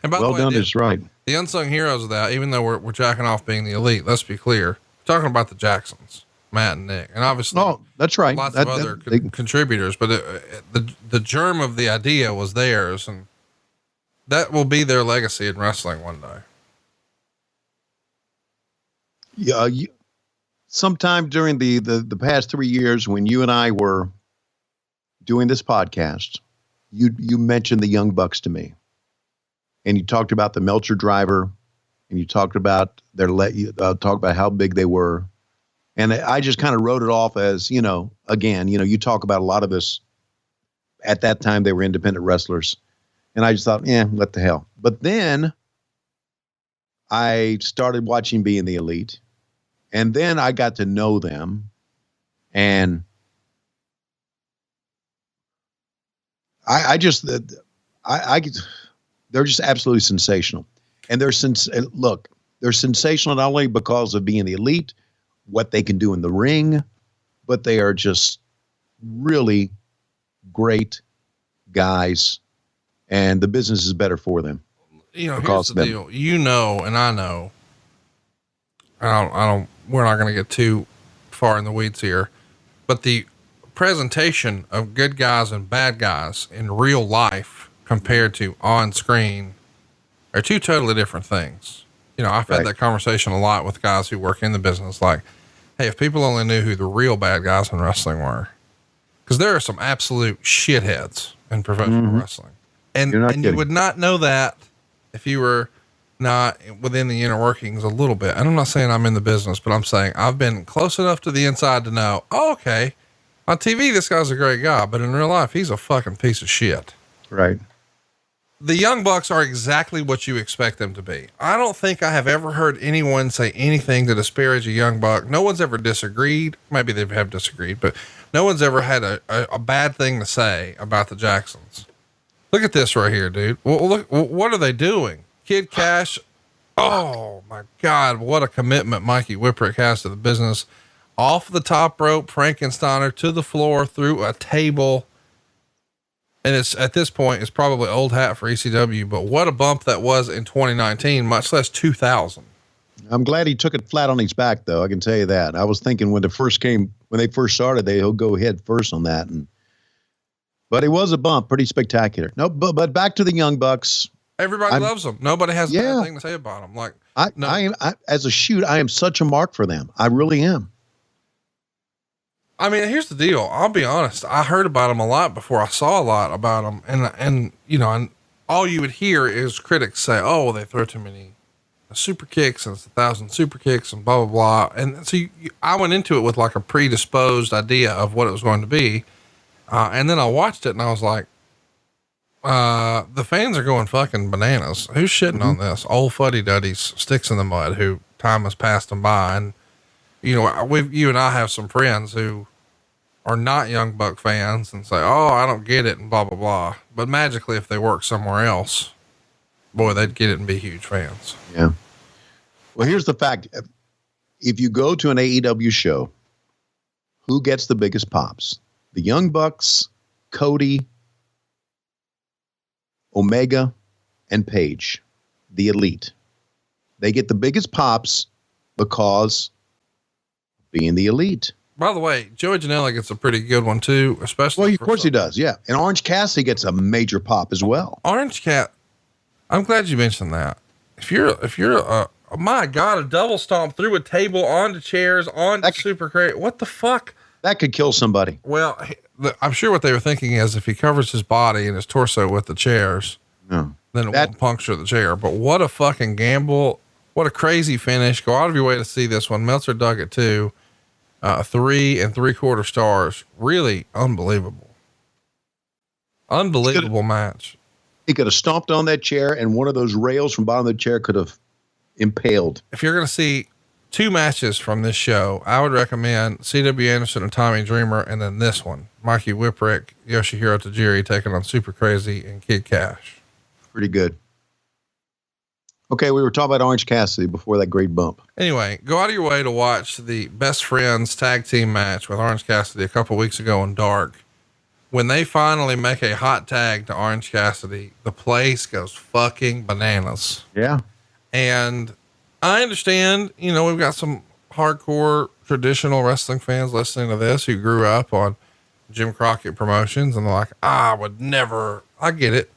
And by the way, well done is right. The unsung heroes of that, even though we're jacking off Being the Elite, let's be clear, we're talking about the Jacksons, Matt and Nick, and obviously, oh, that's right. Lots of other contributors, but the germ of the idea was theirs, and that will be their legacy in wrestling one day. Yeah. Sometime during the past 3 years, when you and I were doing this podcast, you mentioned the Young Bucks to me. And you talked about the Melcher driver, and you talked about talk about how big they were. And I just kind of wrote it off as, you know, again, you know, you talk about a lot of this. At that time, they were independent wrestlers. And I just thought, what the hell. But then I started watching Being the Elite. And then I got to know them. And they're just absolutely sensational. And they're sensational not only because of Being the Elite, what they can do in the ring, but they are just really great guys, and the business is better for them. You know, here's the deal. You know, and I know, we're not going to get too far in the weeds here, but the presentation of good guys and bad guys in real life compared to on screen are two totally different things. You know, I've had that conversation a lot with guys who work in the business. Like, hey, if people only knew who the real bad guys in wrestling were, because there are some absolute shitheads in professional wrestling, and you would not know that if you were not within the inner workings a little bit. And I'm not saying I'm in the business, but I'm saying I've been close enough to the inside to know, oh, okay, on TV, this guy's a great guy, but in real life, he's a fucking piece of shit. Right. The Young Bucks are exactly what you expect them to be. I don't think I have ever heard anyone say anything to disparage a Young Buck. No one's ever disagreed. Maybe they have disagreed, but no one's ever had a bad thing to say about the Jacksons. Look at this right here, dude. Well, look, what are they doing? Kid Cash. Oh my God. What a commitment Mikey Whipwreck has to the business. Off the top rope, Frankensteiner to the floor through a table. And it's at this point, it's probably old hat for ECW, but what a bump that was in 2019, much less 2000. I'm glad he took it flat on his back, though. I can tell you that. I was thinking when they first started, he'll go head first on that. And But it was a bump, pretty spectacular. No, but back to the Young Bucks. Everybody loves them. Nobody has a bad thing to say about them. Like I am as a shoot, I am such a mark for them. I really am. I mean, here's the deal. I'll be honest. I heard about them a lot before I saw a lot about them. And, you know, and all you would hear is critics say, oh, well, they throw too many super kicks and it's 1,000 super kicks and blah, blah, blah. And so I went into it with like a predisposed idea of what it was going to be. And then I watched it and I was like, the fans are going fucking bananas. Who's shitting on this? Old fuddy-duddies, sticks in the mud, who time has passed them by. And, you know, you and I have some friends who are not Young Buck fans and say, oh, I don't get it and blah, blah, blah. But magically, if they work somewhere else, boy, they'd get it and be huge fans. Yeah. Well, here's the fact. If you go to an AEW show, who gets the biggest pops? The Young Bucks, Cody, Omega, and Page, the Elite. They get the biggest pops because being the Elite. By the way, Joey Janela gets a pretty good one too, especially. Well, of course he does. Yeah. And Orange Cassidy gets a major pop as well. Orange Cat. I'm glad you mentioned that. If you're my God, a double stomp through a table onto chairs, onto super crate. What the fuck? That could kill somebody. Well, I'm sure what they were thinking is if he covers his body and his torso with the chairs, then it won't puncture the chair. But what a fucking gamble. What a crazy finish. Go out of your way to see this one. Meltzer dug it too. 3 3/4 stars. Really unbelievable. Unbelievable match. He could have stomped on that chair and one of those rails from bottom of the chair could have impaled. If you're going to see 2 matches from this show, I would recommend C.W. Anderson and Tommy Dreamer, and then this one, Mikey Whipwreck, Yoshihiro Tajiri taking on Super Crazy and Kid Cash. Pretty good. Okay, we were talking about Orange Cassidy before that great bump. Anyway, go out of your way to watch the Best Friends tag team match with Orange Cassidy a couple weeks ago on Dark. When they finally make a hot tag to Orange Cassidy, the place goes fucking bananas. Yeah. And I understand, you know, we've got some hardcore traditional wrestling fans listening to this who grew up on Jim Crockett Promotions and they're like, I would never, I get it.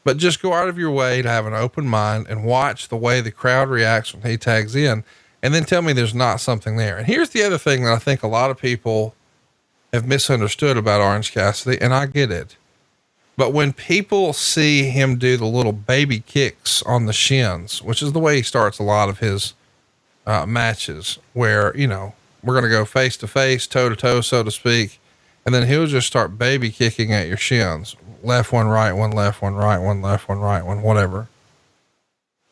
But just go out of your way to have an open mind and watch the way the crowd reacts when he tags in, and then tell me there's not something there. And here's the other thing that I think a lot of people have misunderstood about Orange Cassidy, and I get it. But when people see him do the little baby kicks on the shins, which is the way he starts a lot of his matches, where, you know, we're going to go face to face, toe to toe, so to speak. And then he'll just start baby kicking at your shins. Left one, right one, left one, right one, left one, right one, whatever.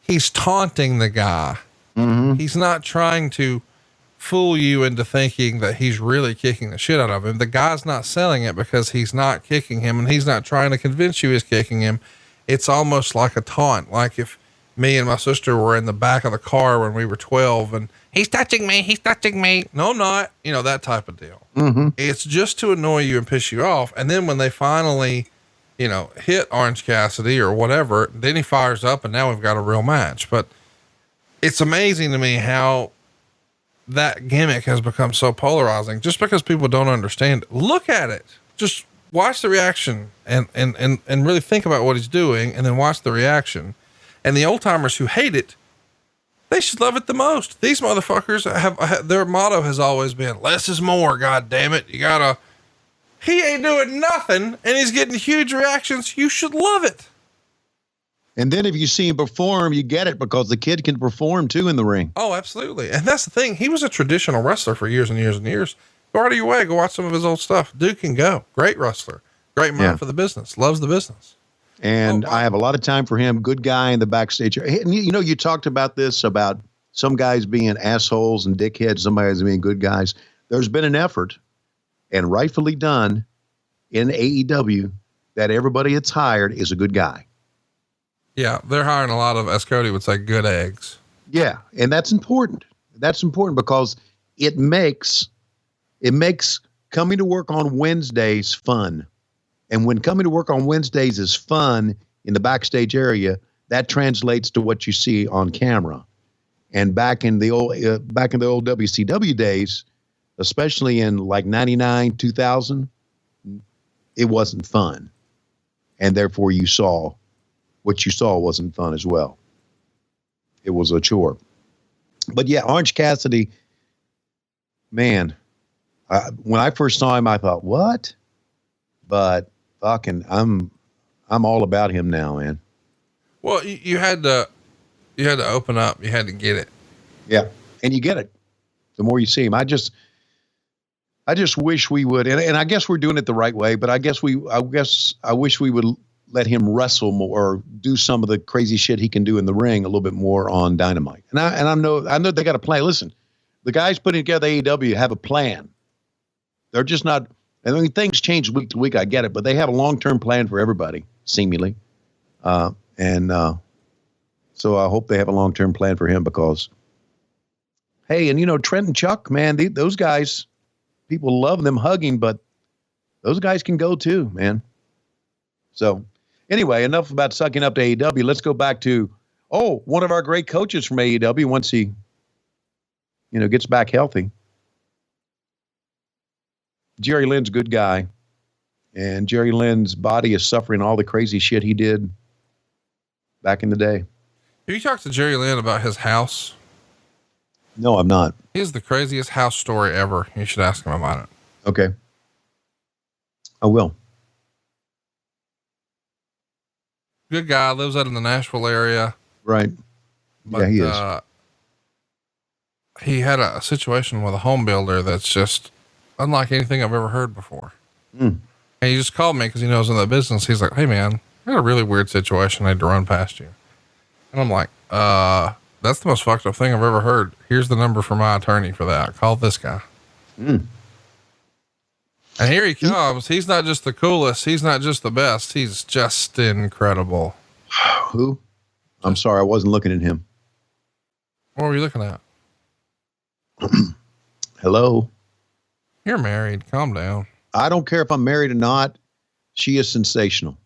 He's taunting the guy. Mm-hmm. He's not trying to fool you into thinking that he's really kicking the shit out of him. The guy's not selling it because he's not kicking him and he's not trying to convince you he's kicking him. It's almost like a taunt. Like if me and my sister were in the back of the car when we were 12 and he's touching me. No, I'm not, you know, that type of deal. Mm-hmm. It's just to annoy you and piss you off. And then when they finally, you know, hit Orange Cassidy or whatever, then he fires up and now we've got a real match. But it's amazing to me how that gimmick has become so polarizing just because people don't understand it. Look at it. Just watch the reaction and really think about what he's doing and then watch the reaction. And the old timers who hate it, they should love it the most. These motherfuckers have their motto has always been less is more. God damn it. He ain't doing nothing and he's getting huge reactions. You should love it. And then if you see him perform, you get it because the kid can perform too in the ring. Oh, absolutely. And that's the thing. He was a traditional wrestler for years and years and years. Go out of your way. Go watch some of his old stuff. Dude can go. Great wrestler. Great mind for the business. Loves the business. And I have a lot of time for him. Good guy in the backstage. And you know, you talked about this, about some guys being assholes and dickheads, somebody's being good guys. There's been an effort, and rightfully done, in AEW that everybody that's hired is a good guy. Yeah, they're hiring a lot of, as Cody would say, good eggs. Yeah, and that's important. That's important because it makes coming to work on Wednesdays fun. And when coming to work on Wednesdays is fun in the backstage area, that translates to what you see on camera. And back in the old WCW days, especially in like 99, 2000, it wasn't fun. And therefore you saw what you saw wasn't fun as well. It was a chore. But yeah, Orange Cassidy, man, when I first saw him, I thought, what? But fucking, I'm all about him now, man. Well, you had to open up. You had to get it. Yeah. And you get it. The more you see him, I just wish we would, and I guess we're doing it the right way, but I wish we would let him wrestle more, or do some of the crazy shit he can do in the ring a little bit more on Dynamite. And I know they got a plan. Listen, the guys putting together AEW have a plan. They're just not, I mean, things change week to week. I get it, but they have a long-term plan for everybody, seemingly. So I hope they have a long-term plan for him, because, hey, and Trent and Chuck, man, those guys, people love them hugging, but those guys can go too, man. So anyway, enough about sucking up to AEW. Let's go back to, one of our great coaches from AEW once he, gets back healthy. Jerry Lynn's a good guy, and Jerry Lynn's body is suffering all the crazy shit he did back in the day. Have you talked to Jerry Lynn about his house? No, I'm not. He has the craziest house story ever. You should ask him about it. Okay. I will. Good guy, lives out in the Nashville area. Right. But, yeah, he is. He had a situation with a home builder that's just unlike anything I've ever heard before. And he just called me because he knows in the business. He's like, hey man, I had a really weird situation. I had to run past you. And I'm like, that's the most fucked up thing I've ever heard. Here's the number for my attorney for that. Call this guy. And here he comes. He's not just the coolest. He's not just the best. He's just incredible. Who? I'm sorry. I wasn't looking at him. What were you looking at? Hello. You're married. Calm down. I don't care if I'm married or not. She is sensational.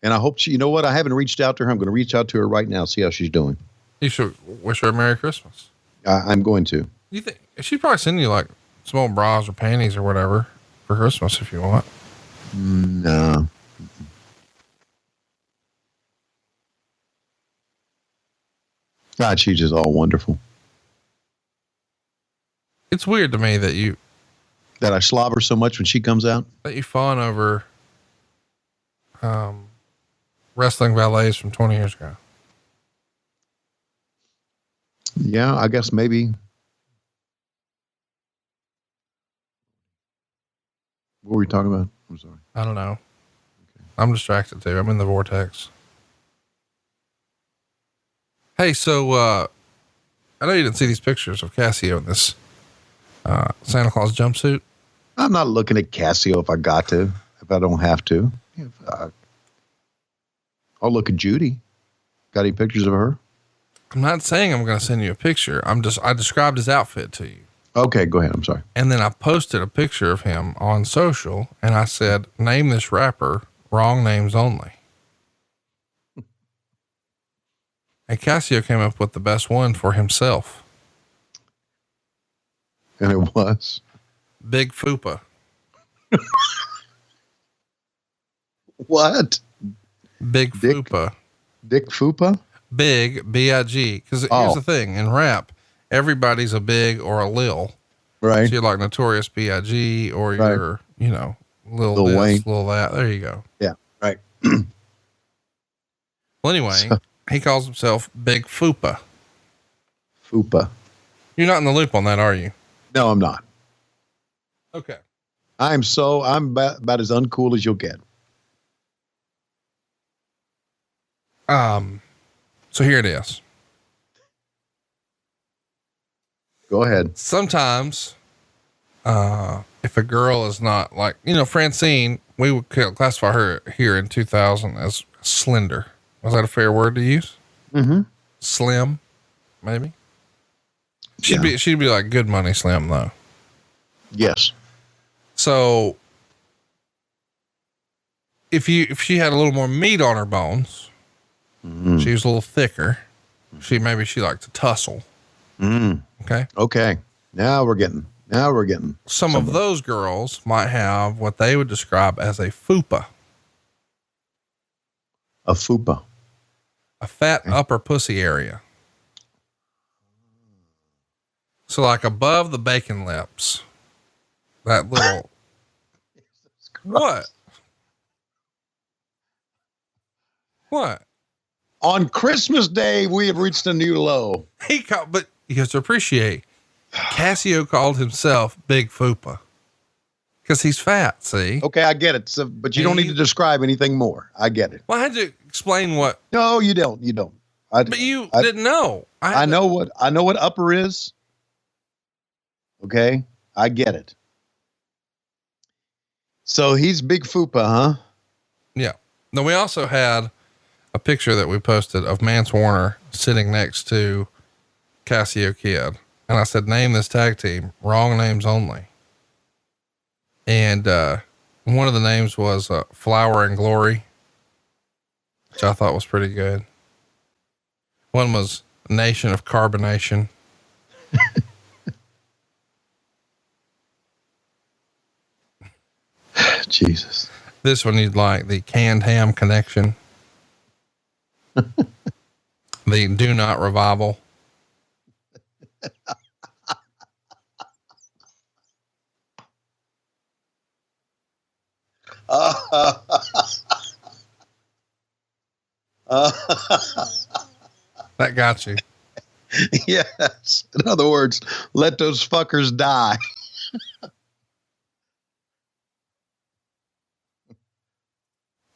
And I hope you know what? I haven't reached out to her. I'm going to reach out to her right now, see how she's doing. You should wish her a Merry Christmas. I'm going to. You think she'd probably send you like some old bras or panties or whatever for Christmas if you want? No. God, she's just all wonderful. It's weird to me that I slobber so much when she comes out. That you fawn over wrestling ballets from 20 years ago. Yeah, I guess maybe. What were we talking about? I'm sorry. I don't know. Okay. I'm distracted too. I'm in the vortex. Hey, so, I know you didn't see these pictures of Cassio in this, Santa Claus jumpsuit. I'm not looking at Cassio if I got to, if I don't have to. I'll look at Judy. Got any pictures of her? I'm not saying I'm going to send you a picture. I described his outfit to you. Okay, go ahead. I'm sorry. And then I posted a picture of him on social and I said, name this rapper, wrong names only. And Cassio came up with the best one for himself. And it was? Big Fupa. What? Big Fupa. Dick Fupa? Big, B-I-G. Because here's the thing. In rap, everybody's a big or a lil. Right. So you're like Notorious B.I.G. or you're, Lil this, Wayne. Lil that. There you go. Yeah. Right. Well, anyway, he calls himself Big Fupa. Fupa. You're not in the loop on that, are you? No, I'm not. Okay. I'm about as uncool as you'll get. So here it is. Go ahead. Sometimes, if a girl is not like, Francine, we would classify her here in 2000 as slender. Was that a fair word to use? Mm-hmm. Slim, maybe. She'd be like Good Money Slim though. Yes. So if she had a little more meat on her bones, she was a little thicker. She liked to tussle. Mm. Okay. Okay. Now we're getting Now we're getting some of those girls might have what they would describe as a fupa. A fupa. A fat upper pussy area. So like above the bacon lips, that little, what? On Christmas Day, we have reached a new low. But you have to appreciate, Cassio called himself Big Fupa because he's fat. See? Okay, I get it. So, but you don't need to describe anything more. I get it. Well, I had to explain what. No, you don't. You don't. But you didn't know. I know what upper is. Okay, I get it. So he's Big Fupa, huh? Yeah. Then we also had a picture that we posted of Mance Warner sitting next to Cassio Kid. And I said, name this tag team, wrong names only. And, one of the names was, Flower and Glory, which I thought was pretty good. One was Nation of Carbonation. Jesus. This one you'd like, the Canned Ham Connection. The Do Not Revival. That got you. Yes. In other words, let those fuckers die.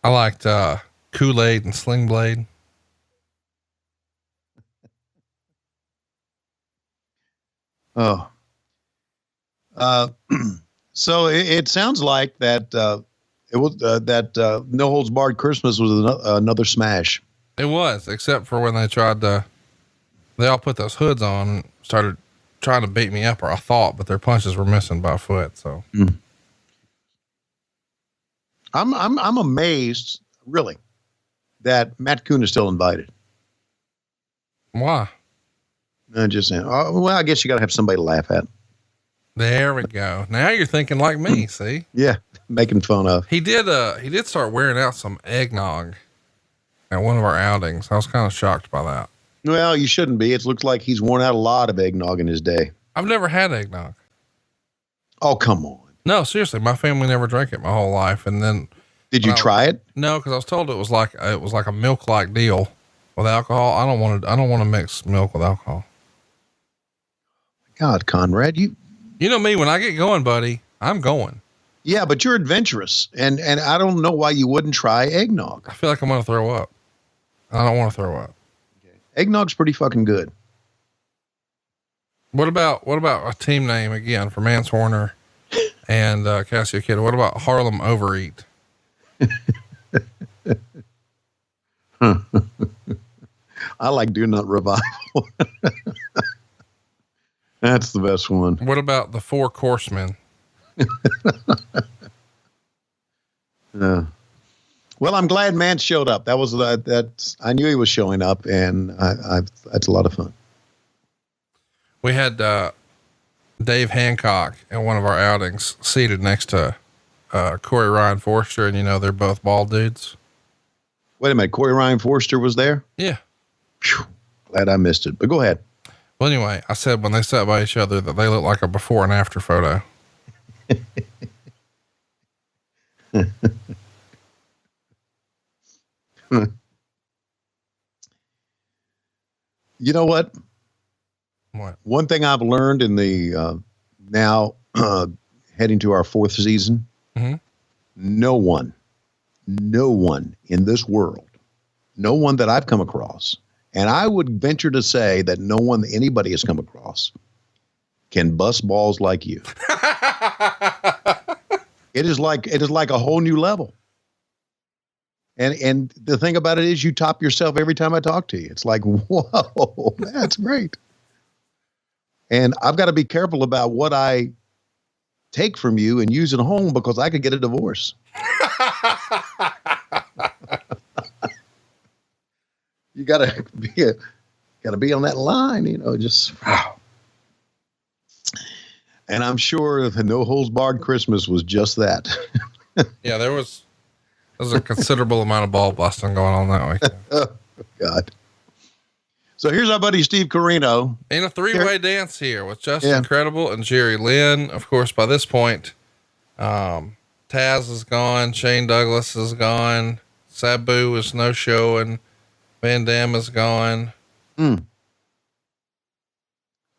I liked Kool-Aid and Sling Blade. Oh. So it sounds like that it was that No Holds Barred Christmas was another smash. It was, except for when they tried to, they all put those hoods on and started trying to beat me up, or I thought, but their punches were missing by a foot. So I'm amazed, really, that Matt Kuhn is still invited. Why? I'm just saying. Well, I guess you got to have somebody to laugh at. There we go. Now you're thinking like me. See? Yeah, making fun of. He did start wearing out some eggnog at one of our outings. I was kind of shocked by that. Well, you shouldn't be. It looks like he's worn out a lot of eggnog in his day. I've never had eggnog. Oh, come on. No, seriously, my family never drank it my whole life. And then did you try it? No, because I was told it was like a milk-like deal with alcohol. I don't want to mix milk with alcohol. God, Conrad, you know me, when I get going, buddy, I'm going. Yeah, but you're adventurous, and I don't know why you wouldn't try eggnog. I feel like I'm going to throw up. I don't want to throw up. Okay. Eggnog's pretty fucking good. What about a team name again for Mance Warner and Cassio Kid? What about Harlem Overeat? I like Do Not Revival. That's the best one. What about the Four Horsemen? Well, I'm glad Mance showed up. That was that. I knew he was showing up, and that's a lot of fun. We had Dave Hancock at one of our outings seated next to Corey Ryan Forster, and they're both bald dudes. Wait a minute, Corey Ryan Forster was there? Yeah. Whew, glad I missed it, but go ahead. Well, anyway, I said when they sat by each other that they look like a before and after photo. You know what? What? One thing I've learned in the now heading to our fourth season, no one in this world, no one that I've come across, and I would venture to say that no one that anybody has come across can bust balls like you. It is like a whole new level. And the thing about it is you top yourself every time I talk to you. It's like, whoa, that's great. And I've got to be careful about what I take from you and use at home because I could get a divorce. You gotta be on that line, just wow. And I'm sure the No Holds Barred Christmas was just that. Yeah, there was a considerable amount of ball busting going on that weekend. Oh, God. So here's our buddy Steve Corino. In a three-way dance here with Justin Credible and Jerry Lynn. Of course, by this point, Taz is gone. Shane Douglas is gone. Sabu is no showing. Van Dam is gone. And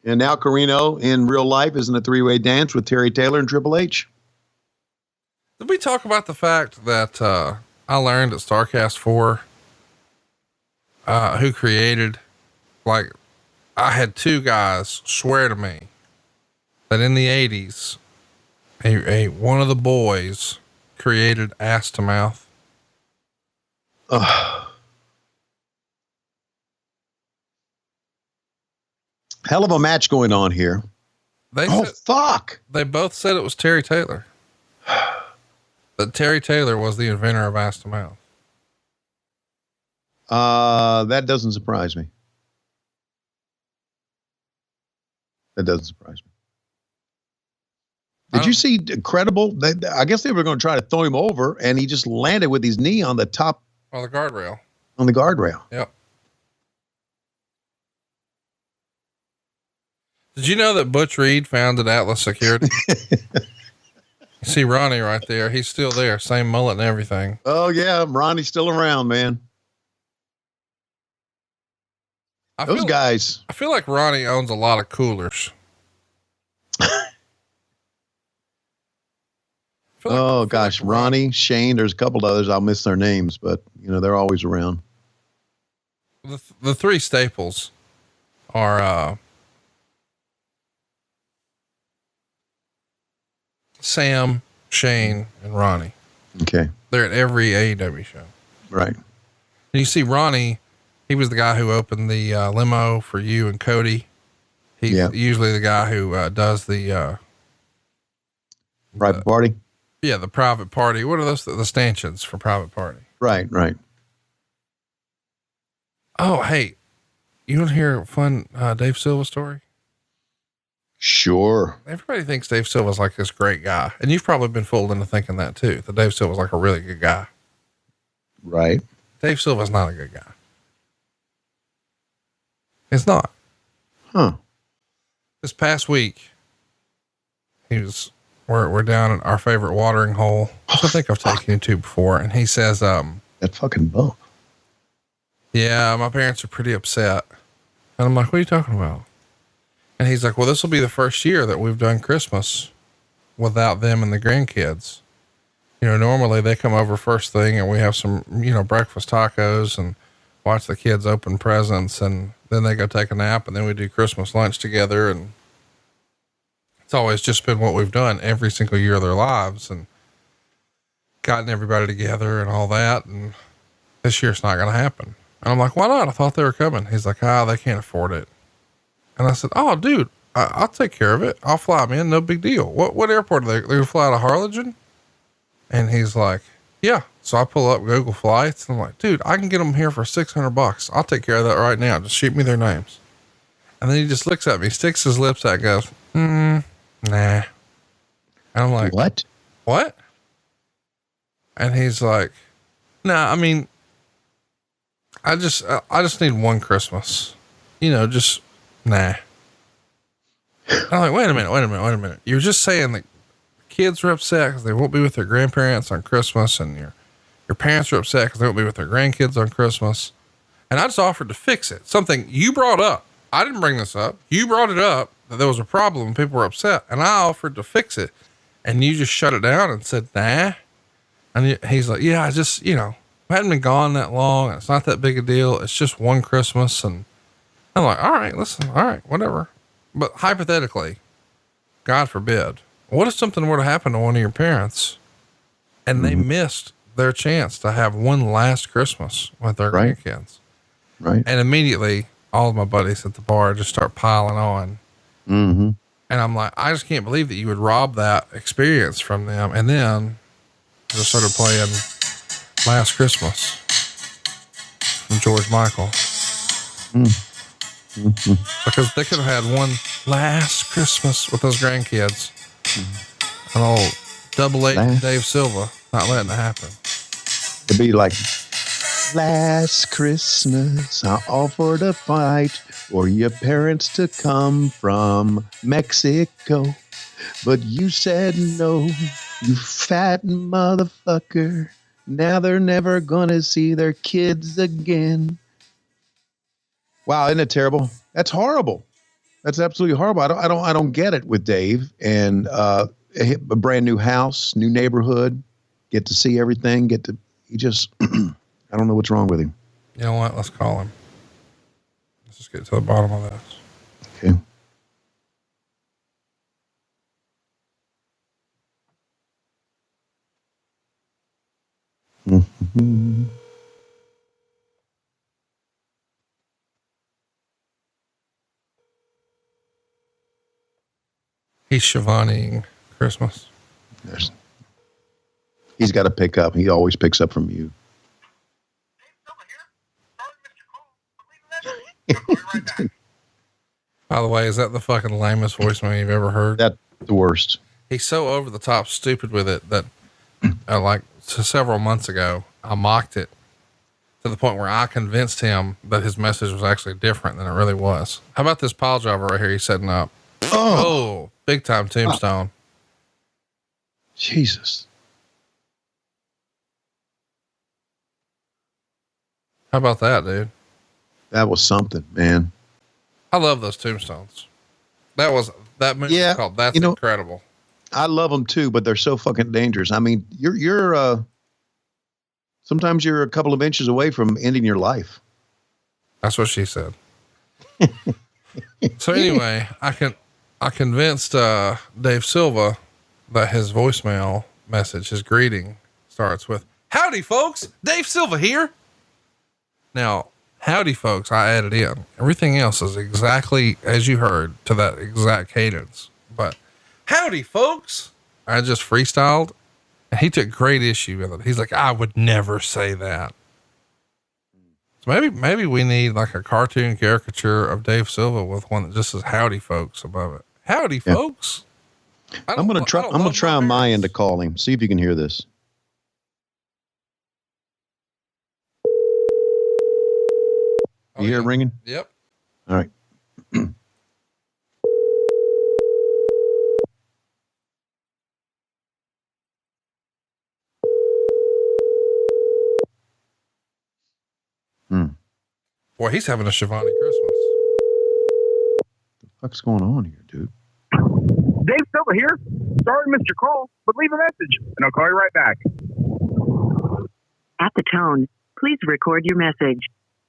now Corino in real life is in a three-way dance with Terry Taylor and Triple H. Did we talk about the fact that I learned at StarCast 4 who created, like, I had two guys swear to me that in the 80s, one of the boys created ass to mouth. Hell of a match going on here. Fuck. They both said it was Terry Taylor. That Terry Taylor was the inventor of ass to mouth. That doesn't surprise me. That doesn't surprise me. Did you see Credible? I guess they were going to try to throw him over, and he just landed with his knee on the top. On the guardrail. On the guardrail. Yep. Did you know that Butch Reed founded Atlas Security? You see Ronnie right there. He's still there. Same mullet and everything. Oh yeah. Ronnie's still around, man. Those guys. I feel like Ronnie owns a lot of coolers. Oh gosh. Ronnie, Shane, there's a couple others. I'll miss their names, but you know, they're always around. The three staples are, Sam, Shane, and Ronnie. Okay. They're at every AEW show. Right. And you see Ronnie, he was the guy who opened the limo for you and Cody. He's usually the guy who does the private party. Yeah, the private party. What are those? The stanchions for private party. Right, right. Oh, hey, you want to hear a fun Dave Silva story? Sure. Everybody thinks Dave Silva's like this great guy. And you've probably been fooled into thinking that too, that Dave Silva's like a really good guy. Right. Dave Silva's not a good guy. It's not. Huh. This past week, we're down at our favorite watering hole, which I think I've taken you to before. And he says, that fucking bump. Yeah, my parents are pretty upset. And I'm like, what are you talking about? And he's like, well, this will be the first year that we've done Christmas without them and the grandkids. You know, normally they come over first thing and we have some, breakfast tacos and watch the kids open presents, and then they go take a nap, and then we do Christmas lunch together. And it's always just been what we've done every single year of their lives, and gotten everybody together and all that. And this year it's not going to happen. And I'm like, why not? I thought they were coming. He's like, they can't afford it. And I said, oh, dude, I'll take care of it. I'll fly them in. No big deal. What airport are they going to fly out of Harlingen? And he's like, yeah. So I pull up Google Flights, and I'm like, dude, I can get them here for $600. I'll take care of that right now. Just shoot me their names. And then he just looks at me, sticks his lips out, goes, nah. And I'm like, what? And he's like, nah, I mean, I just need one Christmas, just nah. I'm like, wait a minute. You're just saying that kids are upset because they won't be with their grandparents on Christmas, and your parents are upset because they won't be with their grandkids on Christmas. And I just offered to fix it. Something you brought up. I didn't bring this up. You brought it up that there was a problem and people were upset, and I offered to fix it. And you just shut it down and said, nah. And he's like, yeah, I just, I hadn't been gone that long. It's not that big a deal. It's just one Christmas. And I'm like, all right, listen, all right, whatever. But hypothetically, God forbid, what if something were to happen to one of your parents and they missed their chance to have one last Christmas with their grandkids? Right. And immediately all of my buddies at the bar just start piling on. Mm-hmm. And I'm like, I just can't believe that you would rob that experience from them. And then just started playing Last Christmas from George Michael. because they could have had one last Christmas with those grandkids. And old double eight Dave Silva not letting it happen. It'd be like, last Christmas, I offered a fight for your parents to come from Mexico, but you said no, you fat motherfucker. Now they're never gonna see their kids again. Wow, isn't it terrible? That's horrible. That's absolutely horrible. I don't get it with Dave. And a brand new house, new neighborhood, get to see everything. He just, I don't know what's wrong with him. You know what? Let's call him. Let's just get to the bottom of this. Okay. Mm-hmm. He's Schiavoneing Christmas. He's got to pick up. He always picks up from you. By the way, is that the fucking lamest voicemail you've ever heard? That's the worst. He's so over the top stupid with it that several months ago, I mocked it to the point where I convinced him that his message was actually different than it really was. How about this pile driver right here he's setting up? Oh, big time tombstone. Jesus. How about that, dude? That was something, man. I love those tombstones. That movie was called That's Incredible. I love them too, but they're so fucking dangerous. I mean, you're sometimes you're a couple of inches away from ending your life. That's what she said. So anyway, I convinced Dave Silva that his voicemail message, his greeting, starts with, "Howdy folks, Dave Silva here." Now, howdy folks, I added in. Everything else is exactly as you heard, to that exact cadence. But howdy folks, I just freestyled, and he took great issue with it. He's like, I would never say that. So maybe we need like a cartoon caricature of Dave Silva with one that just says howdy folks above it. Howdy folks. I'm going to try on my end to call him. See if you can hear this. You hear it ringing? Yep. All right. Boy, he's having a Schiavone Christmas. What the fuck's going on here, dude? Dave Silva here. Sorry I missed your call, but leave a message and I'll call you right back. At the tone, please record your message.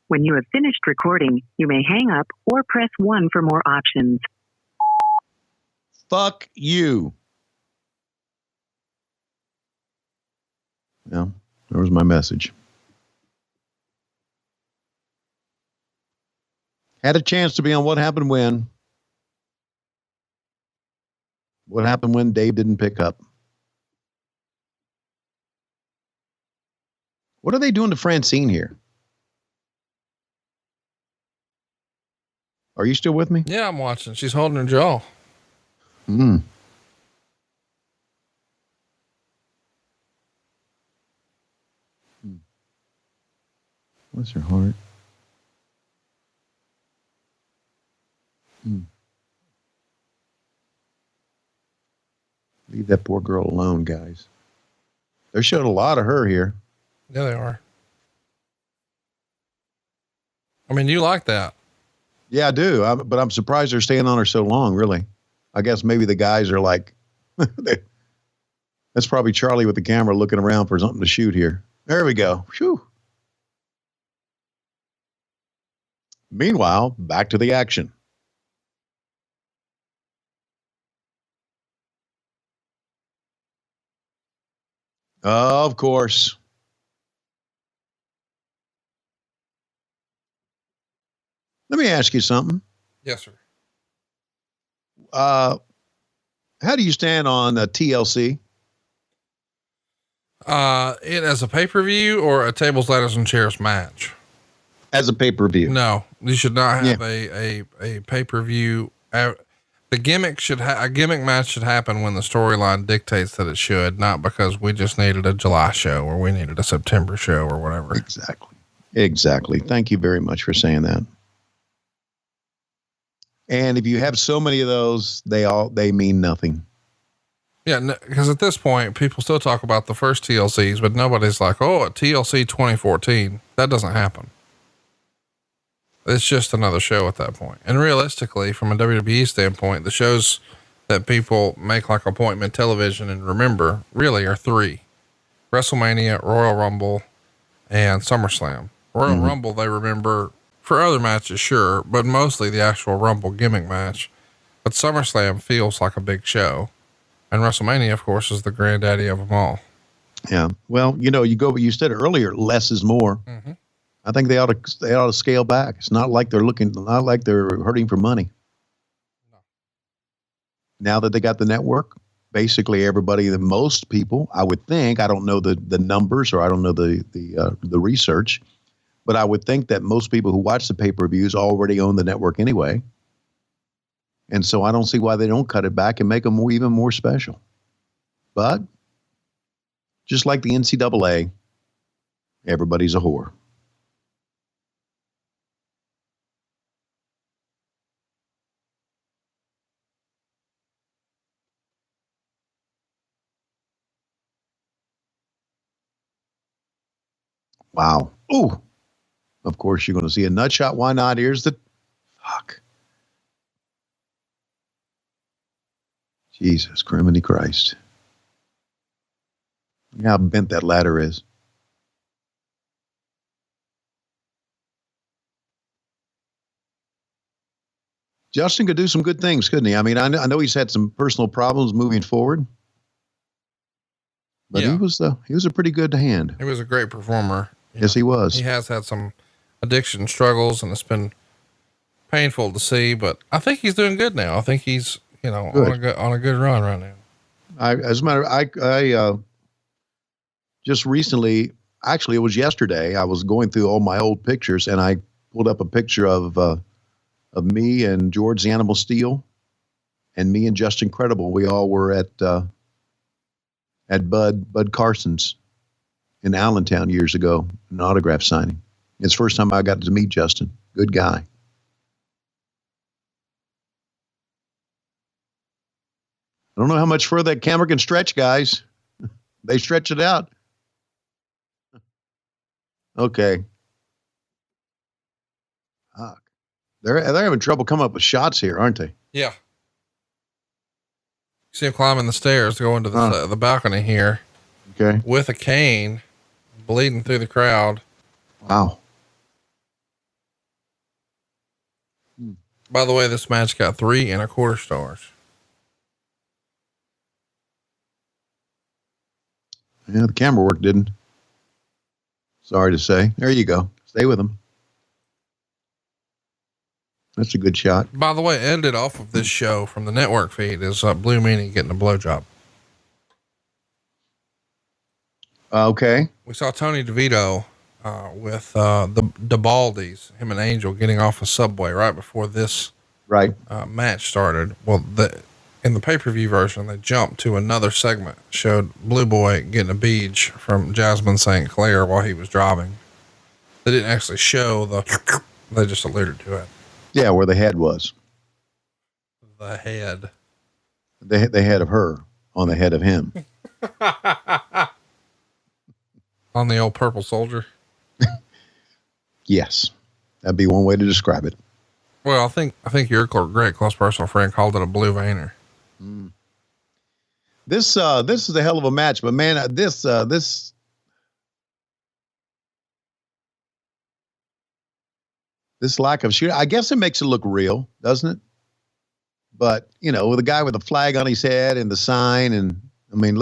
When you have finished recording, you may hang up or press 1 for more options. Fuck you. Yeah, there was my message. Had a chance to be on What Happened When. What happened when Dave didn't pick up? What are they doing to Francine here? Are you still with me? Yeah, I'm watching. She's holding her jaw. Bless her heart. Leave that poor girl alone, guys. They're showing a lot of her here. Yeah, they are. I mean, you like that. Yeah, I do. But I'm surprised they're staying on her so long, really. I guess maybe the guys are like, that's probably Charlie with the camera looking around for something to shoot here. There we go. Whew. Meanwhile, back to the action. Of course. Let me ask you something. Yes, sir. How do you stand on TLC? It as a pay-per-view or a tables, ladders, and chairs match? As a pay-per-view. No, You should not have a pay-per-view. The gimmick a gimmick match should happen when the storyline dictates that it should, not because we just needed a July show or we needed a September show or whatever. Exactly. Thank you very much for saying that. And if you have so many of those, they mean nothing. Yeah. Because at this point, people still talk about the first TLCs, but nobody's like, oh, at TLC 2014, that doesn't happen. It's just another show at that point. And realistically, from a WWE standpoint, the shows that people make like appointment television and remember really are 3: WrestleMania, Royal Rumble, and SummerSlam. Royal Rumble, they remember for other matches, sure, but mostly the actual Rumble gimmick match. But SummerSlam feels like a big show. And WrestleMania, of course, is the granddaddy of them all. Yeah. Well, you said earlier, less is more. Mm-hmm. I think they ought to scale back. It's not like they're hurting for money. No. Now that they got the network, basically most people, I would think, I don't know the numbers or I don't know the research, but I would think that most people who watch the pay-per-views already own the network anyway. And so I don't see why they don't cut it back and make them even more special. But just like the NCAA, everybody's a whore. Wow. Ooh. Of course, you're going to see a nut shot. Why not? Here's the fuck. Jesus, criminy Christ. Look how bent that ladder is. Justin could do some good things, couldn't he? I mean, I know he's had some personal problems moving forward, but he was a pretty good hand. He was a great performer. Yes, he was. He has had some addiction struggles and it's been painful to see, but I think he's doing good now. I think he's, on a good run right now. As a matter I just recently, actually it was yesterday, I was going through all my old pictures and I pulled up a picture of me and George the Animal Steel and me and Justin Credible. We all were at Bud Carson's in Allentown years ago, an autograph signing. It's the first time I got to meet Justin. Good guy. I don't know how much further that camera can stretch, guys. They stretch it out. Okay. Fuck. They're having trouble coming up with shots here, aren't they? Yeah. You see him climbing the stairs to go into the balcony here. Okay. With a cane, bleeding through the crowd. Wow. By the way, this match got 3.25 stars. Yeah, the camera work didn't. Sorry to say. There you go. Stay with him. That's a good shot. By the way, ended off of this show from the network feed is Blue Meanie getting a blowjob. Okay. We saw Tony DeVito with the Baldys, him and Angel getting off a subway right before this match started. Well, in the pay-per-view version, they jumped to another segment, showed Blue Boy getting a beach from Jasmine St. Clair while he was driving. They didn't actually show they just alluded to it. Yeah, where the head was. The head. The head of her on the head of him. On the old purple soldier. Yes. That'd be one way to describe it. Well, I think your great close personal friend called it a blue veiner. Mm. This is a hell of a match, but man, this lack of shooting, I guess it makes it look real, doesn't it? But with a guy with a flag on his head and the sign, and I mean,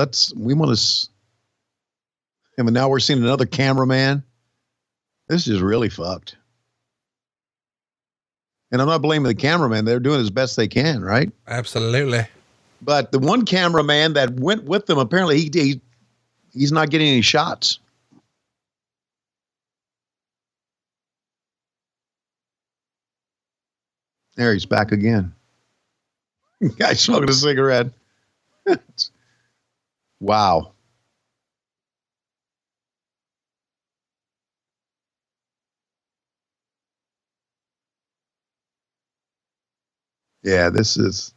now we're seeing another cameraman. This is really fucked. And I'm not blaming the cameraman. They're doing as best they can, right? Absolutely. But the one cameraman that went with them, apparently he's not getting any shots. There, he's back again. Guy smoking a cigarette. Wow. Yeah, this is.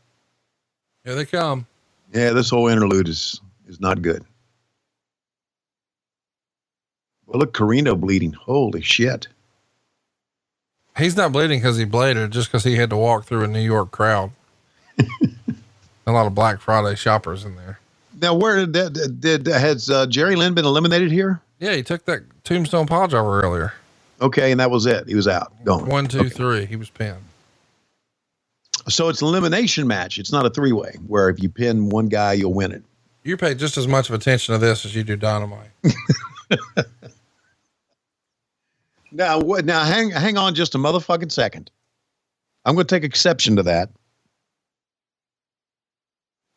Here they come. Yeah, this whole interlude is not good. Well, look, Corino bleeding. Holy shit. He's not bleeding because he bladed, just because he had to walk through a New York crowd. A lot of Black Friday shoppers in there. Now, where has Jerry Lynn been eliminated here? Yeah, he took that tombstone pile driver earlier. Okay, and that was it. He was out. Gone. 1, 2, 3. He was pinned. So it's an elimination match. It's not a three-way where if you pin one guy, you'll win it. You pay just as much of attention to this as you do Dynamite. Now, hang on just a motherfucking second. I'm going to take exception to that.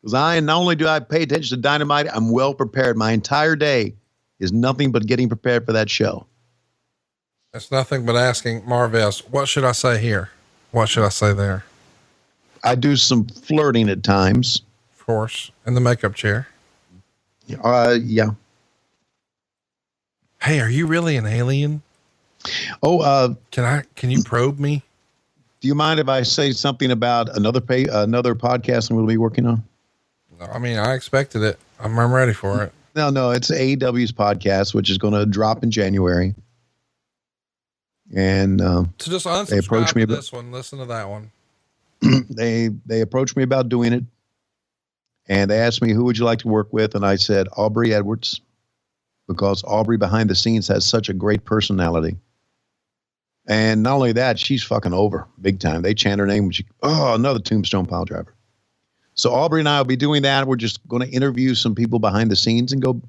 Because not only do I pay attention to Dynamite, I'm well prepared. My entire day is nothing but getting prepared for that show. It's nothing but asking Marvez, what should I say here? What should I say there? I do some flirting at times. Of course. In the makeup chair. Yeah. Hey, are you really an alien? Oh, can you probe me? Do you mind if I say something about another podcast I'm going to be working on? I mean, I expected it. I'm ready for it. No, it's AEW's podcast, which is going to drop in January. And so just unsubscribe to this one. Listen to that one. They approached me about doing it, and they asked me, who would you like to work with? And I said, Aubrey Edwards, because Aubrey behind the scenes has such a great personality. And not only that, she's fucking over big time. They chant her name. Another tombstone pile driver. So Aubrey and I will be doing that. We're just going to interview some people behind the scenes and go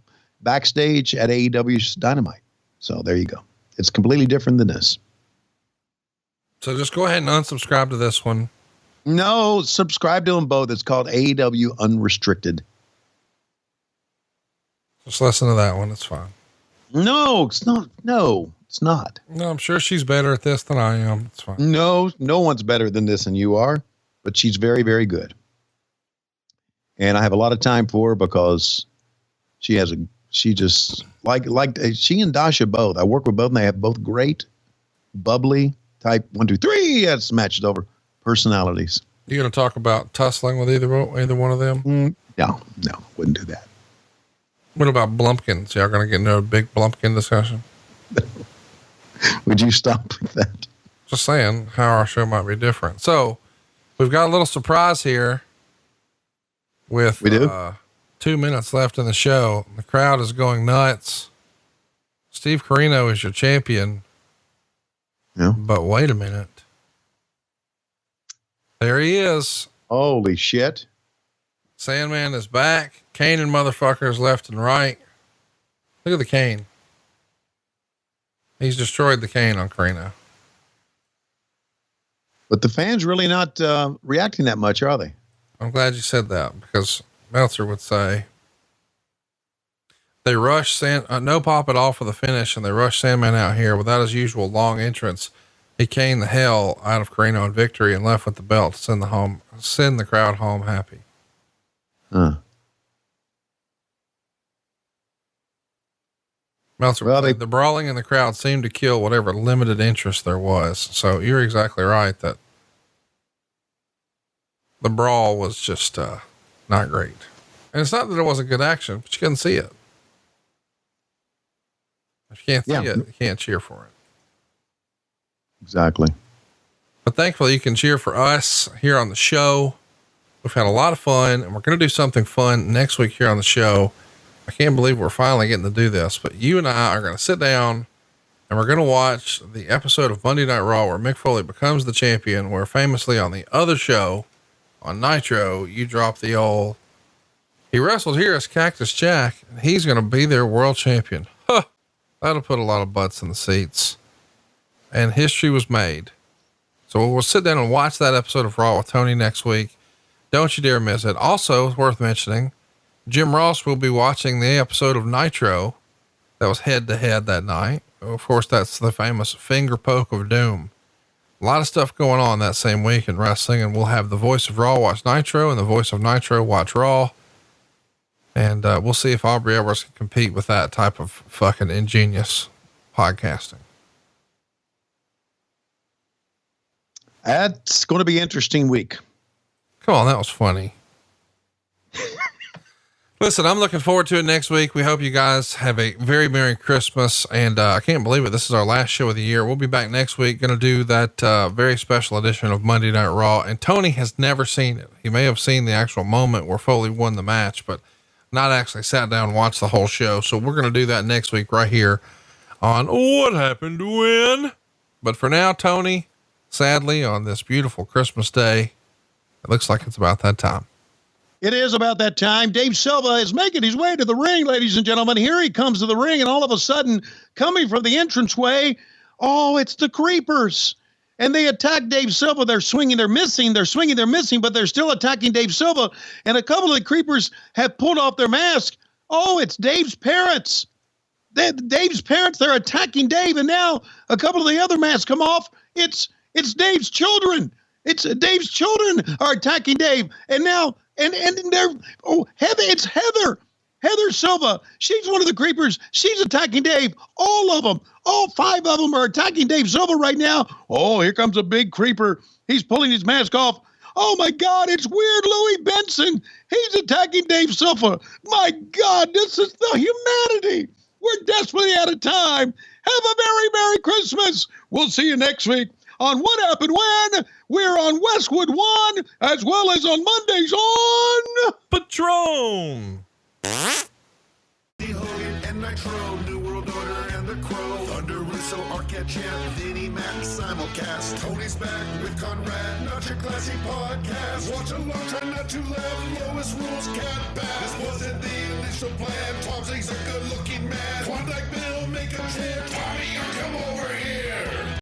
backstage at AEW's Dynamite. So there you go. It's completely different than this. So just go ahead and unsubscribe to this one. No, subscribe to them both. It's called AEW Unrestricted. Just listen to that one. It's fine. No, it's not. No, it's not. No, I'm sure she's better at this than I am. It's fine. No one's better than this than you are, but she's very, very good. And I have a lot of time for her because she just like she and Dasha both. I work with both and they have both great, bubbly type 1, 2, 3. That's matches over personalities. You going to talk about tussling with either one of them? No, wouldn't do that. What about Blumpkins? Y'all going to get into a big Blumpkin discussion? Would you stop with that? Just saying how our show might be different. So we've got a little surprise here with 2 minutes left in the show. The crowd is going nuts. Steve Corino is your champion. Yeah. But wait a minute. There he is. Holy shit. Sandman is back. Caning motherfuckers left and right. Look at the cane. He's destroyed the cane on Corino. But the fans really not reacting that much, are they? I'm glad you said that because Meltzer would say they rushed no pop at all for the finish, and they rushed Sandman out here without his usual long entrance. He caned the hell out of Corino in victory and left with the belt to send the crowd home happy. Huh. Meltzer, the brawling in the crowd seemed to kill whatever limited interest there was. So you're exactly right that the brawl was just not great. And it's not that it wasn't good action, but you couldn't see it. If you can't see it, you can't cheer for it. Exactly. But thankfully you can cheer for us here on the show. We've had a lot of fun, and we're going to do something fun next week here on the show. I can't believe we're finally getting to do this, but you and I are going to sit down and we're going to watch the episode of Monday Night Raw where Mick Foley becomes the champion, where famously on the other show on Nitro, you drop the old, he wrestled here as Cactus Jack, and he's going to be their world champion. Huh. That'll put a lot of butts in the seats, and history was made. So we'll sit down and watch that episode of Raw with Tony next week. Don't you dare miss it. Also, it's worth mentioning, Jim Ross will be watching the episode of Nitro that was head to head that night. Of course, that's the famous finger poke of doom. A lot of stuff going on that same week in wrestling, and we'll have the voice of Raw watch Nitro and the voice of Nitro watch Raw. And we'll see if Aubrey Edwards can compete with that type of fucking ingenious podcasting. That's going to be an interesting week. Come on, that was funny. Listen, I'm looking forward to it next week. We hope you guys have a very Merry Christmas. And I can't believe it. This is our last show of the year. We'll be back next week. Going to do that very special edition of Monday Night Raw. And Tony has never seen it. He may have seen the actual moment where Foley won the match, but not actually sat down and watched the whole show. So we're going to do that next week right here on What Happened When. But for now, Tony, sadly, on this beautiful Christmas day, it looks like it's about that time. It is about that time. Dave Silva is making his way to the ring, ladies and gentlemen. Here he comes to the ring, and all of a sudden, coming from the entranceway, oh, it's the Creepers. And they attack Dave Silva. They're swinging, they're missing, but they're still attacking Dave Silva. And a couple of the Creepers have pulled off their mask. Oh, it's Dave's parents. Dave's parents, they're attacking Dave. And now a couple of the other masks come off. It's Dave's children. Dave's children are attacking Dave. And now, and they're, it's Heather Silva. She's one of the Creepers. She's attacking Dave. All of them, all 5 of them are attacking Dave Silva right now. Oh, here comes a big Creeper. He's pulling his mask off. Oh my God, it's Weird Louie Benson. He's attacking Dave Silva. My God, this is the humanity. We're desperately out of time. Have a very Merry Christmas. We'll see you next week on What Happened When. We're on Westwood 1, as well as on Mondays on Patron. Hogan and Nitro, New World Order and the Crow, Thunder Russo, Arquette Champ, Vinnie Mac, simulcast. Tony's back with Conrad, not your classy podcast. Watch along, try not to laugh. Lowest rules, cat back. This wasn't the initial plan. Tom Zigg's a good-looking man. Klondike Bill, make a chant. Tommy,